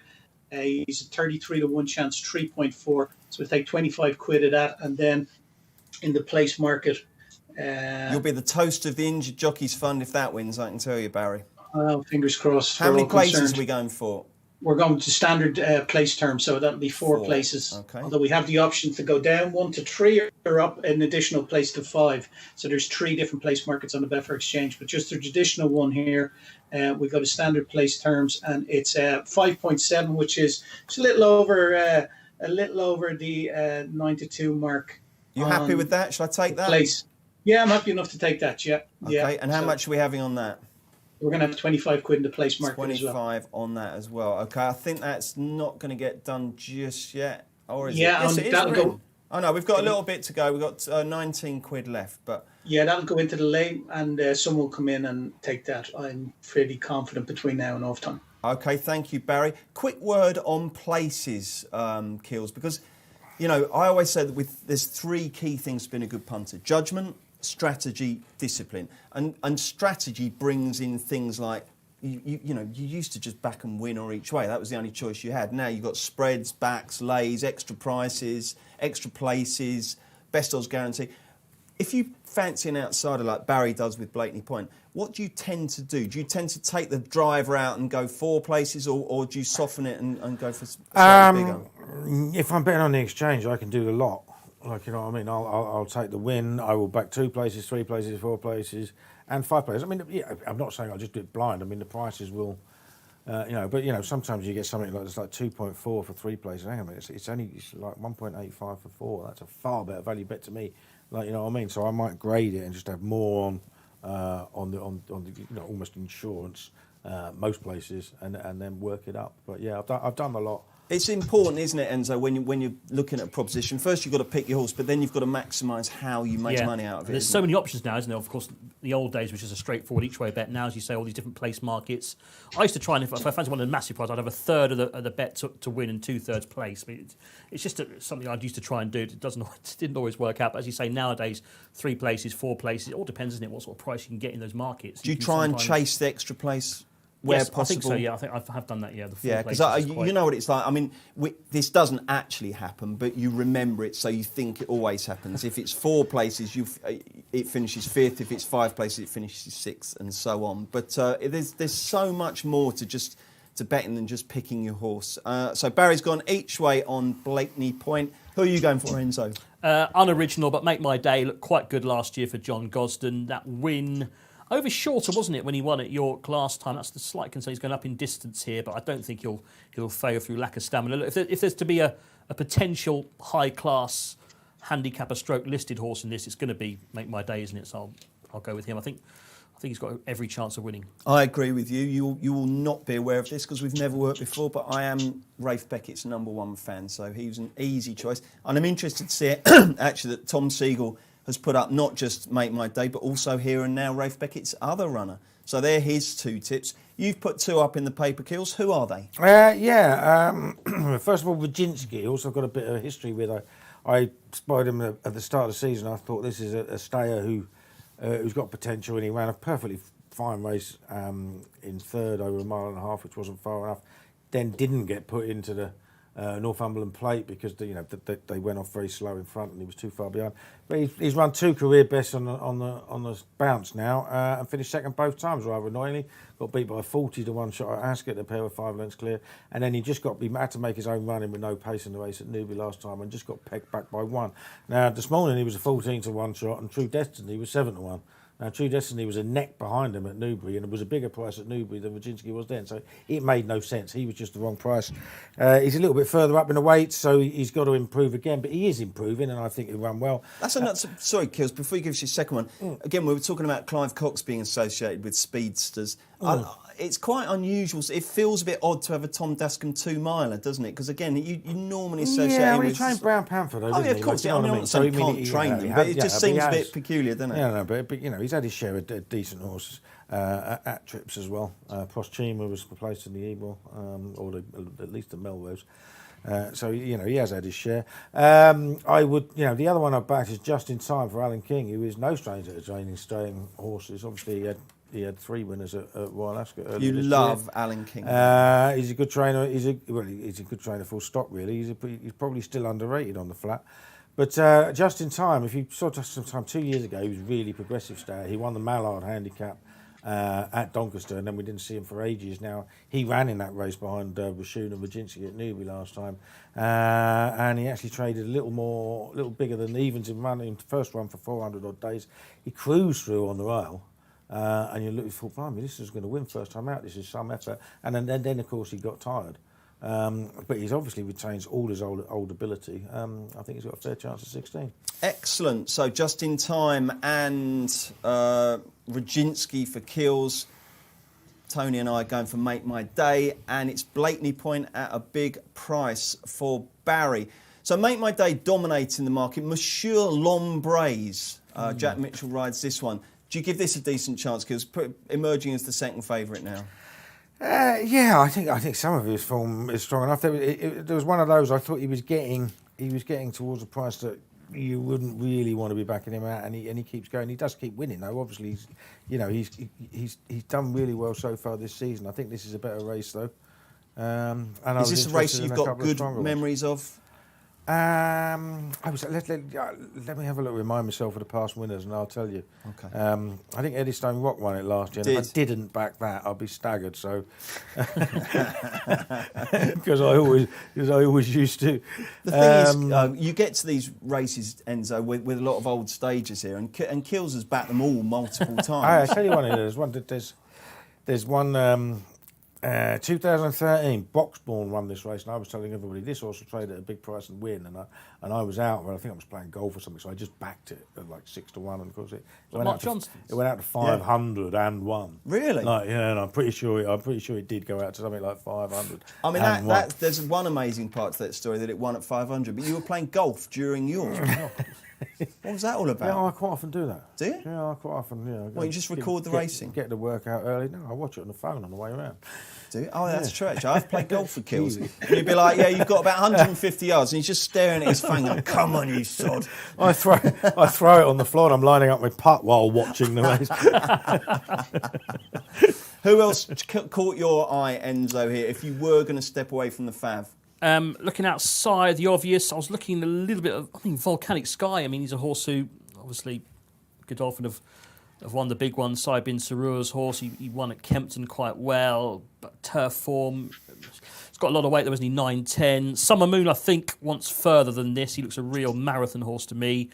He's a 33 to 1 chance, 3.4. So we'll take 25 quid of that, and then in the place market. You'll be the toast of the Injured Jockeys Fund if that wins, I can tell you, Barry. Fingers crossed. How many places are we going for? We're going to standard place term, so that'll be four places. Okay. Although we have the option to go down 1 to 3 or up an additional place to 5. So there's 3 different place markets on the Betfair Exchange, but just the traditional one here, we've got a standard place terms, and it's 5.7, which is just a little over the 9 to 2 mark. You happy with that? Shall I take that? Place. Yeah, I'm happy enough to take that. Yeah. Okay. Yeah. And how much are we having on that? We're going to have 25 quid in the place market 25 as well. on that as well. Okay, I think that's not going to get done just yet. Or is it? Yeah, Yes, it is, that'll really. go. Oh no, we've got a little bit to go. We've got 19 quid left, but Yeah, that'll go into the lane, and someone will come in and take that. I'm fairly confident between now and off time. okay. Thank you, Barry. Quick word on places, Keels, because you know I always say that there's 3 key things to being a good punter: judgment, strategy, discipline, and strategy brings in things like. You know, you used to just back and win or each way. That was the only choice you had. Now you've got spreads, backs, lays, extra prices, extra places, best odds guarantee. If you fancy an outsider like Barry does with Blakeney Point, what do you tend to do? Do you tend to take the driver out and go 4 places, or do you soften it and go for slightly bigger? If I'm betting on the exchange, I can do a lot. Like, you know what I mean? I'll take the win. I will back 2 places, 3 places, 4 places, and 5 places. I mean, yeah, I'm not saying I'll just do it blind. I mean, the prices will, but sometimes you get something like it's like 2.4 for 3 places. Hang on a minute, it's like 1.85 for 4. That's a far better value bet to me. Like, you know what I mean? So I might grade it and just have more on the almost insurance most places, and then work it up. But yeah, I've done a lot. It's important, isn't it, Enzo, when you're looking at a proposition, first you've got to pick your horse, but then you've got to maximise how you make money out of it. There's so many options now, isn't there? Of course, the old days, which is a straightforward each-way bet. Now, as you say, all these different place markets. I used to try, and if I fancy one of the massive prize, I'd have a third of the bet to win and 2/3 place. I mean, it's just something I'd used to try and do. It didn't always work out. But as you say, nowadays, 3 places, 4 places, it all depends, isn't it, what sort of price you can get in those markets. Do you try and chase the extra place? Where yes, possible. I think so. Yeah, I think I have done that. Yeah, the 4 yeah, because you know what it's like. I mean, this doesn't actually happen, but you remember it, so you think it always happens. If it's 4 places, it finishes 5th. If it's 5 places, it finishes 6th, and so on. But there's so much more to betting than just picking your horse. So Barry's gone each way on Blakeney Point. Who are you going for, Enzo? Unoriginal, but make my day. Looked quite good last year for John Gosden. That win. Over shorter, wasn't it, when he won at York last time? That's the slight concern. He's going up in distance here, but I don't think he'll fail through lack of stamina. Look, if there's to be a potential high-class handicapper stroke listed horse in this, it's going to be Make My Day, isn't it? So I'll go with him. I think he's got every chance of winning. I agree with you. You will not be aware of this because we've never worked before, but I am Rafe Beckett's #1 fan, so he was an easy choice. And I'm interested to see it, actually, that Tom Siegel has put up not just Make My Day, but also Here and Now, Rafe Beckett's other runner. So they're his 2 tips. You've put 2 up in the paper, Keels. Who are they? First of all, Wojcinski. Also got a bit of history with. I spied him at the start of the season. I thought this is a stayer who's got potential, and he ran a perfectly fine race in 3rd over 1.5 miles, which wasn't far enough. Then didn't get put into the Northumberland Plate because they went off very slow in front and he was too far behind. But he's run 2 career bests on the bounce now and finished 2nd both times, rather annoyingly. Got beat by 40 to 1 shot at Ascot, a pair of 5 lengths clear, and then he had to make his own running with no pace in the race at Newbury last time and just got pegged back by 1. Now this morning he was a 14 to 1 shot and True Destiny was 7 to 1. Now, True Destiny was a neck behind him at Newbury, and it was a bigger price at Newbury than Wojcinski was then, so it made no sense. He was just the wrong price. He's a little bit further up in the weight, so he's got to improve again, but he is improving, and I think he'll run well. Sorry, Kills, before you give us your second one, again, we were talking about Clive Cox being associated with speedsters. It's quite unusual. It feels a bit odd to have a Tom Dascombe 2-miler, doesn't it? Because, again, you normally associate him with... he trained Brown Panther, though, of course. I'm not saying he can't train them, but it just seems a bit peculiar, doesn't it? Yeah, no, but he's had his share of decent horses at trips as well. Proschima was replaced in the Ebor, or at least the Melrose. So, you know, he has had his share. I would, you know, the other one I backed is Just in Time for Alan King, who is no stranger to training staying horses. Obviously, he had 3 winners at Royal Ascot. You love Alan King. He's a good trainer. He's a good trainer full stop, really. He's probably still underrated on the flat. But Just in Time, if you saw Just in Time 2 years ago, he was really progressive style. He won the Mallard handicap at Doncaster, and then we didn't see him for ages. Now, he ran in that race behind Rashun and Majinski at Newby last time, and he actually traded a little bigger than the evens in running the first run for 400 odd days. He cruised through on the rail, and you thought, blimey, this is going to win first time out. This is some effort. And then of course, he got tired. But he's obviously retains all his old ability. I think he's got a fair chance of 16. Excellent. So Just in Time and Rajinski for Kills. Tony and I are going for Make My Day, and it's Blakeney Point at a big price for Barry. So Make My Day dominating the market. Monsieur Lombraise. Jack Mitchell rides this one. Do you give this a decent chance, Kills? Emerging as the second favourite now. Yeah, I think some of his form is strong enough. There was one of those I thought he was getting towards a price that you wouldn't really want to be backing him out, and he keeps going. He does keep winning though. Obviously, he's done really well so far this season. I think this is a better race though. Is this a race you've got good memories of? Let me have a look. Remind myself of the past winners, and I'll tell you. Okay. I think Eddystone Rock won it last year. And if I didn't back that, I'd be staggered. So, because I always used to. The thing is, you get to these races, Enzo, with a lot of old stages here, and Kills has backed them all multiple times. I tell you one. There's one. 2013, Boxbourne won this race, and I was telling everybody this horse will trade at a big price and win, and I was out. Well, I think I was playing golf or something, so I just backed it at like 6-1, and of course it went out to 500 and won. Really? And I'm pretty sure it did go out to something like 500. I mean, there's one amazing part to that story that it won at 500, but you were playing golf during yours. What was that all about? Yeah, I quite often do that. Do you? Yeah, I quite often. Yeah. Well, you just record the racing? Get the workout early. No, I watch it on the phone on the way around. Do you? Oh, that's true. Actually, I've played golf for Kills. And you'd be like, yeah, you've got about 150 yards, and he's just staring at his phone like, come on, you sod. I throw it on the floor, and I'm lining up my putt while watching the race. Who else caught your eye, Enzo, here, if you were going to step away from the Fav? Looking outside the obvious, I was looking a little bit of, I think, Volcanic Sky. I mean, he's a horse who, obviously, Godolphin have won the big one. Saibin Sarur's horse, he won at Kempton quite well, but turf form, it's got a lot of weight. There was only 9-10. Summer Moon, I think, wants further than this. He looks a real marathon horse to me.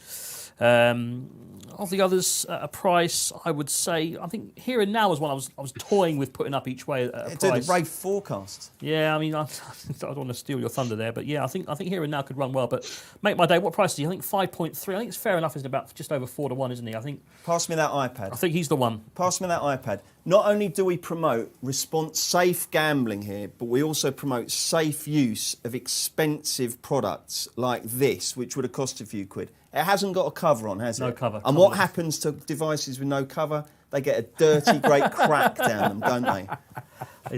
Of the others at a price, I would say, I think Here and Now was one I was toying with putting up each way at a price. The Rafe forecast. Yeah, I mean, I don't want to steal your thunder there, but yeah, I think Here and Now could run well. But Make My Day, what price is he? I think 5.3. I think it's fair enough, isn't it? About just over 4-1, isn't he? I think. Pass me that iPad. I think he's the one. Pass me that iPad. Not only do we promote safe gambling here, but we also promote safe use of expensive products like this, which would have cost a few quid. It hasn't got a cover on, has it? No cover. And what happens to devices with no cover? They get a dirty, great crack down them, don't they?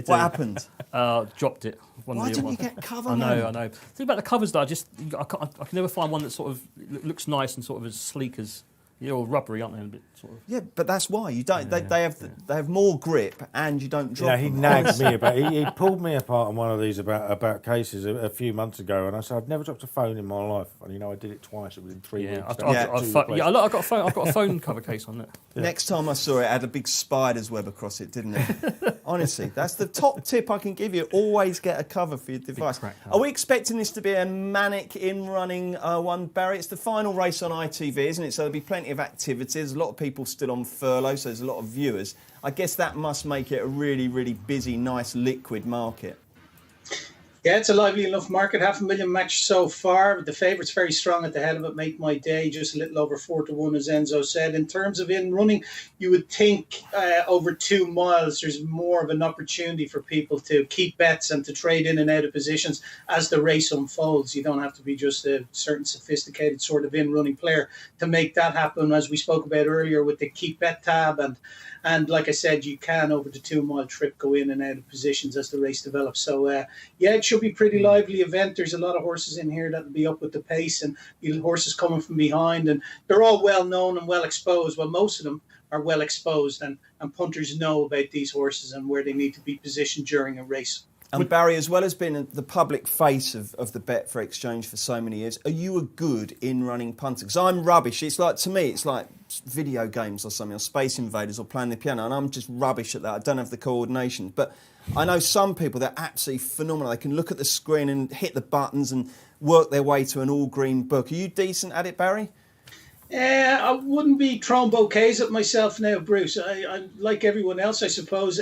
What happened? Dropped it. Why didn't you get cover? I know. The thing about the covers, though, I can never find one that sort of looks nice and sort of as sleek as. You're all rubbery, aren't they? A bit, sort of. Yeah, but that's why you don't. They have more grip, and you don't drop. Yeah, he nagged me about. He pulled me apart on one of these about cases a few months ago, and I said I've never dropped a phone in my life, and I did it twice within 3 weeks. I've got a phone cover case on it. Yeah. Next time I saw it, it had a big spider's web across it, didn't it? Honestly, that's the top tip I can give you. Always get a cover for your device. Are we expecting this to be a manic in-running one, Barry? It's the final race on ITV, isn't it? So there'll be plenty of activities. A lot of people still on furlough, so there's a lot of viewers. I guess that must make it a really, really busy, nice, liquid market. Yeah, it's a lively enough market. 500,000 match so far. The favourite's very strong at the head of it. Make My Day, just a little over 4-1, as Enzo said. In terms of in-running, you would think over 2 miles, there's more of an opportunity for people to keep bets and to trade in and out of positions as the race unfolds. You don't have to be just a certain sophisticated sort of in-running player to make that happen, as we spoke about earlier with the keep bet tab. And like I said, you can, over the 2 mile trip, go in and out of positions as the race develops. So, yeah, it should should be pretty lively event. There's a lot of horses in here that'll be up with the pace, and horses coming from behind, and they're all well known and well exposed. Well, most of them are well exposed, and punters know about these horses and where they need to be positioned during a race. And Barry, as well as being the public face of the Betfair Exchange for so many years, are you a good in running punter? Because I'm rubbish. It's like, to me, it's like video games or something, or Space Invaders, or playing the piano, and I'm just rubbish at that. I don't have the coordination. But I know some people, they're absolutely phenomenal. They can look at the screen and hit the buttons and work their way to an all-green book. Are you decent at it, Barry? I wouldn't be throwing bouquets at myself now, Bruce. I like everyone else, I suppose.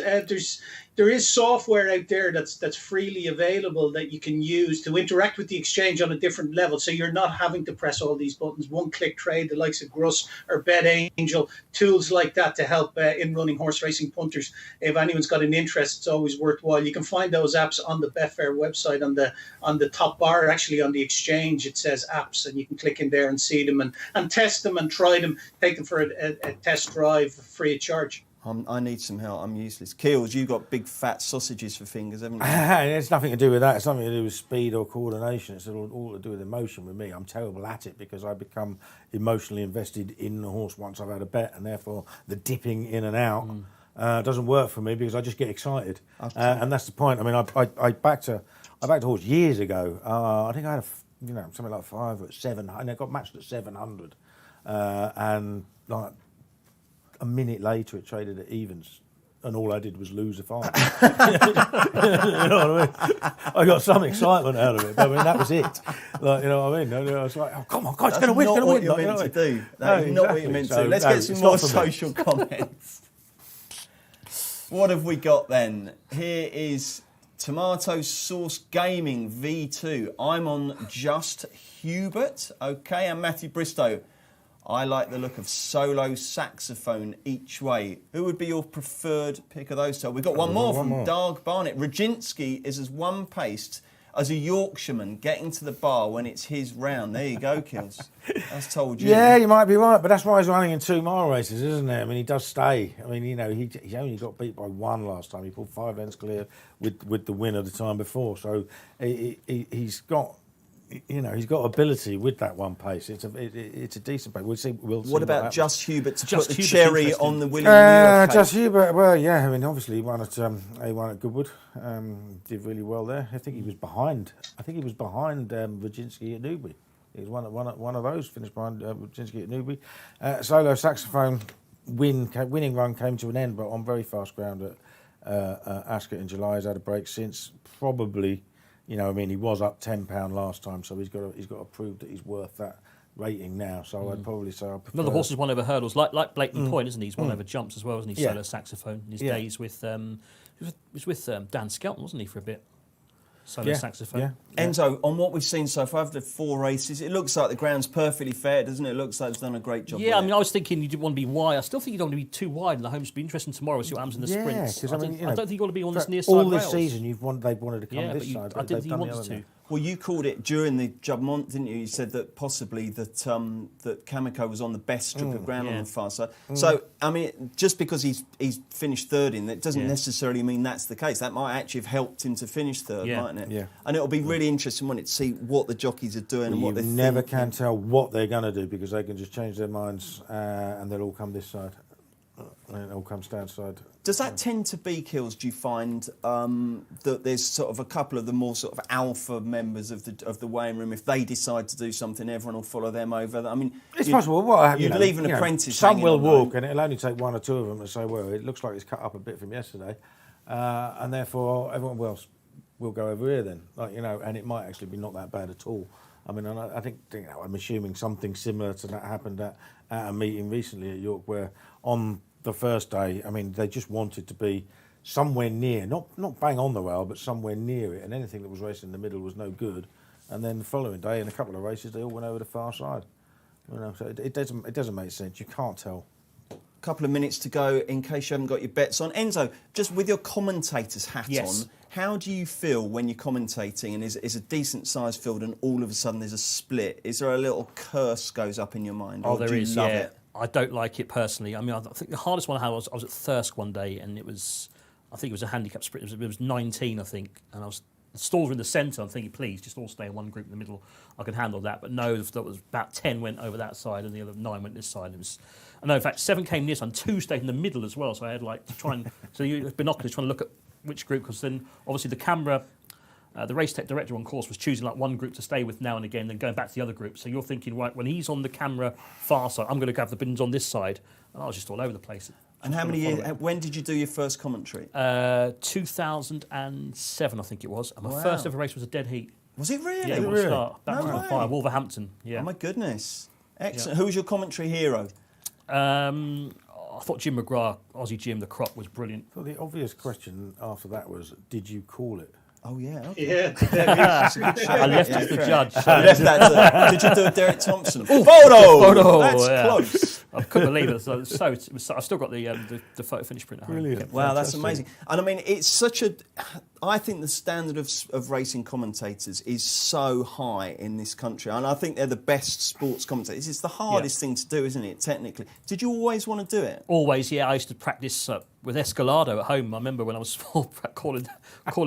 There is software out there that's freely available that you can use to interact with the exchange on a different level. So you're not having to press all these buttons. One-click trade, the likes of Gruss or Bet Angel, tools like that to help in running horse racing punters. If anyone's got an interest, it's always worthwhile. You can find those apps on the Betfair website on the top bar. Actually, on the exchange, it says apps, and you can click in there and see them and test them and try them. Take them for a test drive free of charge. I need some help. I'm useless. Keels, you've got big fat sausages for fingers, haven't you? It's nothing to do with that. It's nothing to do with speed or coordination. It's all to do with emotion with me. I'm terrible at it because I become emotionally invested in the horse once I've had a bet, and therefore the dipping in and out doesn't work for me because I just get excited. And that's the point. I mean, I backed a horse years ago. I think I had something like 5 at 7, and I got matched at 700, and like a minute later it traded at evens, and all I did was lose a fight. You know what I mean? I got some excitement out of it, but I mean that was it. Like, you know what I mean? I was like, oh come on, God, it's going to win, it's going to win. Not what you're meant to do. That is not what you're meant to do. Let's get some more social comments. What have we got then? Here is Tomato Sauce Gaming V2. I'm on Just Hubert. Okay, and Matthew Bristow. I like the look of solo saxophone each way. Who would be your preferred pick of those two? We've got one more from Darg Barnett. Rajinski is as one-paced as a Yorkshireman getting to the bar when it's his round. There you go, Kills. That's told you. Yeah, you might be right, but that's why he's running in 2 mile races, isn't it? I mean, he does stay. I mean, you know, he only got beat by 1 last time. He pulled 5 lengths clear with the win of the time before. So he's got... You know, he's got ability with that one pace. It's a decent pace. We'll see. What about Just Hubert to put the cherry on the William Muir cake? Just Hubert. Well, yeah. I mean, obviously he won at A1 at Goodwood. Did really well there. I think he was behind. Rajinski at Newbury. He was one of those. Finished behind Rajinski at Newbury. Solo saxophone winning run came to an end, but on very fast ground at Ascot in July. He's had a break since. Probably. You know, I mean, he was up £10 last time, so he's got to prove that he's worth that rating now. So I'd probably say I prefer... Another horse has won over hurdles, like Blakeney Point, isn't he? He's won over jumps as well, isn't he? Solo saxophone in his days with Dan Skelton, wasn't he, for a bit? Solo saxophone. Yeah. Enzo, on what we've seen so far, after 4 races, it looks like the ground's perfectly fair, doesn't it? It looks like it's done a great job. Yeah, I mean, I was thinking you didn't want to be wide. I still think you don't want to be too wide, and the home should be interesting tomorrow. See what happens in the sprints. I don't think you want to be on this near side all this rails. season. They've wanted to come this side. I didn't think you wanted to. Well, you called it during the Jubmont, didn't you? You said that possibly that Kamiko was on the best strip of ground on the far side. So, I mean, just because he's finished third in, that doesn't necessarily mean that's the case. That might actually have helped him to finish third, mightn't it? Yeah. And it'll be really interesting, won't it, to see what the jockeys are doing and what they're thinking. You never can tell what they're going to do because they can just change their minds and they'll all come this side. And it all comes down side. Does that tend to be, Kills, do you find that there's sort of a couple of the more sort of alpha members of the weighing room, if they decide to do something, everyone will follow them over? I mean, it's possible. Well, you'd leave an apprentice. Some will walk, and it'll only take 1 or 2 of them to say, well, it looks like it's cut up a bit from yesterday, and therefore everyone else will go over here then. Like, you know, and it might actually be not that bad at all. I mean, I think I'm assuming something similar to that happened at a meeting recently at York, where on the first day, I mean, they just wanted to be somewhere near, not bang on the rail, but somewhere near it, and anything that was racing in the middle was no good. And then the following day, in a couple of races, they all went over the far side. You know, so it doesn't make sense. You can't tell. Couple of minutes to go in case you haven't got your bets on. Enzo, just with your commentator's hat on, how do you feel when you're commentating and it's a decent sized field and all of a sudden there's a split? Is there a little curse goes up in your mind? Oh, there is. Love it? I don't like it personally. I mean, I think the hardest one I had was I was at Thirsk one day, and I think it was a handicap sprint. It was 19, I think, and I was The stalls were in the centre. I'm thinking, please, just all stay in one group in the middle. I can handle that. But no, that was about 10 went over that side and the other 9 went this side. In fact, 7 came this, and 2 stayed in the middle as well. So I had like to try and binoculars trying to look at which group, because then obviously the camera, the race tech director on course was choosing like one group to stay with now and again, then going back to the other group. So you're thinking, right, when he's on the camera far side, I'm going to have the bins on this side, and I was just all over the place. And how many years? When did you do your first commentary? 2007, I think it was. And my first ever race was a dead heat. Was it really? Yeah, it was back by Wolverhampton. Yeah. Oh my goodness! Excellent. Who was your commentary hero? I thought Jim McGrath, Aussie Jim, the crop was brilliant. So the obvious question after that was, did you call it? Oh yeah. Okay. Yeah. I left it to the judge. Did you do a Derek Thompson? Photo. That's close. I couldn't believe it. I've still got the photo finish print at home. Brilliant. Wow, that's amazing. And I mean, it's such a. I think the standard of racing commentators is so high in this country, and I think they're the best sports commentators. It's the hardest thing to do, isn't it? Technically, did you always want to do it? Always, yeah. I used to practice with Escalado at home. I remember when I was small, calling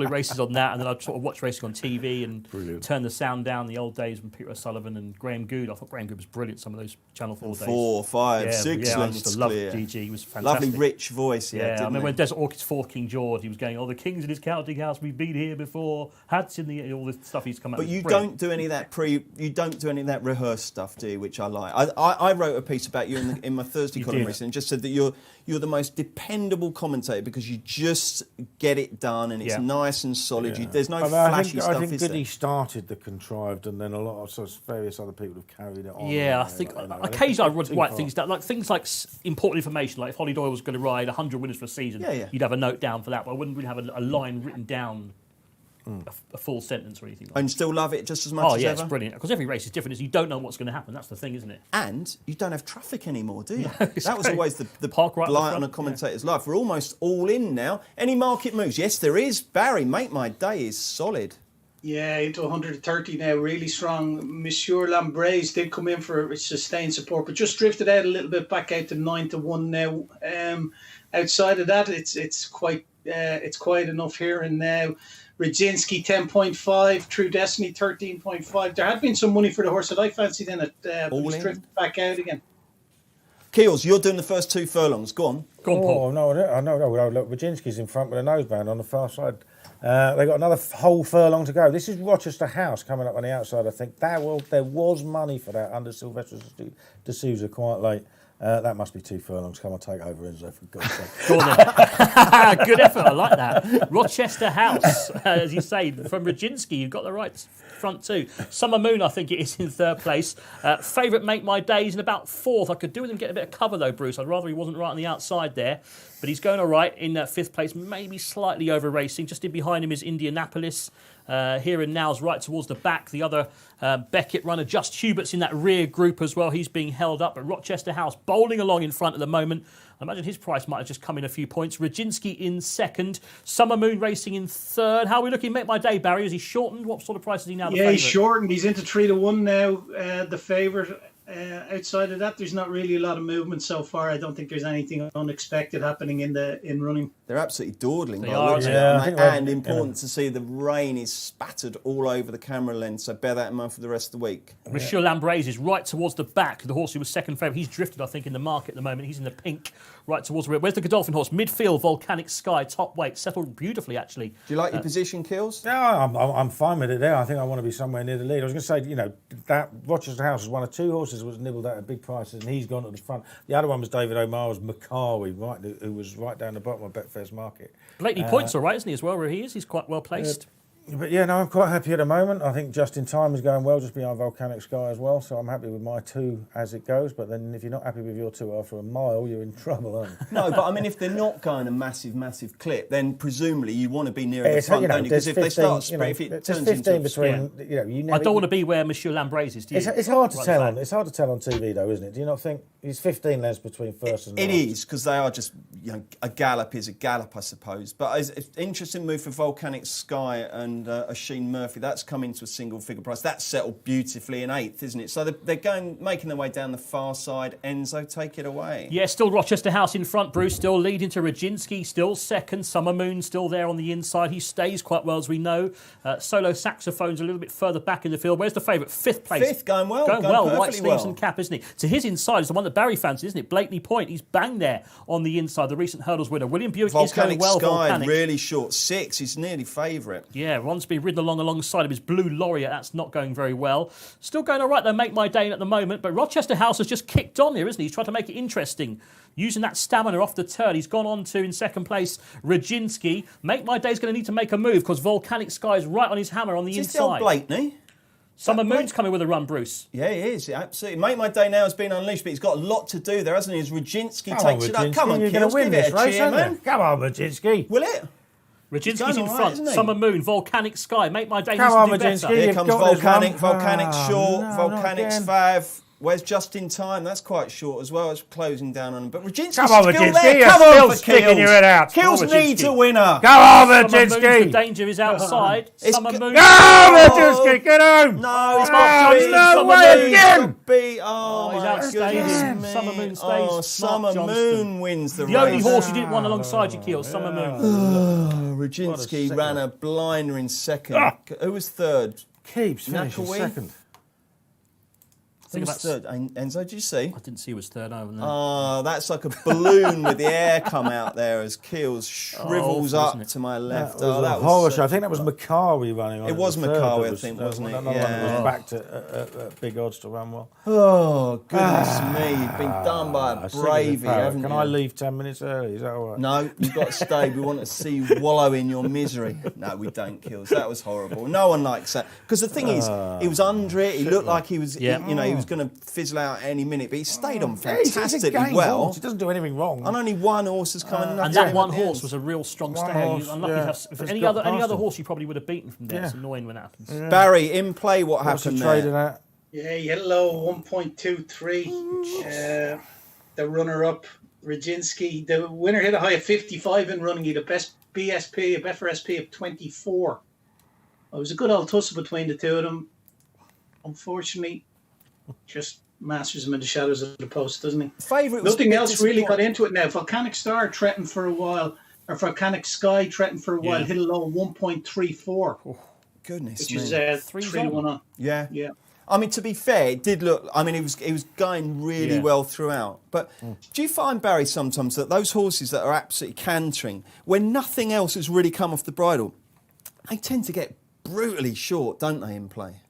races on that, and then I'd sort of watch racing on TV and turn the sound down. The old days when Peter O'Sullivan and Graham Good. I thought Graham Good was brilliant. Some of those Channel 4 days. 4, 5, 6. Yeah, I used to love GG. He was fantastic. Lovely, rich voice. Yeah, I remember when Desert Orchid's fourth King George, he was going, "Oh, the king's in his counting house. We've been here before. Hats in the all this stuff he's come out." But with. you don't do any of that You don't do any of that rehearsed stuff, do you? Which I like. I wrote a piece about you in my Thursday column recently, and just said that you're the most dependable commentator because you just get it done and it's nice and solid. Yeah. There's no flashy stuff. I think Goody started the contrived, and then a lot of various other people have carried it on. Yeah, I think occasionally I would write things down, like things like important information, like if Holly Doyle was going to ride 100 winners for a season, you'd have a note down for that, but I wouldn't really have a line written down, a full sentence or anything like that. And still love it just as much as ever? Oh, yeah, it's brilliant, because every race is different, is you don't know what's going to happen, that's the thing, isn't it? And you don't have traffic anymore, do you? No, that was great. always the Park right blight on a commentator's life. We're almost all in now. Any market moves? Yes, there is. Barry, Make My Day is solid. Yeah, into 130 now, really strong. Monsieur Lambraise did come in for sustained support, but just drifted out a little bit, back out to 9-1 now. Outside of that, it's quite enough here and now. Radzinski 10.5, True Destiny 13.5. There had been some money for the horse that I fancied in it, but he's drifted back out again. Keels, you're doing the first 2 furlongs. Go on. Go on, Paul. No, look, Radzinski's in front with a noseband on the far side. They got another whole furlong to go. This is Rochester House coming up on the outside, I think. There was money for that under Sylvester D'Souza quite late. That must be 2 furlongs. Come on, take over, Enzo, for God's sake. Go on then. Good effort, I like that. Rochester House, as you say, from Radzinski, you've got the right front too. Summer Moon, I think it is, in 3rd place. Favourite Make My Days in about 4th. I could do with him getting a bit of cover though, Bruce. I'd rather he wasn't right on the outside there. But he's going all right in 5th place, maybe slightly over racing. Just in behind him is Indianapolis. Here and Now's right towards the back. The other Beckett runner, Just Hubert's in that rear group as well. He's being held up. But Rochester House bowling along in front at the moment. I imagine his price might have just come in a few points. Radzinski in 2nd. Summer Moon racing in 3rd. How are we looking? Make My Day, Barry. Is he shortened? What sort of price is he now? Yeah, he's shortened. He's into 3-1 now. The favourite. Outside of that, there's not really a lot of movement so far. I don't think there's anything unexpected happening in running. They're absolutely dawdling. They are, and important to see the rain is spattered all over the camera lens, so bear that in mind for the rest of the week. Monsieur Lambraise is right towards the back. The horse who was 2nd favourite, he's drifted, I think, in the market at the moment. He's in the pink, right towards the rear. Where's the Godolphin horse? Midfield, Volcanic Sky, top weight, settled beautifully, actually. Do you like your position, Kills? Yeah, I'm fine with it there. I think I want to be somewhere near the lead. I was going to say, that Rochester House was one of 2 horses that was nibbled at big prices, and he's gone to the front. The other one was David O'Mara's Maccawi, who was right down the bottom of Betfair's market. Blakeney Point's all right, isn't he, as well, where he is? He's quite well placed. But yeah, no, I'm quite happy at the moment. I think Just in Time is going well, just behind Volcanic Sky as well. So I'm happy with my 2 as it goes. But then if you're not happy with your 2 after a mile, you're in trouble, aren't you? No, but I mean, if they're not going a massive clip, then presumably you want to be nearer the front, don't you? Because if they start spreading, if it turns 15 into between, you never. I don't want to be where Monsieur Lambraise is, do you? It's hard to tell on. It's hard to tell on TV, though, isn't it? Do you not think he's 15 lengths between first and last? It is, because they are just, a gallop is a gallop, I suppose. But it's an interesting move for Volcanic Sky and Oisin Murphy. That's come into a single figure price. That's settled beautifully in 8th, isn't it? So they're making their way down the far side. Enzo, take it away. Yeah, still Rochester House in front, Bruce, still leading to Radzinski, still second. Summer Moon still there on the inside. He stays quite well, as we know. Solo Saxophone's a little bit further back in the field. Where's the favourite? 5th place. 5th, going well. Going well. White perfectly sleeves well. and cap, isn't he? To his inside is the one that Barry fancies, isn't it? Blakeney Point. He's banged there on the inside, the recent hurdles winner. William Buick is going well. Sky, Volcanic. really short 6. He's nearly favourite. Yeah, one's been ridden alongside of his Blue Laureate. That's not going very well. Still going all right, though, Make My Day at the moment. But Rochester House has just kicked on here, isn't he? He's tried to make it interesting. Using that stamina off the turn. He's gone on to, in second place, Radzinski. Make My Day's going to need to make a move because Volcanic Sky is right on his hammer on the Is this the old inside. Blakeney? Summer Moon's coming with a run, Bruce. Yeah, he is. Absolutely. Make My Day now has been unleashed, but he's got a lot to do there, hasn't he? As Radzinski takes it up. Come on, you're going Kills, to win give it this a race, cheer, aren't man. you? Come on, Radzinski. Will it? Radzinski's going in all right, front. isn't he? Summer Moon, Volcanic Sky. Make My Day Come on, needs to do Radzinski. better. Here You've comes got this Volcanic. one. Volcanic's short. no, not Volcanic's again. 5. Where's Just in Time? That's quite short as well. It's closing down on him. But Radzinski's Come on, still Radzinski. there. You're Come on still for sticking Kills. your head out. Kills Come on, needs Radzinski. a winner. Come on, Summer Moon's, the Radzinski. danger is outside. It's Summer go- Moon. Go, Radzinski. Get home. No, it's Oh, not no Summer way Moon. again. Oh, he's my outstayed goodness him. me. Summer Moon stays. Oh, Mark Summer Johnston. Moon wins the The only race. horse who didn't win alongside you, Keel, Summer Moon. Oh, Radzinski second. ran a blinder in second. Who was third? Keeps finishing Nakawee? second. Who was third? Enzo, did you see? I didn't see who was third. No. Oh, that's like a balloon with the air come out there as Keels shrivels awful, up isn't it? to my left. That was a horror show. I think that was Macawi running on. It was the third Macawi, that I was- think, that wasn't it? Another one Yeah. that was back to big odds to run well. Oh, goodness me. You've been done by I a see it as bravey, power. haven't Can you? I leave 10 minutes early? Is that all right? No, you've got to stay. We want to see you wallow in your misery. No, we don't, Kills. That was horrible. No one likes that. Because the thing is, he was under it. He looked like he was, Yeah. he was going to fizzle out any minute. But he stayed on Yeah, he's a fantastically game well. horse. He doesn't do anything wrong. And only one horse has come And that one horse was a real strong One stay. horse, He's unlucky yeah, to have, has if any got other past him. horse you probably would have beaten from there. Yeah. It's annoying when it happens. Barry, in play, what What's he happened trading there? at? Yeah, yellow 1.23. The runner-up, Radzinski. The winner hit a high of 55 in running. He had a best BSP, a Betfair SP of 24. It was a good old tussle between the two of them. Unfortunately, just masters him in the shadows of the post, doesn't he? Favourite was Nothing a bit else really got disappointing. into it now. Volcanic Star threatened for a while, or Volcanic Sky threatened for a while, Yeah. hit a low of 1.34, Goodness which me. is 3 3 to 1 on. Yeah. Yeah. I mean, to be fair, it did look. I mean, he was going really Yeah. well throughout. But do you find, Barry, sometimes that those horses that are absolutely cantering, when nothing else has really come off the bridle, they tend to get brutally short, don't they, in play?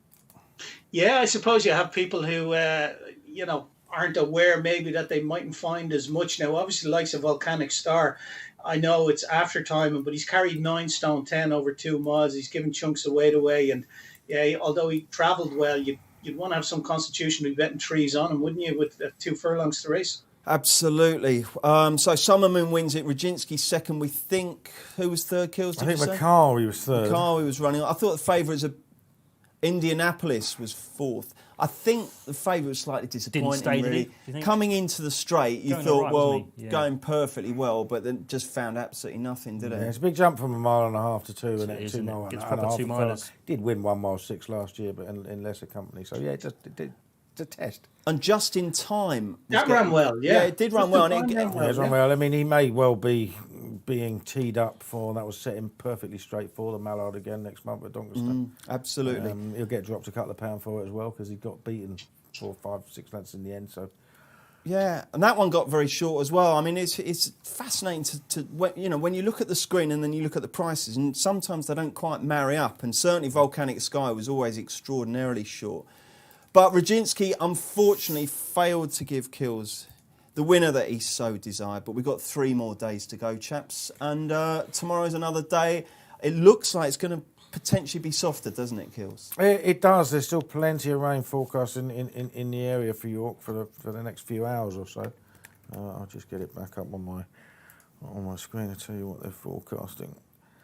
Yeah, I suppose you have people who, aren't aware maybe that they mightn't find as much. Now, obviously, the likes of Volcanic Star, I know it's after timing, but he's carried 9 stone 10 over 2 miles. He's given chunks of weight away. And, yeah, although he travelled well, you'd want to have some constitution to be betting trees on him, wouldn't you, with 2 furlongs to race? Absolutely. So Summer Moon wins it. Radzinski second. We think who was third? Kills? I Did think you say? Macawi was third. Macawi was running. I thought the favourites of Indianapolis was fourth. I think the favourite was slightly disappointing. stay, did he? really. Do you think? Coming into the straight, you Going thought, all right, well, wasn't he? Yeah. going perfectly well, but then just found absolutely nothing, did Yeah, it? it's a big jump from a mile and a half to 2, and It it is, 2 isn't it? mile and Gets a proper half. 2 a furlong. milers. Did win 1 mile 6 last year, but in lesser company. So yeah, it's a test. And just in time. was That getting- ran well, yeah. it did run well. And it, Ran well. Yeah, it's run well. I mean, he may well be being teed up for, that was set him perfectly straight for the Mallard again next month at Doncaster. absolutely. He'll get dropped a couple of pounds for it as well because he got beaten 4, 5, 6 lengths in the end. So Yeah, and that one got very short as well. I mean, it's fascinating to when you look at the screen and then you look at the prices, and sometimes they don't quite marry up. And certainly, Volcanic Sky was always extraordinarily short. But Radzinski unfortunately failed to give Kills the winner that he so desired. But we've got 3 more days to go, chaps, and tomorrow's another day. It looks like it's going to potentially be softer, doesn't it, Kills? it does. There's still plenty of rain forecast in the area for York for the next few hours or so. I'll just get it back up on my screen to tell you what they're forecasting.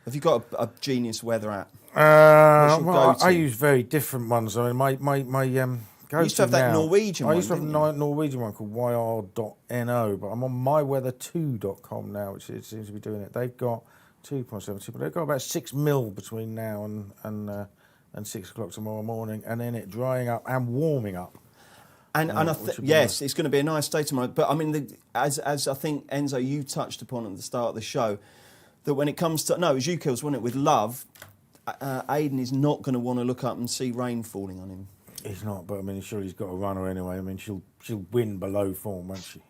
Have you got a genius weather app? Well, go-to? I use very different ones. I mean, my Go You used to have that now. Norwegian one, I used to have didn't a Norwegian one called yr.no, but I'm on myweather2.com now, which it seems to be doing it. They've got 2.72, but they've got about 6 mil between now and 6 o'clock tomorrow morning, and then it drying up and warming up. And Nice. it's going to be a nice day tomorrow. But I mean, as I think, Enzo, you touched upon at the start of the show, that when it comes to, no, it was you, Kills, wasn't it, with Love, Aidan is not going to want to look up and see rain falling on him. He's not, but I mean, sure, he's got a runner anyway. I mean, she'll win below form, won't she?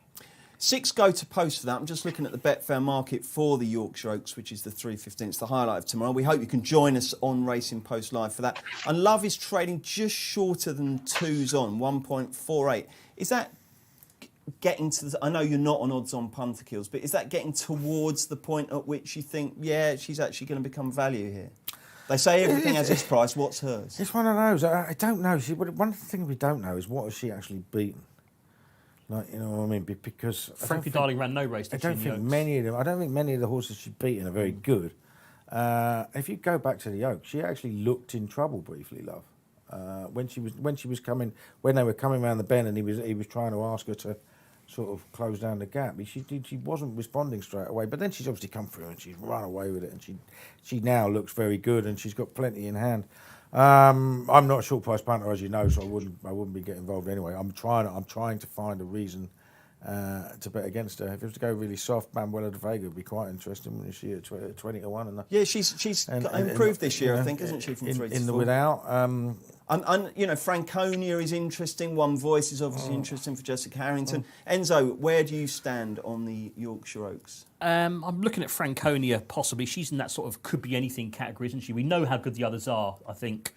6 go to post for that. I'm just looking at the Betfair market for the Yorkshire Oaks, which is the 3:15. It's the highlight of tomorrow. We hope you can join us on Racing Post Live for that. And Love is trading just shorter than 2's on, 1.48. Is that getting to the... I know you're not on odds on punter kills, but is that getting towards the point at which you think, yeah, she's actually going to become value here? They say everything has its price. What's hers? It's one of those. I don't know. One of the things we don't know is what has she actually beaten. Like, you know what I mean? Because Frankly Darling ran no race. I don't think many of them. I don't think many of the horses she's beaten are very good. If you go back to the Oaks, she actually looked in trouble briefly, Love. When they were coming around the bend, and he was trying to ask her to sort of close down the gap. She wasn't responding straight away. But then she's obviously come through and she's run away with it, and she now looks very good, and she's got plenty in hand. I'm not a short price punter, as you know, so I wouldn't be getting involved anyway. I'm trying to find a reason to bet against her. If it was to go really soft, Manuela de Vega would be quite interesting when you see it at 20-1. Yeah, she's improved this year, I think, hasn't she? From 3 to 4. In the without. And you know, Franconia is interesting. One Voice is obviously interesting for Jessica Harrington. Enzo, where do you stand on the Yorkshire Oaks? I'm looking at Franconia, possibly. She's in that sort of could be anything category, isn't she? We know how good the others are, I think.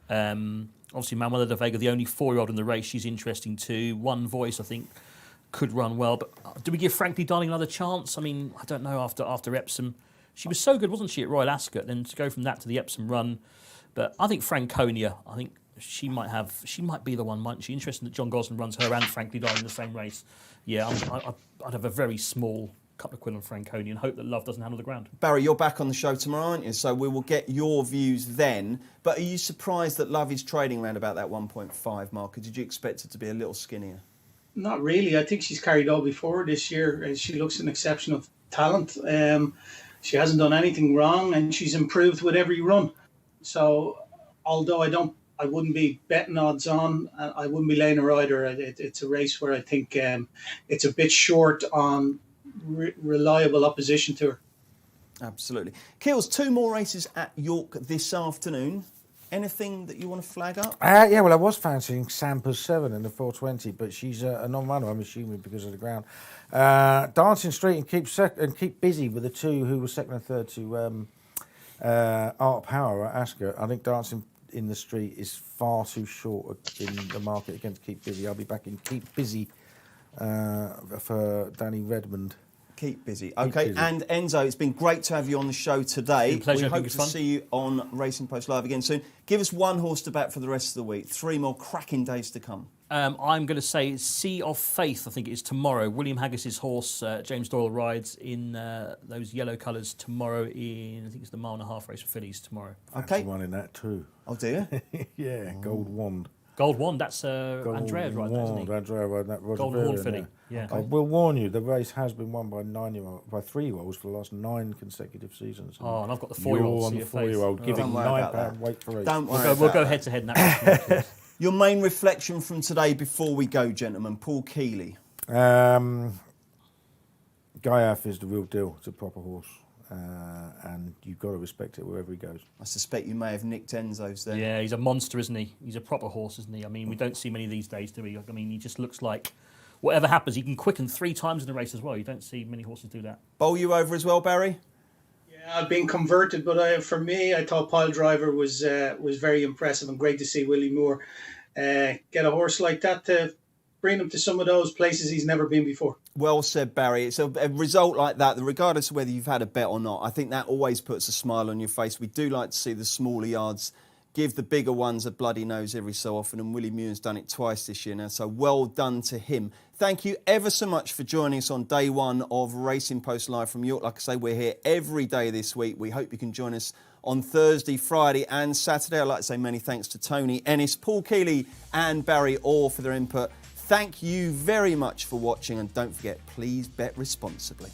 Obviously, Manuela de Vega, the only 4-year-old in the race, she's interesting too. One Voice, I think, could run well. But do we give Frankly Darling another chance? I mean, I don't know, after Epsom. She was so good, wasn't she, at Royal Ascot? Then to go from that to the Epsom run. But I think Franconia, I think she might be the one, mightn't she? Interesting that John Gosling runs her and Frankly Darling in the same race. Yeah, I'd have a very small couple of quid on Franconia and hope that Love doesn't handle the ground. Barry, you're back on the show tomorrow, aren't you? So we will get your views then. But are you surprised that Love is trading around about that 1.5 mark? Or did you expect it to be a little skinnier? Not really. I think she's carried all before this year. She looks an exceptional talent. She hasn't done anything wrong, and she's improved with every run. So, although I wouldn't be betting odds on, I wouldn't be laying a rider. It's a race where I think it's a bit short on reliable opposition to her. Absolutely. Kills, 2 more races at York this afternoon. Anything that you want to flag up? Yeah, well, I was fancying Sampa's 7 in the 420, but she's a non-runner, I'm assuming, because of the ground. Dancing Street and keep busy with the 2 who were second and third to Art Power at Ascot. I think Dancing in the Street is far too short in the market against Keep Busy. I'll be back in Keep Busy for Danny Redmond. Keep busy. Okay, and Enzo, it's been great to have you on the show today. It's been a pleasure. We hope to see you on Racing Post Live again soon. Give us 1 horse to back for the rest of the week. 3 more cracking days to come. I'm going to say Sea of Faith, I think it is tomorrow. William Haggis's horse, James Doyle, rides in those yellow colours tomorrow in, I think it's the 1.5-mile race for fillies tomorrow. Okay. One in that too. Oh, do you? Yeah, Gold Wand. Gold Wand, that's Andrea's right there, isn't he? Andrea riding that Roger Golden Horn Varian, filly. Yeah. I will warn you, the race has been won by 3-year-olds for the last 9 consecutive seasons. Oh, and I've got the 4-year-old. You're on the 4-year-old, giving £9 weight for race. Don't worry. We'll go head to head in that race. Your main reflection from today before we go, gentlemen. Paul Kealy. Gaiath is the real deal. It's a proper horse. And you've got to respect it wherever he goes. I suspect you may have nicked Enzo's there. Yeah, he's a monster, isn't he? He's a proper horse, isn't he? I mean, we don't see many these days, do we? I mean, he just looks like whatever happens, he can quicken 3 times in a race as well. You don't see many horses do that. Bowl you over as well, Barry? Yeah, I've been converted, but for me, I thought Pile Driver was very impressive and great to see Willie Moore get a horse like that to bring him to some of those places he's never been before. Well said, Barry. It's a result like that, regardless of whether you've had a bet or not, I think that always puts a smile on your face. We do like to see the smaller yards give the bigger ones a bloody nose every so often, and Willie Muir's done it twice this year now, so well done to him. Thank you ever so much for joining us on day one of Racing Post Live from York. Like I say, we're here every day this week. We hope you can join us on Thursday, Friday and Saturday. I'd like to say many thanks to Tony, Ennis, Paul Kealy and Barry Orr for their input. Thank you very much for watching, and don't forget, please bet responsibly.